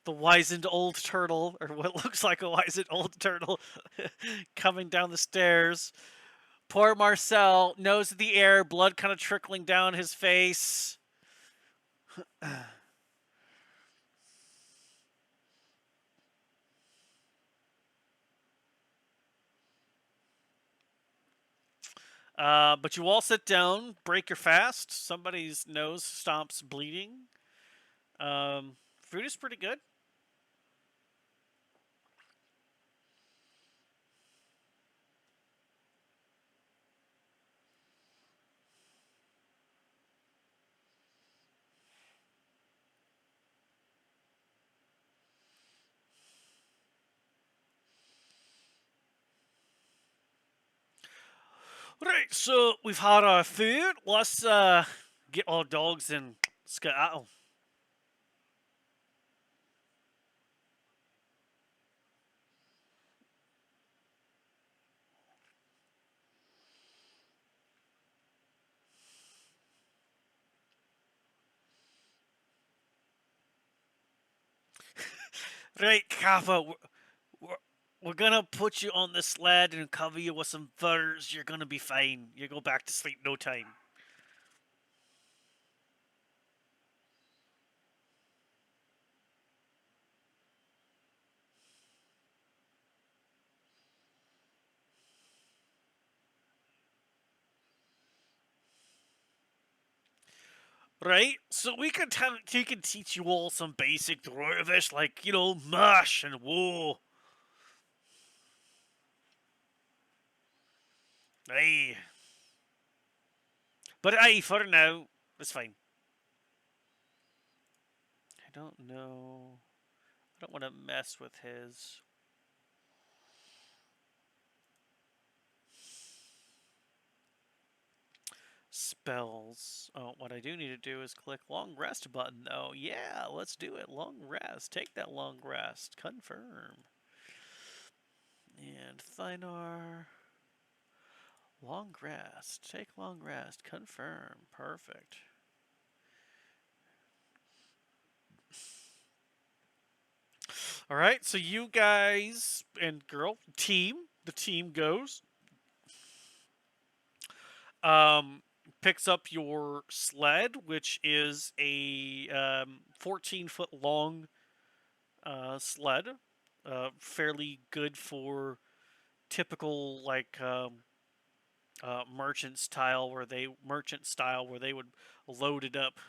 the wizened old turtle, or what looks like a wizened old turtle, coming down the stairs. Poor Marcel, nose in the air, blood kind of trickling down his face. But you all sit down, break your fast. Somebody's nose stops bleeding. Food is pretty good. Right, so we've had our food. Let's get our dogs and skedaddle. Right, Kappa, we're, we're gonna put you on the sled and cover you with some furs. You're gonna be fine. You go back to sleep no time. Right? So we can teach you all some basic Dwarvish, like, mush and whoa. Aye. But aye, for now, it's fine. I don't know. I don't want to mess with his. Spells. Oh, what I do need to do is click long rest button, though. Yeah, let's do it. Long rest. Take that long rest. Confirm. And Thynar. Long rest. Take long rest. Confirm. Perfect. All right, so you guys and girl the team goes. Um, Picks up your sled, which is a 14-foot long sled, fairly good for typical like merchant style where they would load it up.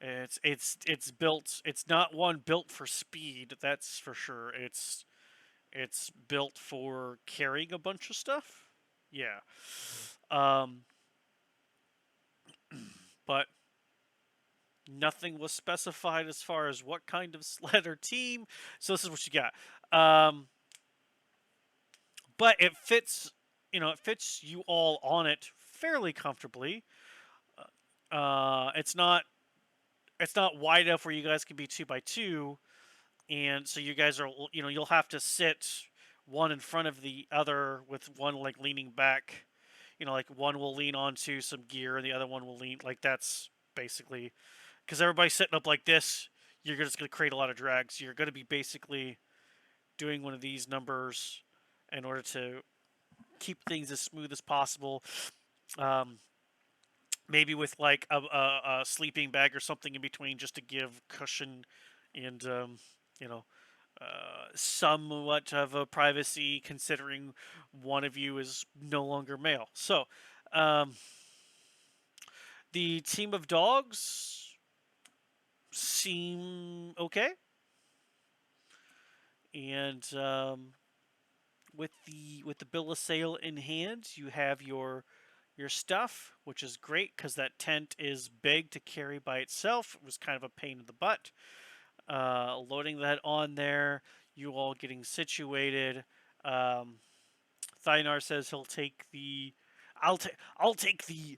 It's built. It's not one built for speed. That's for sure. It's built for carrying a bunch of stuff. Yeah. Um, but Nothing was specified as far as what kind of sled or team. So this is what you got. But it fits, it fits you all on it fairly comfortably. It's not wide enough where you guys can be 2x2, and so you guys are, you'll have to sit one in front of the other with one like leaning back. Like one will lean onto some gear and the other one will lean, like that's basically, because everybody's sitting up like this, you're just going to create a lot of drag. So you're going to be basically doing one of these numbers in order to keep things as smooth as possible. Um, Maybe with like a sleeping bag or something in between just to give cushion and you know somewhat of a privacy, considering one of you is no longer male. So um, the team of dogs seem okay, and with the bill of sale in hand, you have your stuff, which is great because that tent is big to carry by itself. It was kind of a pain in the butt. Loading that on there, you all getting situated. Um, Thynar says he'll take the. I'll take the.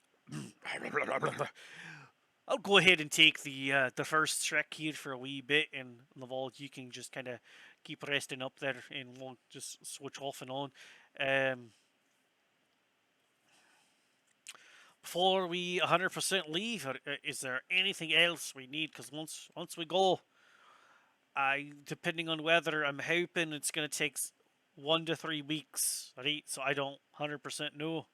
I'll go ahead and take the first trek here for a wee bit, and Laval, you can just kind of keep resting up there, and we'll just switch off and on. Um, Before we 100% leave, is there anything else we need? Because once we go, depending on weather, I'm hoping it's gonna take 1 to 3 weeks, right? So I don't 100% know.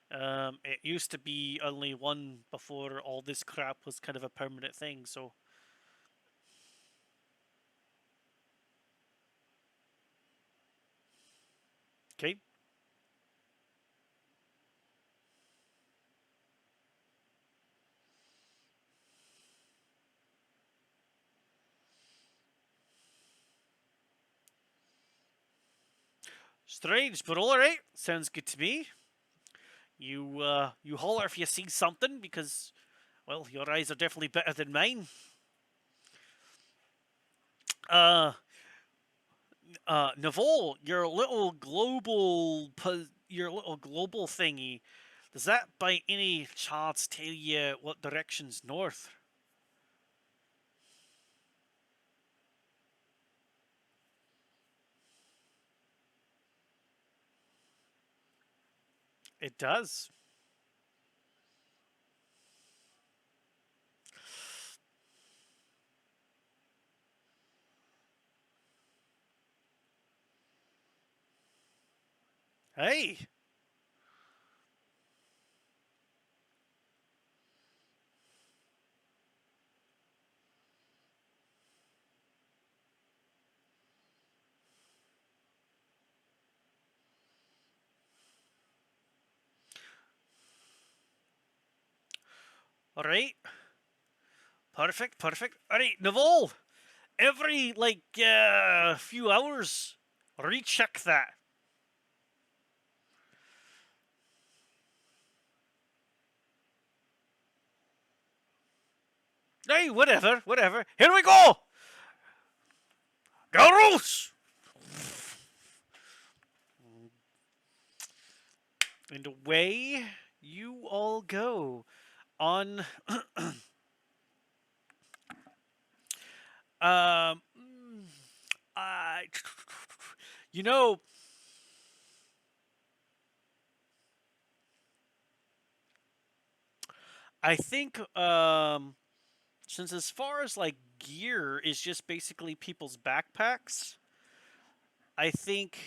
It used to be only one before all this crap was kind of a permanent thing. So okay. Strange, but all right. Sounds good to me. You holler if you see something, because well, your eyes are definitely better than mine. Uh, Navol, your little global thingy, does that by any chance tell you what direction's north? It does. Hey, all right, perfect, perfect. All right, Navol, every like few hours, recheck that. Hey, whatever, whatever. Here we go. Garus! And away you all go on. um, I, you know, I think since as far as like gear is just basically people's backpacks, I think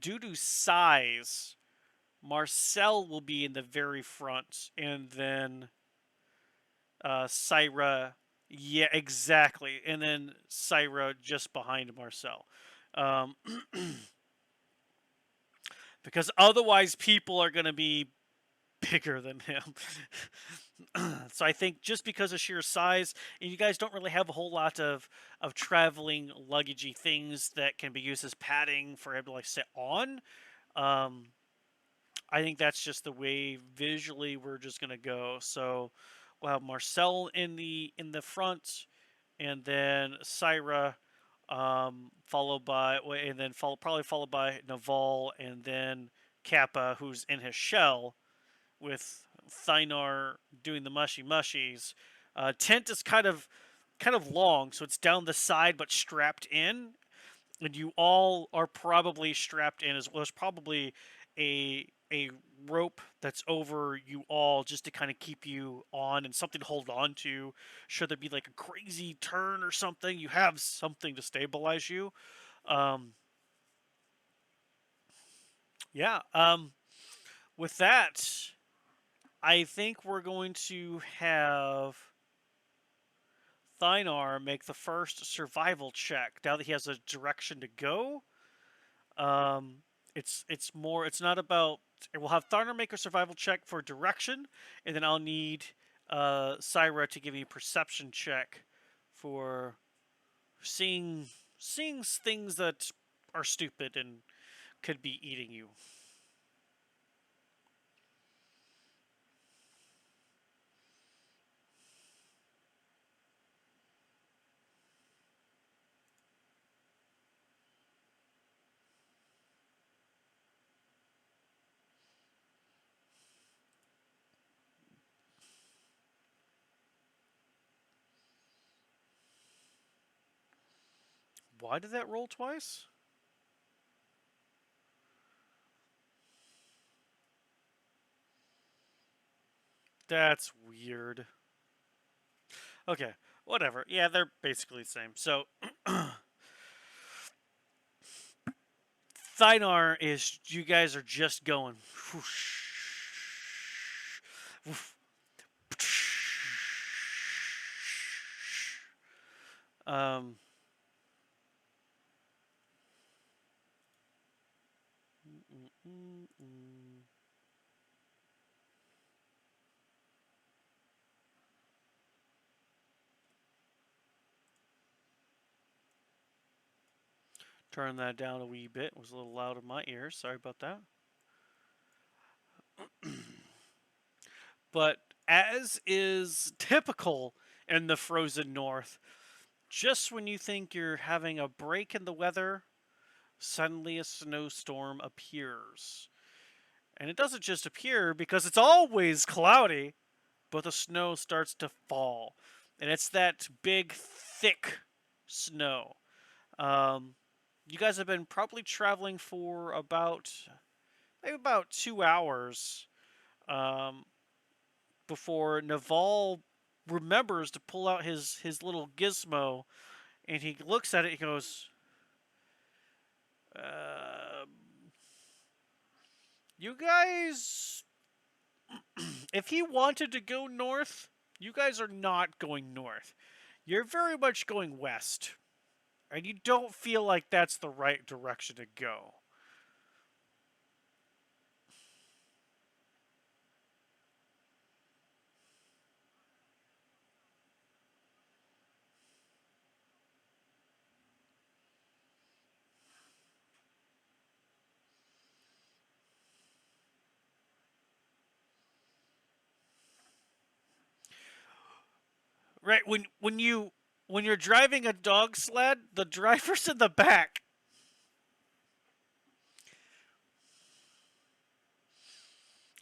due to size, Marcel will be in the very front, and then Syra, yeah, exactly, and then Syra just behind Marcel. Um, because otherwise people are going to be bigger than him. So I think just because of sheer size, and you guys don't really have a whole lot of traveling luggagey things that can be used as padding for him to like sit on. Um, I think that's just the way visually we're just gonna go. So we'll have Marcel in the front, and then Syra, followed by and then probably followed by Naval, and then Kappa, who's in his shell, with Thynar doing the mushy mushies. Tent is kind of long, so it's down the side but strapped in, and you all are probably strapped in as well. There's probably a rope that's over you all just to kind of keep you on and something to hold on to. Should there be like a crazy turn or something, you have something to stabilize you. Um, yeah. With that, I think we're going to have Thynar make the first survival check now that he has a direction to go. Um, it's not about. We'll have Tharner make a survival check for direction, and then I'll need Syra to give me a perception check for seeing things that are stupid and could be eating you. Why did that roll twice? That's weird. Okay, whatever. Yeah, they're basically the same. So, Thynar is. You guys are just going. Whoosh, woof, um. Turn that down a wee bit. It was a little loud in my ears. Sorry about that. But as is typical in the frozen north, just when you think you're having a break in the weather, suddenly a snowstorm appears. And it doesn't just appear because it's always cloudy, but the snow starts to fall. And it's that big, thick snow. Um, you guys have been probably traveling for maybe about 2 hours, um, before Naval remembers to pull out his little gizmo, and he looks at it. He goes, uh, "You guys, if he wanted to go north, you guys are not going north. You're very much going west, and you don't feel like that's the right direction to go." Right, when you're driving a dog sled, the driver's in the back.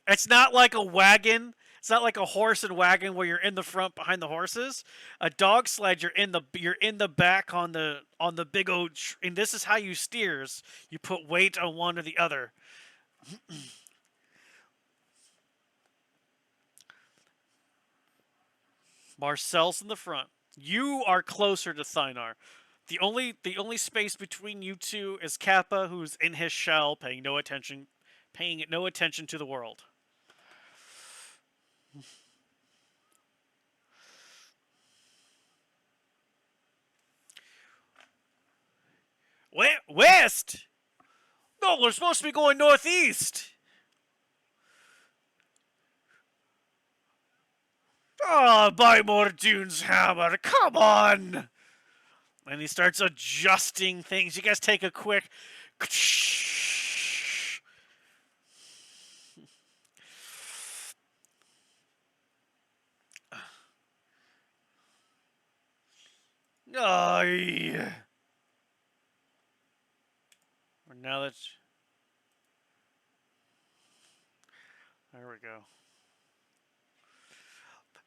It's not like a wagon. It's not like a horse and wagon where you're in the front behind the horses. A dog sled, you're in the back on the big old. And this is how you steers. You put weight on one or the other. Marcel's in the front. You are closer to Thynar. The only space between you two is Kappa, who's in his shell, paying no attention to the world. West? No, we're supposed to be going northeast. Oh, by Mordune's hammer, come on! And he starts adjusting things. You guys take a quick. Aye. Now that's there we go.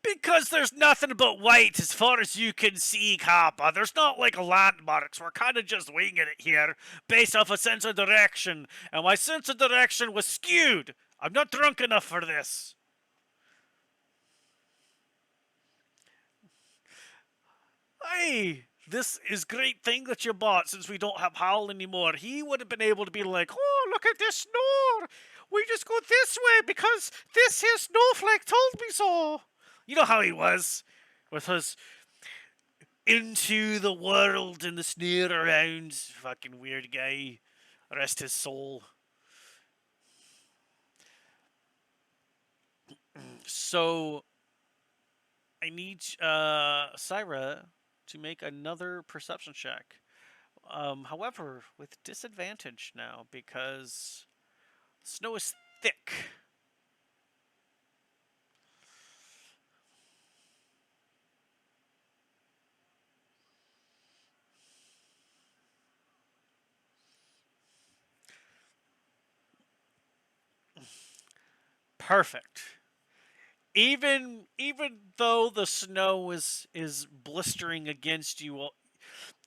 Because there's nothing but white as far as you can see, Kappa. There's not like landmarks. We're kind of just winging it here based off a sense of direction. And my sense of direction was skewed. I'm not drunk enough for this. Hey, this is great thing that you bought since we don't have Howl anymore. He would have been able to be like, oh, look at this snore. We just go this way because this here snowflake told me so. You know how he was with his into the world and the snare around. Fucking weird guy. Rest his soul. So I need Syra to make another perception check. However, with disadvantage now because snow is thick. Perfect. Even though the snow is blistering against you,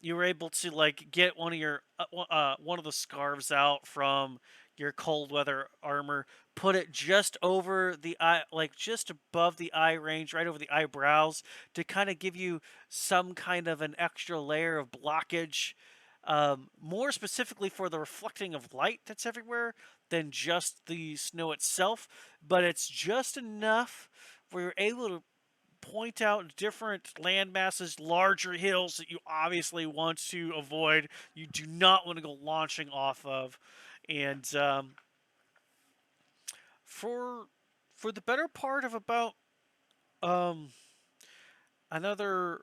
you were able to like get one of your one of the scarves out from your cold weather armor, put it just over the eye, like just above the eye range, right over the eyebrows, to kind of give you some kind of an extra layer of blockage. More specifically for the reflecting of light that's everywhere than just the snow itself, but it's just enough where you're able to point out different land masses, larger hills that you obviously want to avoid. You do not want to go launching off of, and for for the better part of about um, another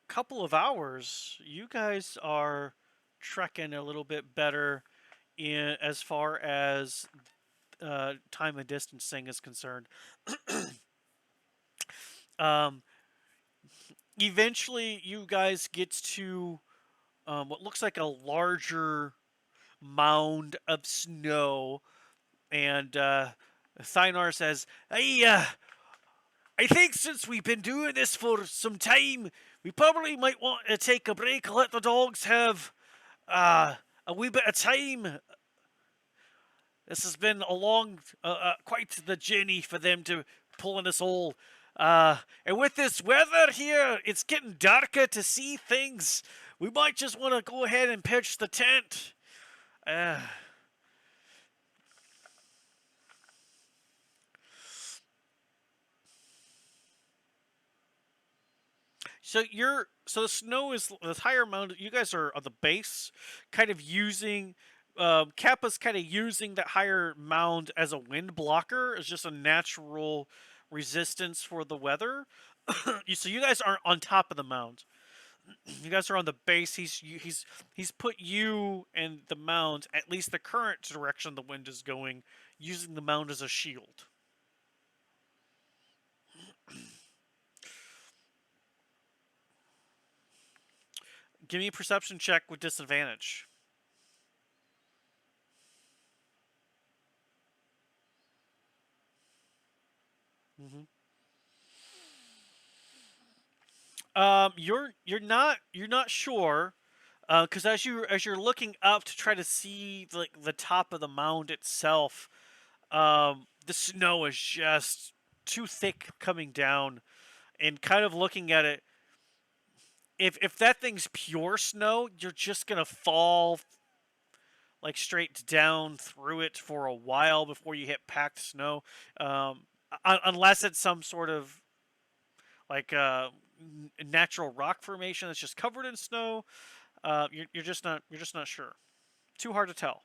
couple of hours, you guys are trekking a little bit better in as far as time and distancing is concerned. Um, Eventually, you guys get to what looks like a larger mound of snow, and Thynar says, I think since we've been doing this for some time, we probably might want to take a break and let the dogs have a wee bit of time. This has been a long, quite the journey for them to pull in this hole. And with this weather here, it's getting darker to see things. We might just want to go ahead and pitch the tent. Uh, so the snow is the higher mountain. You guys are on the base, kind of using. Kappa's kind of using that higher mound as a wind blocker. It's just a natural resistance for the weather. So you guys aren't on top of the mound. You guys are on the base. He's put you and the mound, at least the current direction the wind is going, using the mound as a shield. Give me a perception check with disadvantage. Mm-hmm. You're not sure, because as you're looking up to try to see like the top of the mound itself, the snow is just too thick coming down, and kind of looking at it, if that thing's pure snow, you're just gonna fall like straight down through it for a while before you hit packed snow, um, unless it's some sort of like natural rock formation that's just covered in snow. You're just not sure. Too hard to tell.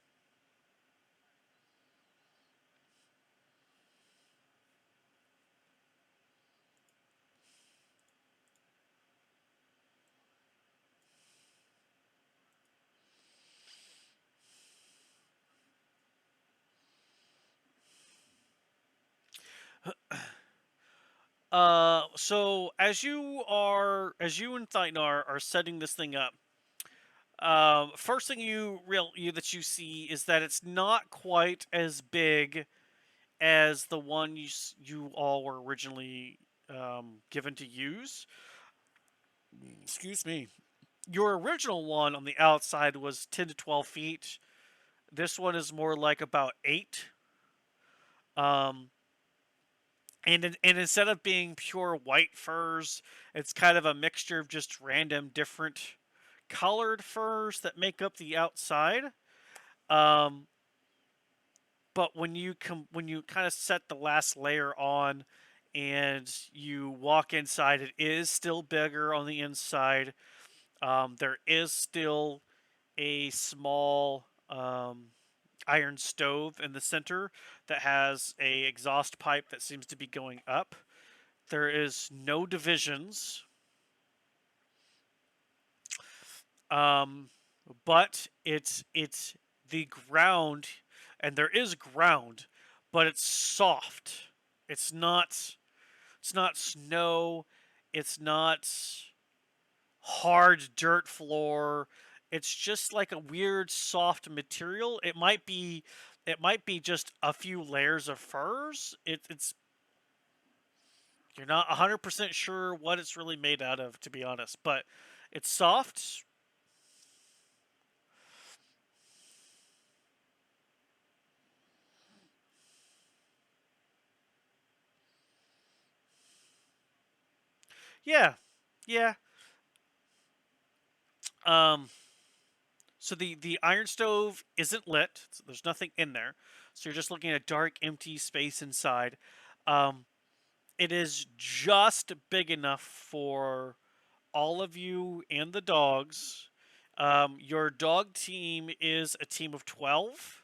So as you and Thightnar are setting this thing up, first thing that you see is that it's not quite as big as the one you all were originally given to use. Excuse me. Your original one on the outside was 10 to 12 feet. This one is more like about 8. Um, and instead of being pure white furs, it's kind of a mixture of just random different colored furs that make up the outside. Um, but when you kind of set the last layer on and you walk inside, it is still bigger on the inside. There is still a small iron stove in the center that has a exhaust pipe that seems to be going up. There is no divisions, um, but it's the ground, and there is ground, but it's soft. It's not it's not snow. It's not hard dirt floor. It's just like a weird soft material. It might be just a few layers of furs. It's you're not 100% sure what it's really made out of, to be honest, but it's soft. Yeah. Yeah. Um so the iron stove isn't lit. So there's nothing in there. So you're just looking at a dark empty space inside. Um it is just big enough for all of you and the dogs. Your dog team is a team of 12.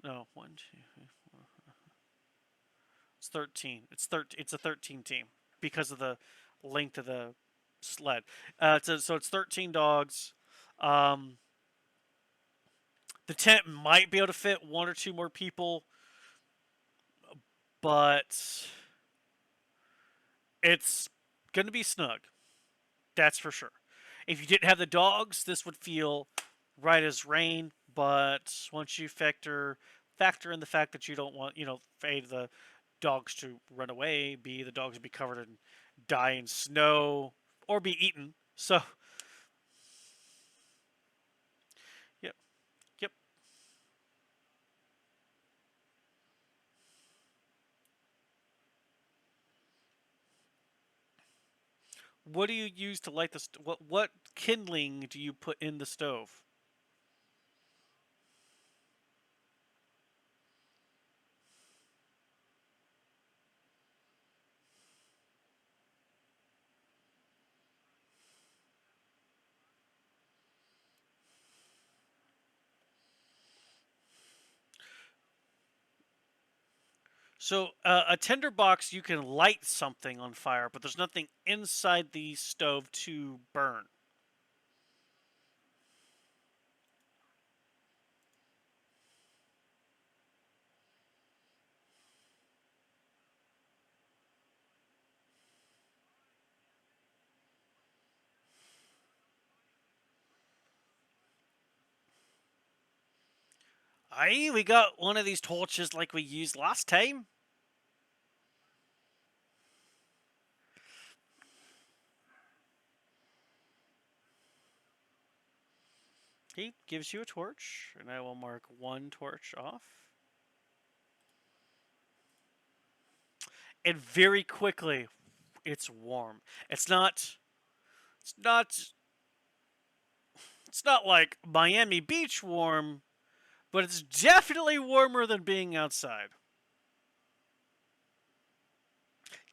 No, one, two, three, four. It's 13. It's a 13 team because of the length of the sled. So it's 13 dogs. Um, the tent might be able to fit one or two more people, but it's going to be snug. That's for sure. If you didn't have the dogs, this would feel right as rain. But once you factor in the fact that you don't want, A, the dogs to run away, B, the dogs to be covered in dying snow or be eaten. So, yep, yep. What do you use to light the what kindling do you put in the stove? So a tinderbox, you can light something on fire, but there's nothing inside the stove to burn. Aye, we got one of these torches like we used last time. He gives you a torch, and I will mark one torch off. And very quickly, it's warm. It's not. It's not. It's not like Miami Beach warm, but it's definitely warmer than being outside.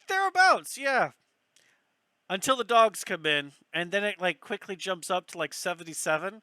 Thereabouts, yeah. Until the dogs come in, and then it like quickly jumps up to like 77.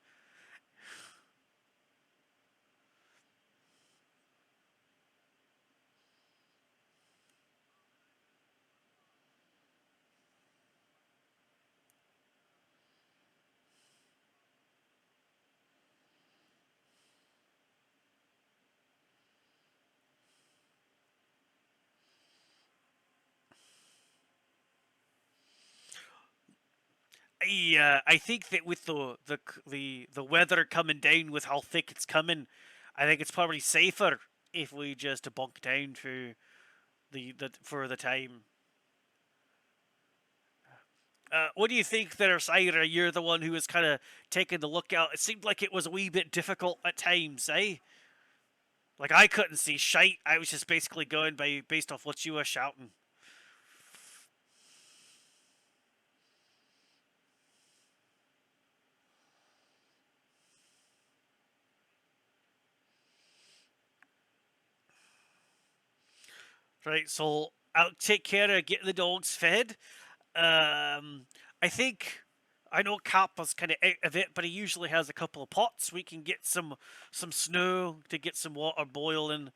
I think that with the weather coming down, with how thick it's coming, I think it's probably safer if we just bunk down for the time. What do you think there, Syra? You're the one who was kind of taking the lookout. It seemed like it was a wee bit difficult at times, eh? Like I couldn't see shite. I was just basically going based off what you were shouting. Right, so I'll take care of getting the dogs fed. I think I know Kappa's kind of out of it, but he usually has a couple of pots. We can get some snow to get some water boiling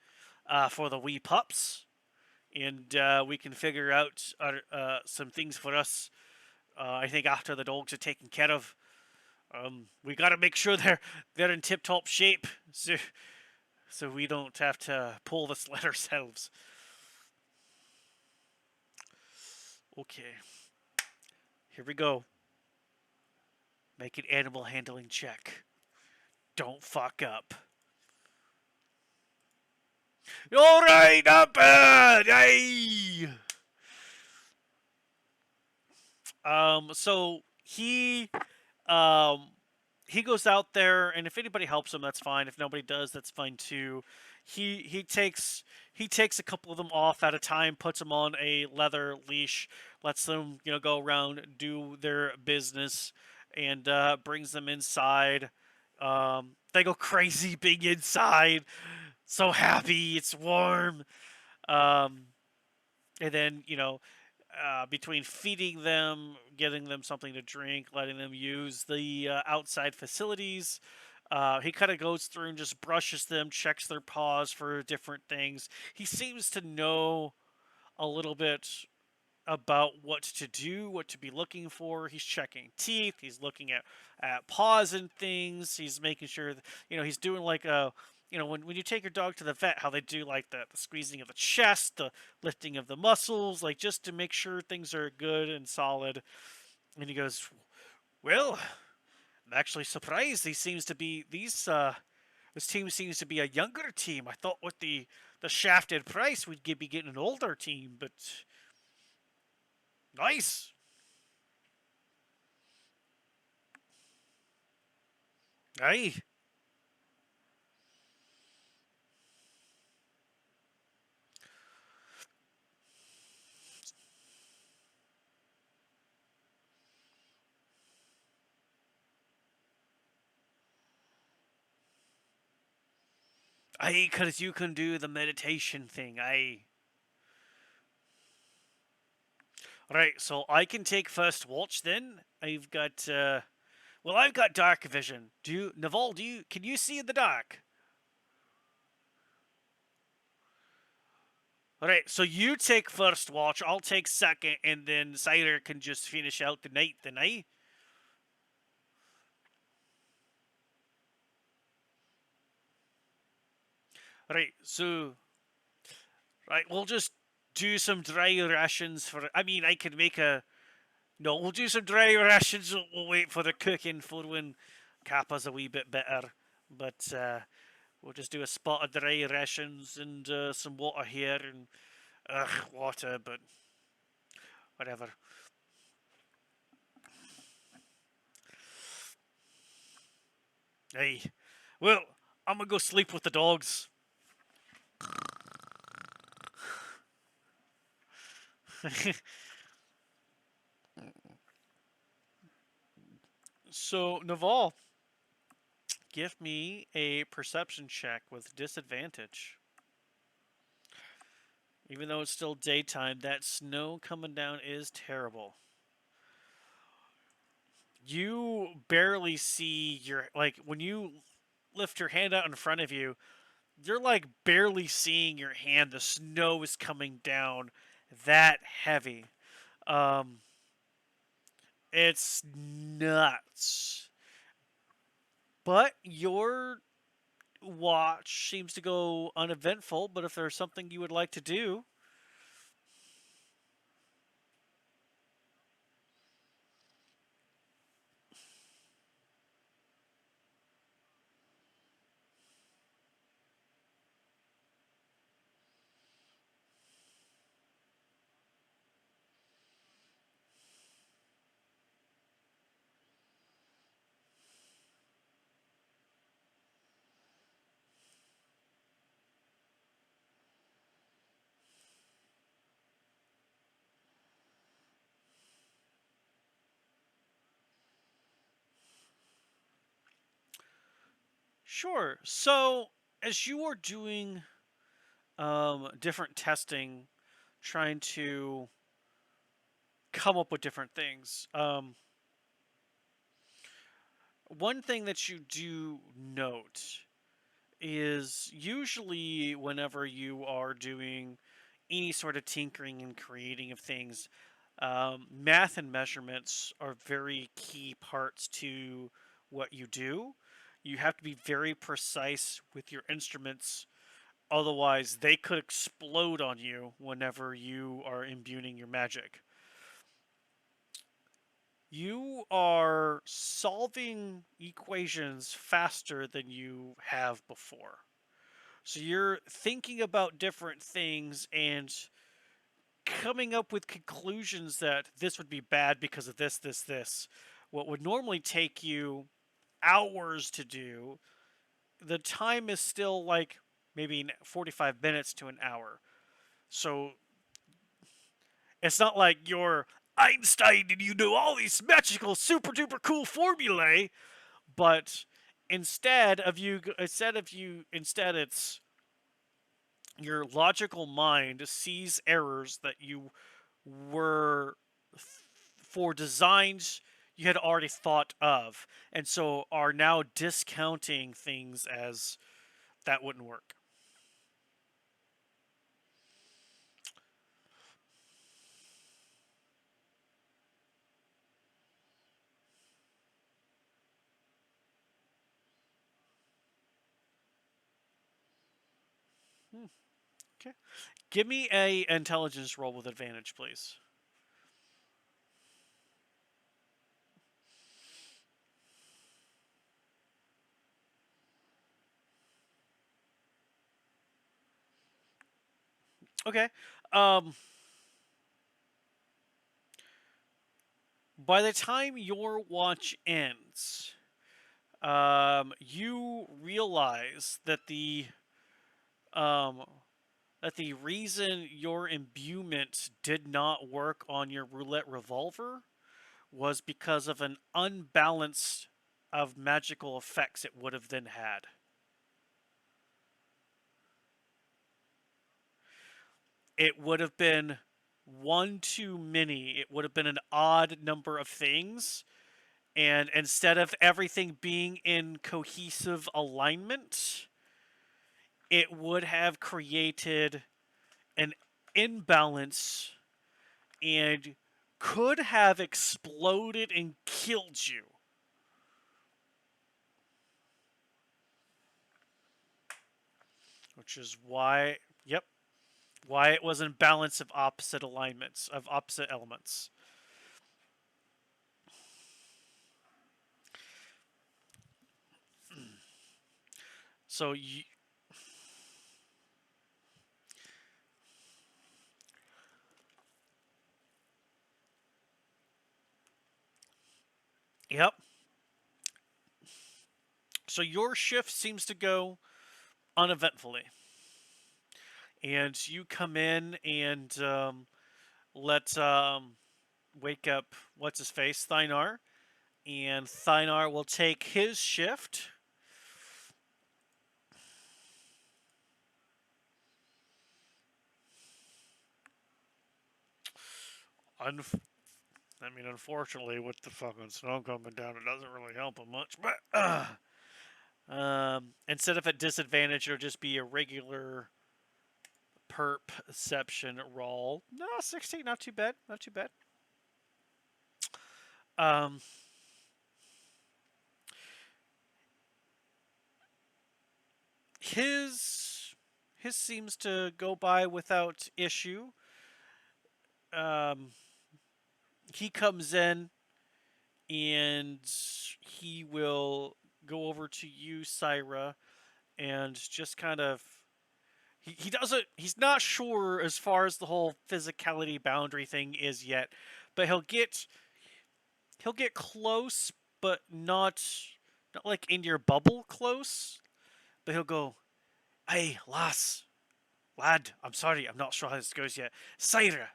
for the wee pups, and we can figure out some things for us. I think after the dogs are taken care of, we got to make sure they're in tip top shape, so we don't have to pull the sled ourselves. Okay, here we go. Make an animal handling check. Don't fuck up. All right, not bad. Hey. So um, he goes out there, and if anybody helps him, that's fine. If nobody does, that's fine too. He takes a couple of them off at a time, puts them on a leather leash, lets them go around, do their business, and brings them inside. They go crazy being inside, so happy, it's warm. Um, and then between feeding them, getting them something to drink, letting them use the outside facilities. He kind of goes through and just brushes them, checks their paws for different things. He seems to know a little bit about what to do, what to be looking for. He's checking teeth. He's looking at paws and things. He's making sure that, he's doing like a when you take your dog to the vet, how they do like the squeezing of the chest, the lifting of the muscles, like just to make sure things are good and solid. And he goes, "Well, I'm actually surprised. This team seems to be a younger team. I thought with the shafted price we'd be getting an older team, but nice." Aye. Aye, because you can do the meditation thing. Aye. Right, so I can take first watch then. I've got dark vision. Naval, can you see in the dark? Alright, so you take first watch, I'll take second, and then Cider can just finish out the night then, eh? Right, so we'll just do some dry rations I could make a no, we'll do some dry rations. We'll wait for the cooking for when Kappa's a wee bit better. But we'll just do a spot of dry rations and some water here and water, but whatever. Hey, well, I'm gonna go sleep with the dogs. So, Naval, give me a perception check with disadvantage. Even though it's still daytime, that snow coming down is terrible. You barely see when you lift your hand out in front of you, you're like barely seeing your hand. The snow is coming down that heavy. Um, it's nuts. But your watch seems to go uneventful. But if there's something you would like to do, Sure. So, as you are doing different testing, trying to come up with different things, one thing that you do note is usually whenever you are doing any sort of tinkering and creating of things, math and measurements are very key parts to what you do. You have to be very precise with your instruments, otherwise, they could explode on you whenever you are imbuing your magic. You are solving equations faster than you have before. So you're thinking about different things and coming up with conclusions that this would be bad because of this. What would normally take you hours to do, the time is still like maybe 45 minutes to an hour. So it's not like you're Einstein and you know all these magical, super duper cool formulae, but instead it's your logical mind sees errors that you were for designs you had already thought of, and so are now discounting things as that wouldn't work. Okay. Give me a intelligence roll with advantage, please. Okay. Um, by the time your watch ends, you realize um, that the reason your imbuement did not work on your roulette revolver was because of an unbalance of magical effects it would have then had. It would have been one too many. It would have been an odd number of things. And instead of everything being in cohesive alignment, it would have created an imbalance and could have exploded and killed you. Which is yep, why it was in balance of opposite alignments, of opposite elements. So, yep. So your shift seems to go uneventfully. And you come in and let wake up what's his face, Thynar, and Thynar will take his shift. Unfortunately, with the fucking snow coming down, it doesn't really help him much. But instead of at disadvantage, it'll just be a regular perception roll. No, 16, not too bad, not too bad. Um, his seems to go by without issue. Um, he comes in and he will go over to you, Syra, and just kind of he doesn't he's not sure as far as the whole physicality boundary thing is yet, but he'll get close, but not like in your bubble close. But he'll go, "Hey, lad, I'm sorry, I'm not sure how this goes yet. Syra,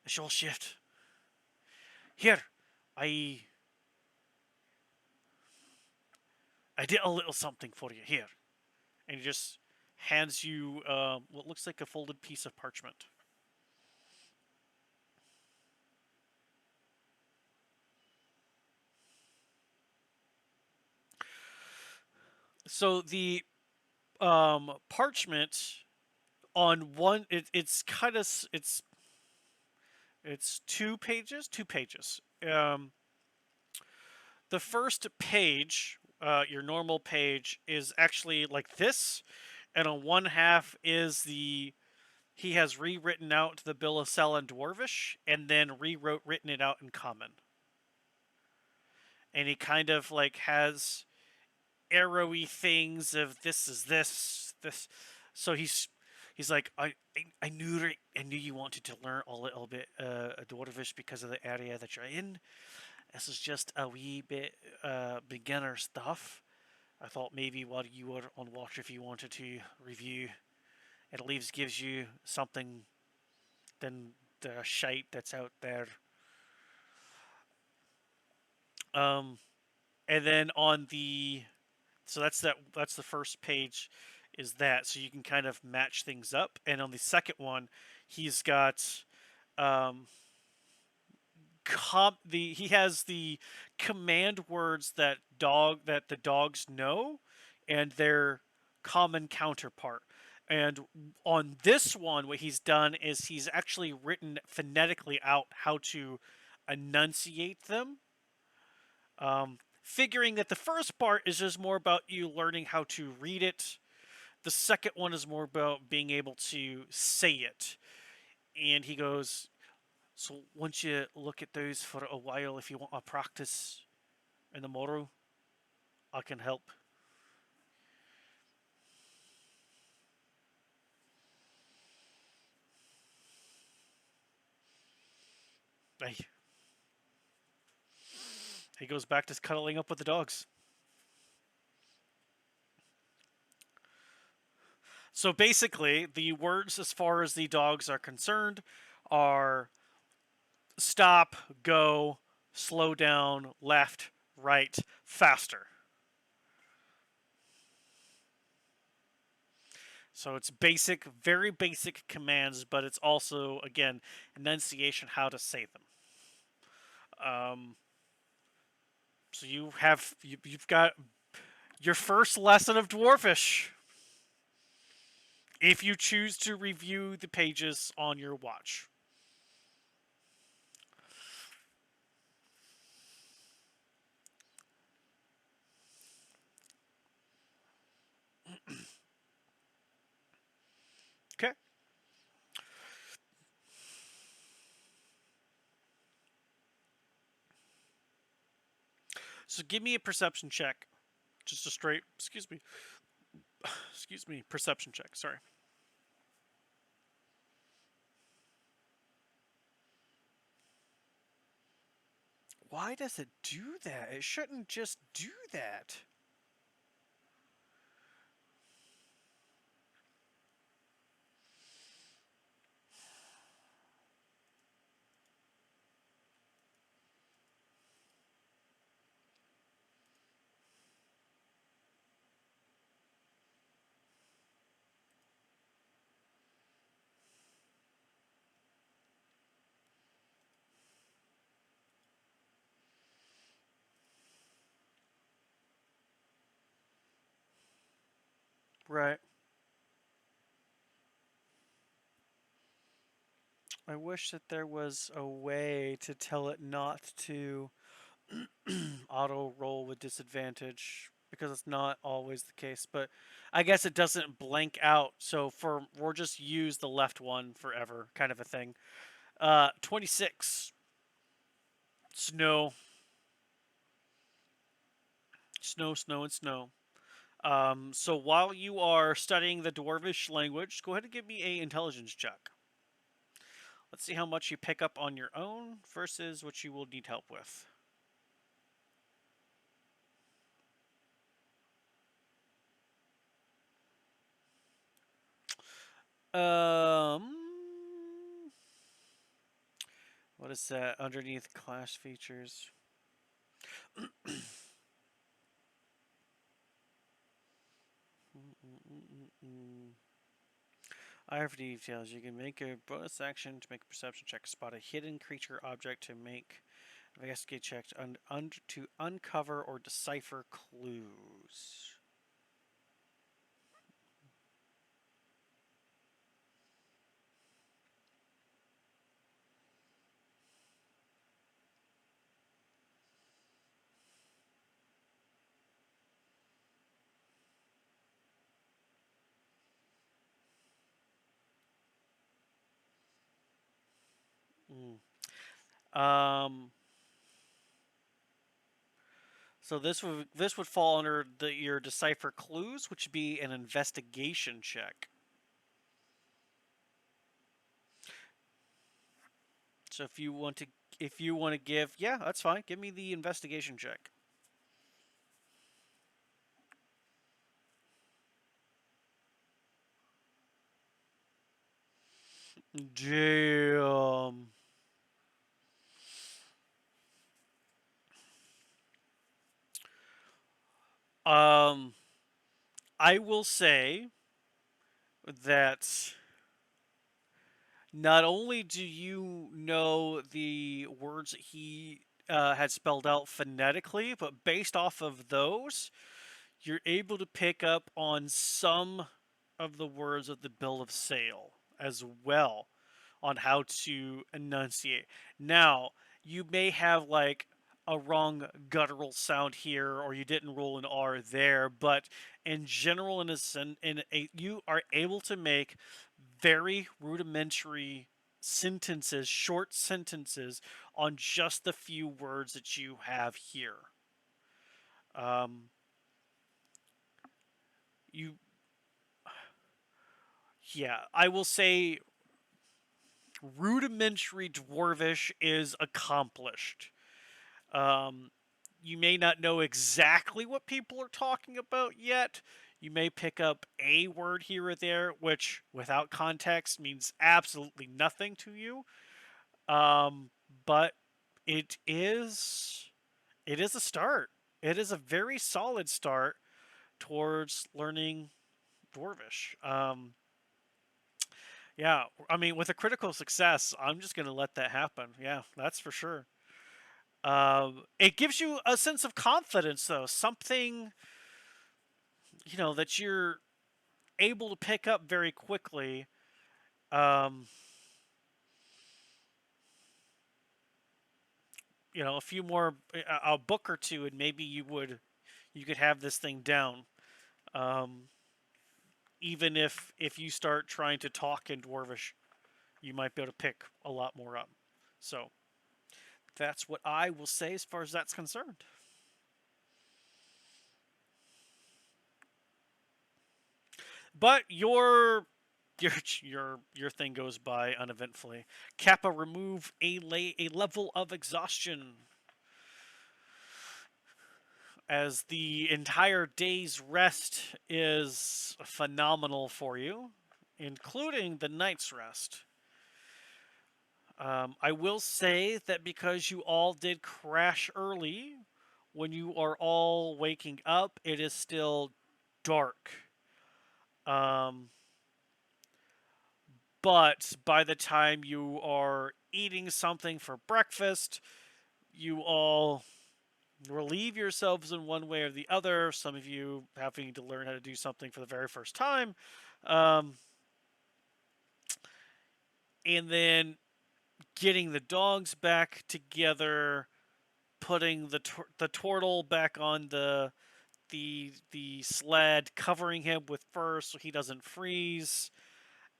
it's your shift. Here, I I did a little something for you here. And he just hands you what looks like a folded piece of parchment. So the parchment on one, it's kind of it's 2 pages, 2 pages. The first page, your normal page, is actually like this, and on one half is he has rewritten out the bill of sale in Dwarvish, and then written it out in Common. And he kind of like has arrowy things of this is this. So he's like I knew you wanted to learn a little bit Dwarvish because of the area that you're in. This is just a wee bit beginner stuff. I thought maybe while you were on watch, if you wanted to review, it at least gives you something than the shite that's out there. Um, and then on the so that's the first page is that so you can kind of match things up. And on the second one, he's got um, he has the command words that the dogs know and their common counterpart. And on this one, what he's done is he's actually written phonetically out how to enunciate them. Figuring that the first part is just more about you learning how to read it. The second one is more about being able to say it. And he goes, so once you look at those for a while, if you want to practice in the morrow, I can help. Hey. He goes back to cuddling up with the dogs. So basically, the words as far as the dogs are concerned are stop, go, slow down, left, right, faster. So it's basic, very basic commands, but it's also, again, enunciation how to say them. So you've got your first lesson of Dwarfish. If you choose to review the pages on your watch. Okay. So give me a perception check. Just a straight, excuse me, perception check. Sorry. Why does it do that? It shouldn't just do that. Right. I wish that there was a way to tell it not to auto roll with disadvantage because it's not always the case. But I guess it doesn't blank out. So we'll just use the left one forever, kind of a thing. 26. Snow. Snow, snow, and snow. So while you are studying the Dwarvish language, go ahead and give me a intelligence check. Let's see how much you pick up on your own versus what you will need help with. Um, what is that underneath class features? I have details. You can make a bonus action to make a perception check, spot a hidden creature object to make an investigate check to uncover or decipher clues. Um, so this would fall under your decipher clues, which would be an investigation check. So if you want to give, yeah, that's fine. Give me the investigation check. Damn. Um, I will say that not only do you know the words that he had spelled out phonetically, but based off of those, you're able to pick up on some of the words of the bill of sale as well on how to enunciate. Now, you may have like a wrong guttural sound here, or you didn't roll an R there, but in general, you are able to make very rudimentary sentences, short sentences, on just the few words that you have here. Um, you, yeah, I will say rudimentary dwarvish is accomplished. Um, you may not know exactly what people are talking about yet. You may pick up a word here or there, which without context means absolutely nothing to you. Um, but it is it is a start. It is a very solid start towards learning Dwarvish. Yeah, I mean, with a critical success, I'm just gonna let that happen. Yeah, that's for sure. It gives you a sense of confidence, though. Something that you're able to pick up very quickly. Um, a few more, a book or two, and maybe you could have this thing down. Um, even if you start trying to talk in Dwarvish, you might be able to pick a lot more up. So that's what I will say as far as that's concerned. But your thing goes by uneventfully. Kappa, remove a level of exhaustion as the entire day's rest is phenomenal for you, including the night's rest. I will say that because you all did crash early, when you are all waking up, it is still dark. Um, but by the time you are eating something for breakfast, you all relieve yourselves in one way or the other. Some of you having to learn how to do something for the very first time. Um, and then getting the dogs back together, putting the turtle back on the sled, covering him with fur so he doesn't freeze,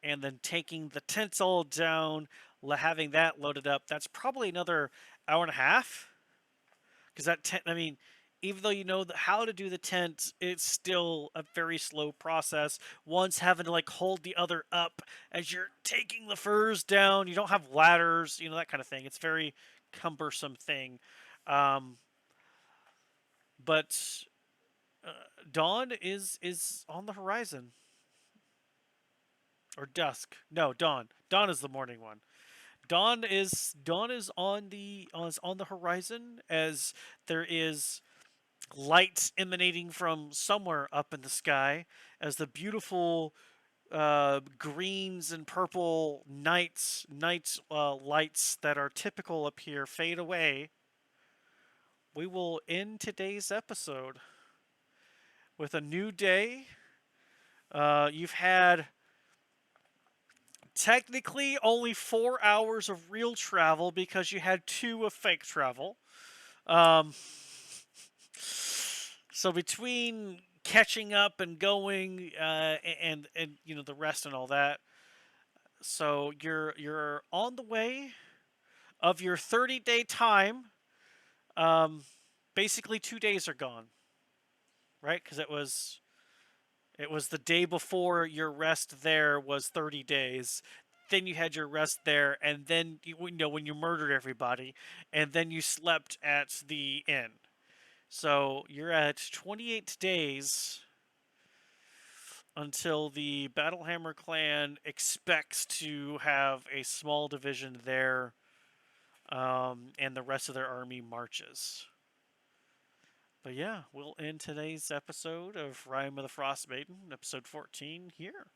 and then taking the tent all down, having that loaded up. That's probably another hour and a half. Because that tent, I mean, even though you know how to do the tent, it's still a very slow process. One's having to like hold the other up as you're taking the furs down. You don't have ladders, that kind of thing. It's a very cumbersome thing. Um, but dawn is on the horizon, or dusk. No, dawn. Dawn is the morning one. Dawn is on the horizon, as there is lights emanating from somewhere up in the sky as the beautiful greens and purple night lights that are typical up here fade away, we will end today's episode with a new day. You've had technically only 4 hours of real travel because you had 2 of fake travel. Um, so between catching up and going and you know the rest and all that, so you're on the way of your 30-day time. Um, basically 2 days are gone, right? Because it was the day before your rest there was 30 days. Then you had your rest there, and then you know when you murdered everybody, and then you slept at the inn. So you're at 28 days until the Battlehammer clan expects to have a small division there, and the rest of their army marches. But yeah, we'll end today's episode of Rime of the Frostmaiden, episode 14, here.